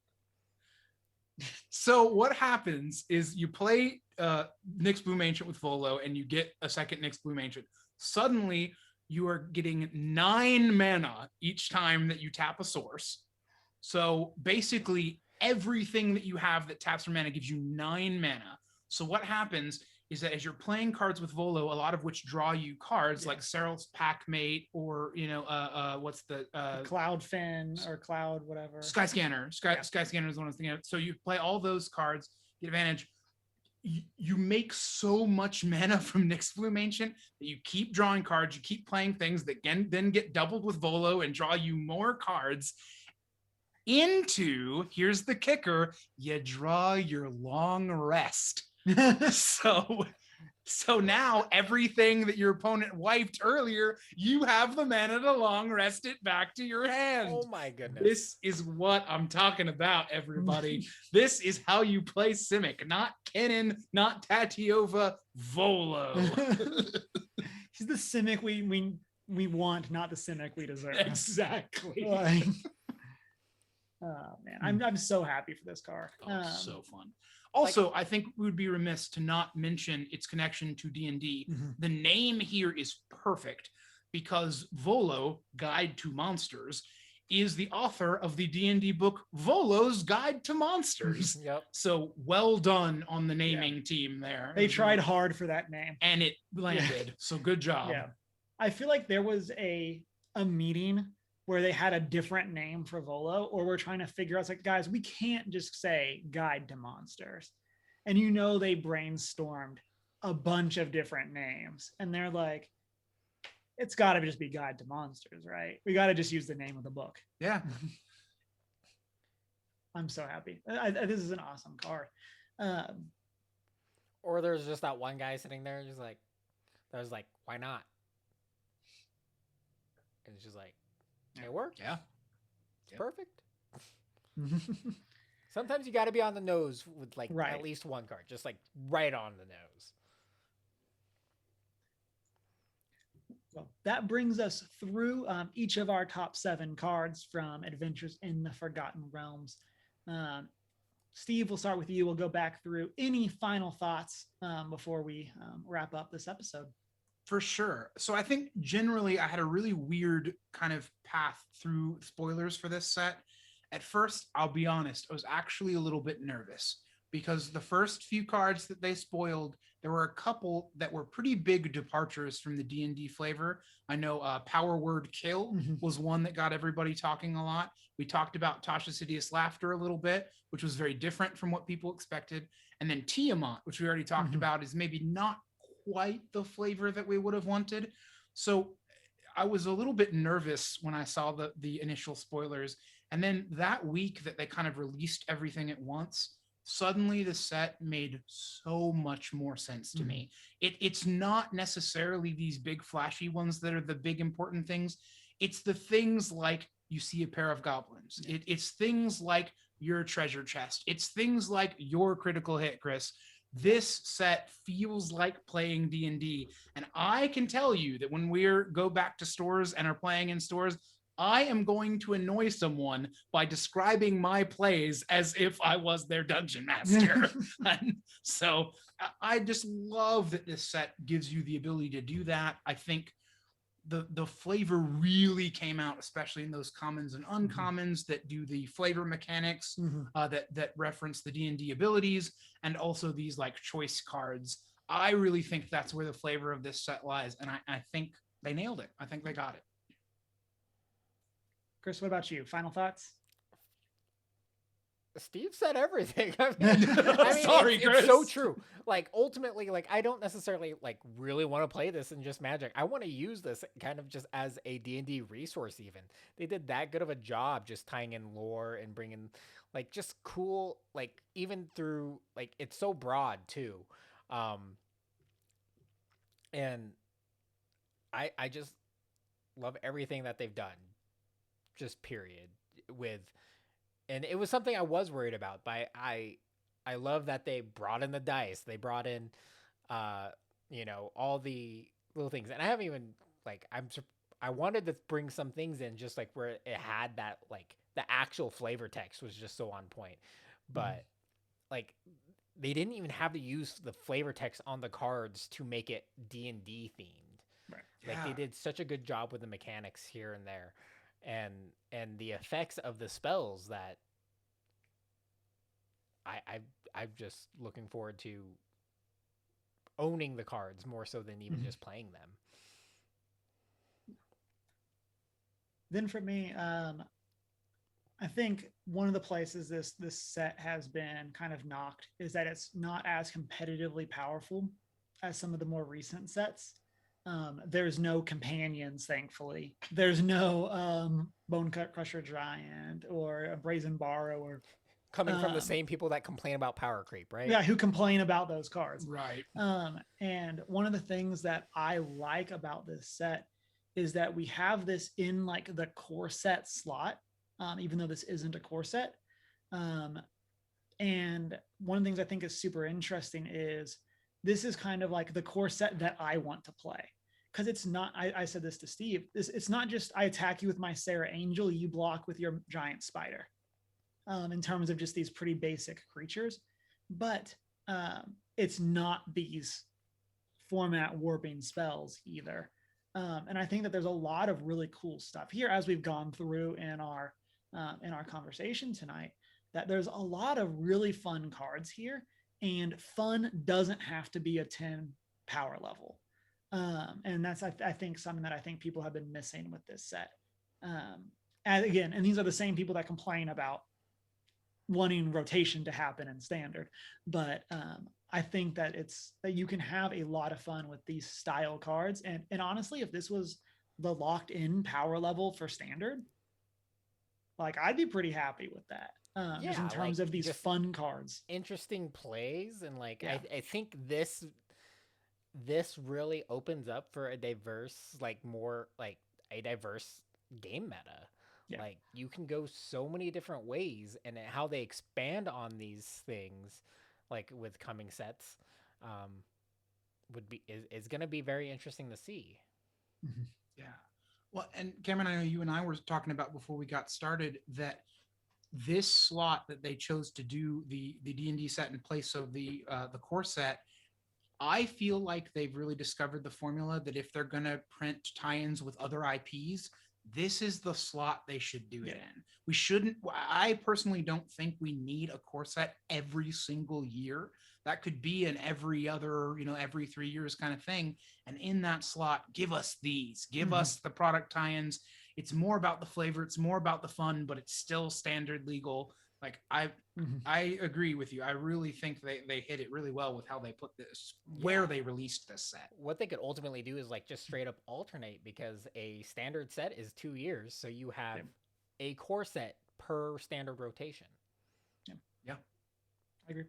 So what happens is you play Nyx Bloom Ancient with Volo, and you get a second Nyx Bloom Ancient. Suddenly, you are getting 9 mana each time that you tap a source. So basically, everything that you have that taps for mana gives you 9 mana. So what happens is that as you're playing cards with Volo, a lot of which draw you cards like Seryl's Packmate or, what's the... Cloudfin or Cloud, whatever. Sky Scanner. Sky Scanner is one I was thinking of. So you play all those cards, get advantage. You make so much mana from Nyx Bloom Ancient that you keep drawing cards, you keep playing things that then get doubled with Volo and draw you more cards into, here's the kicker, you draw your long rest. So now everything that your opponent wiped earlier, you have the mana to long rest it back to your hand. Oh my goodness. This is what I'm talking about, everybody. This is how you play Simic, not Kennen, not Tatiova, Volo. He's the Simic we want, not the Simic we deserve. Exactly. Oh man, I'm so happy for this card. So fun. Also, I think we would be remiss to not mention its connection to D&D. The name here is perfect because Volo, Guide to Monsters, is the author of the D&D book Volo's Guide to Monsters. Yep. So well done on the naming team there. They tried hard for that name. And it landed. So good job. Yeah. I feel like there was a meeting where they had a different name for Volo, or we're trying to figure out, it's like, guys, we can't just say Guide to Monsters. And they brainstormed a bunch of different names. And they're like, it's got to just be Guide to Monsters, right? We got to just use the name of the book. Yeah. I'm so happy. This is an awesome card. Or there's just that one guy sitting there, just like, why not? And it's just like, it worked. Yeah. It's perfect. Sometimes you got to be on the nose with at least one card, just like right on the nose. Well, that brings us through each of our top 7 cards from Adventures in the Forgotten Realms. Steve, we'll start with you. We'll go back through any final thoughts before we wrap up this episode. For sure. So I think generally I had a really weird kind of path through spoilers for this set. At first, I'll be honest, I was actually a little bit nervous because the first few cards that they spoiled, there were a couple that were pretty big departures from the D&D flavor. I know Power Word Kill was one that got everybody talking a lot. We talked about Tasha's Hideous Laughter a little bit, which was very different from what people expected. And then Tiamat, which we already talked about, is maybe not quite the flavor that we would have wanted. So I was a little bit nervous when I saw the initial spoilers. And then that week that they kind of released everything at once, suddenly the set made so much more sense to me. It's not necessarily these big flashy ones that are the big important things. It's the things like you see a pair of goblins. It's things like your treasure chest. It's things like your critical hit, Chris. This set feels like playing D&D. And I can tell you that when we go back to stores and are playing in stores, I am going to annoy someone by describing my plays as if I was their dungeon master. And so I just love that this set gives you the ability to do that. I think the flavor really came out, especially in those commons and uncommons that do the flavor mechanics, that reference the D&D abilities, and also these like choice cards. I really think that's where the flavor of this set lies, and I think they nailed it. I think they got it. Chris, what about you? Final thoughts? Steve said everything. I mean, Sorry, Chris. It's so true. Like ultimately, like I don't necessarily like really want to play this in just Magic. I want to use this kind of just as a D&D resource. Even they did that good of a job just tying in lore and bringing like just cool, like even through like it's so broad too. And I just love everything that they've done. Just period with. And it was something I was worried about, but I love that they brought in the dice. They brought in, all the little things. And I haven't even like, I wanted to bring some things in just like where it had that, like the actual flavor text was just so on point, but like they didn't even have to use the flavor text on the cards to make it D&D themed. Right. Like they did such a good job with the mechanics here and there. And the effects of the spells that I'm just looking forward to owning the cards more so than even just playing them. Then for me, I think one of the places this set has been kind of knocked is that it's not as competitively powerful as some of the more recent sets. There's no companions, thankfully. There's no Bone Crusher Giant or a Brazen Borrower. Coming from the same people that complain about power creep, right? Yeah, who complain about those cards. Right. And one of the things that I like about this set is that we have this in like the core set slot, even though this isn't a core set. And one of the things I think is super interesting is this is kind of like the core set that I want to play. Because it's not, I said this to Steve, it's not just I attack you with my Sarah Angel, you block with your giant spider, in terms of just these pretty basic creatures. But it's not these format warping spells either. And I think that there's a lot of really cool stuff here as we've gone through in our conversation tonight, that there's a lot of really fun cards here, and fun doesn't have to be a 10 power level. And that's, I think, something that I think people have been missing with this set. And these are the same people that complain about wanting rotation to happen in standard. But I think that that you can have a lot of fun with these style cards. And honestly, if this was the locked in power level for standard, like I'd be pretty happy with that. Just in terms of these fun cards. Interesting plays. And like, I think this really opens up for a diverse, like more like a diverse game meta. Yeah. Like you can go so many different ways, and how they expand on these things, like with coming sets, is going to be very interesting to see. Yeah. Well, and Cameron, I know you and I were talking about before we got started that this slot that they chose to do the D&D set in place of the core set, I feel like they've really discovered the formula that if they're going to print tie-ins with other IPs, this is the slot they should do it in. We shouldn't, I personally don't think we need a core set every single year. That could be an every other, every 3 years kind of thing. And in that slot, give us these, give us the product tie-ins. It's more about the flavor. It's more about the fun, but it's still standard legal. Like I agree with you. I really think they hit it really well with how they put this, where they released this set. What they could ultimately do is like just straight up alternate, because a standard set is 2 years. So you have a core set per standard rotation. Yeah. I agree.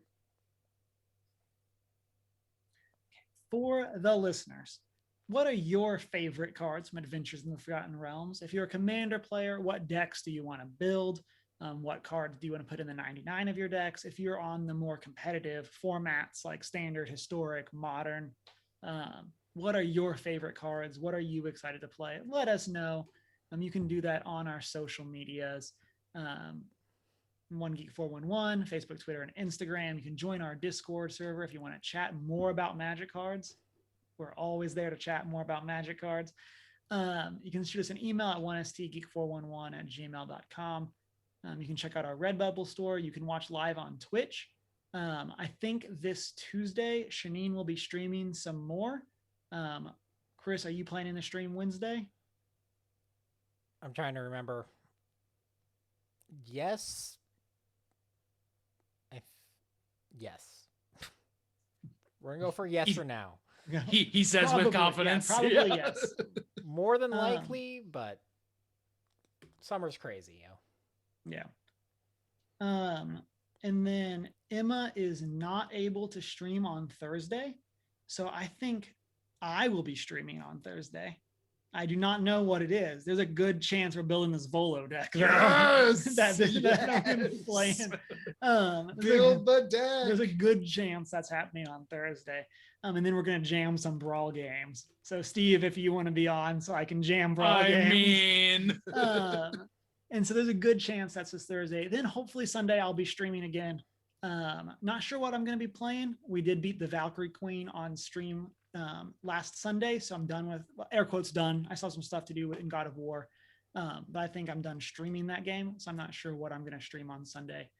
For the listeners, what are your favorite cards from Adventures in the Forgotten Realms? If you're a Commander player, what decks do you want to build? What cards do you want to put in the 99 of your decks? If you're on the more competitive formats like Standard, Historic, Modern, what are your favorite cards? What are you excited to play? Let us know. You can do that on our social medias. OneGeek411, Facebook, Twitter, and Instagram. You can join our Discord server if you want to chat more about Magic cards. We're always there to chat more about Magic cards. You can shoot us an email at 1stgeek411@gmail.com. You can check out our Redbubble store. You can watch live on Twitch. I think this Tuesday, Shanine will be streaming some more. Chris, are you planning to stream Wednesday? I'm trying to remember. Yes. Yes. We're going to go for yes for now. He says probably, with confidence. Yeah, probably yes. More than likely, but summer's crazy, Yeah. And then Emma is not able to stream on Thursday. So I think I will be streaming on Thursday. I do not know what it is. There's a good chance we're building this Volo deck. Yes! that I'm going to be playing. Build the deck. There's a good chance that's happening on Thursday. And then we're going to jam some Brawl games. So Steve, if you want to be on so I can jam Brawl games. And so there's a good chance that's this Thursday. Then hopefully Sunday I'll be streaming again. Not sure what I'm going to be playing. We did beat the Valkyrie Queen on stream last Sunday, so I'm done with, air quotes, done. I saw some stuff to do in God of War, but I think I'm done streaming that game, so I'm not sure what I'm going to stream on Sunday.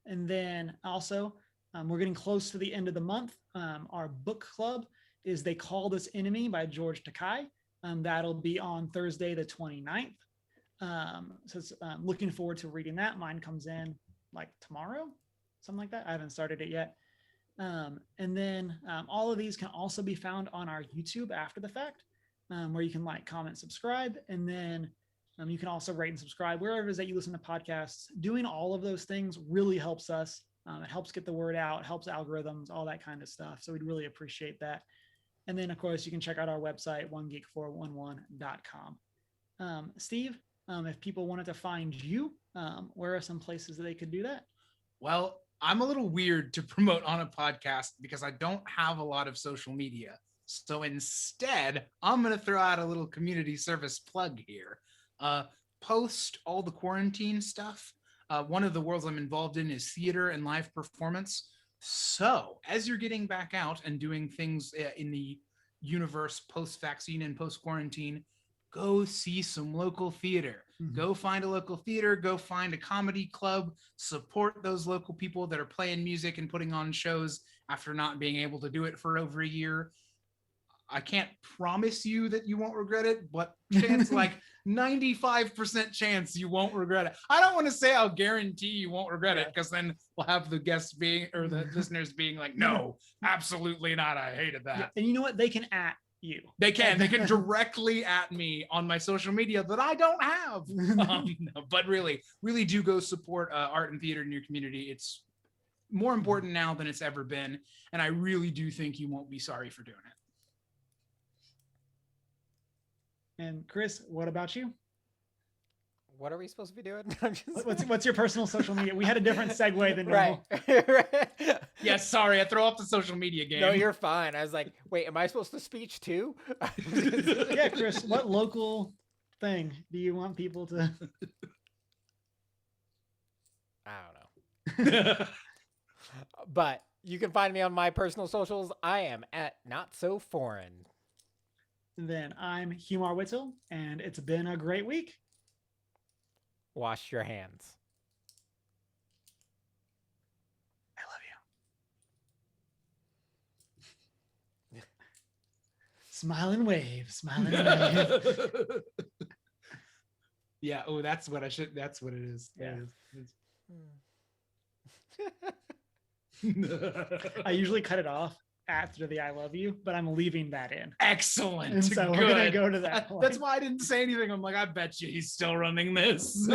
And then also, we're getting close to the end of the month. Our book club is They Called Us Enemy by George Takei. That'll be on Thursday the 29th. So looking forward to reading that. Mine comes in like tomorrow, something like that. I haven't started it yet. And then all of these can also be found on our YouTube after the fact, where you can like, comment, subscribe. And then you can also rate and subscribe wherever it is that you listen to podcasts. Doing all of those things really helps us. It helps get the word out, helps algorithms, all that kind of stuff. So we'd really appreciate that. And then, of course, you can check out our website, onegeek411.com. Steve, if people wanted to find you, where are some places that they could do that? Well, I'm a little weird to promote on a podcast because I don't have a lot of social media. So instead, I'm going to throw out a little community service plug here. Post all the quarantine stuff. One of the worlds I'm involved in is theater and live performance. So as you're getting back out and doing things in the universe post-vaccine and post-quarantine, go see some local theater. Go find a local theater, go find a comedy club, support those local people that are playing music and putting on shows after not being able to do it for over a year. I can't promise you that you won't regret it, but chance like 95% chance you won't regret it. I don't want to say I'll guarantee you won't regret it, because then we'll have the guests being, or the listeners being like, no, absolutely not. I hated that. Yeah. And you know what? They can @ you. They can directly @ me on my social media that I don't have. But really do go support art and theater in your community. It's more important now than it's ever been. And I really do think you won't be sorry for doing it. And Chris, what about you? What are we supposed to be doing? What's your personal social media? We had a different segue than normal. Right. Yes, sorry, I throw off the social media game. No, you're fine. I was like, wait, am I supposed to speech too? Yeah, Chris, what local thing do you want people to? I don't know. But you can find me on my personal socials. I am at Not So Foreign. Then I'm Humar Whittle, and it's been a great week. Wash your hands. I love you. Smile and wave. Smile and wave. Yeah. Oh, that's what I should. That's what it is. Yeah. It is. I usually cut it off after the I love you, but I'm leaving that in. Excellent. And so we're gonna go to that point. That's why I didn't say anything. I'm like, I bet you he's still running this.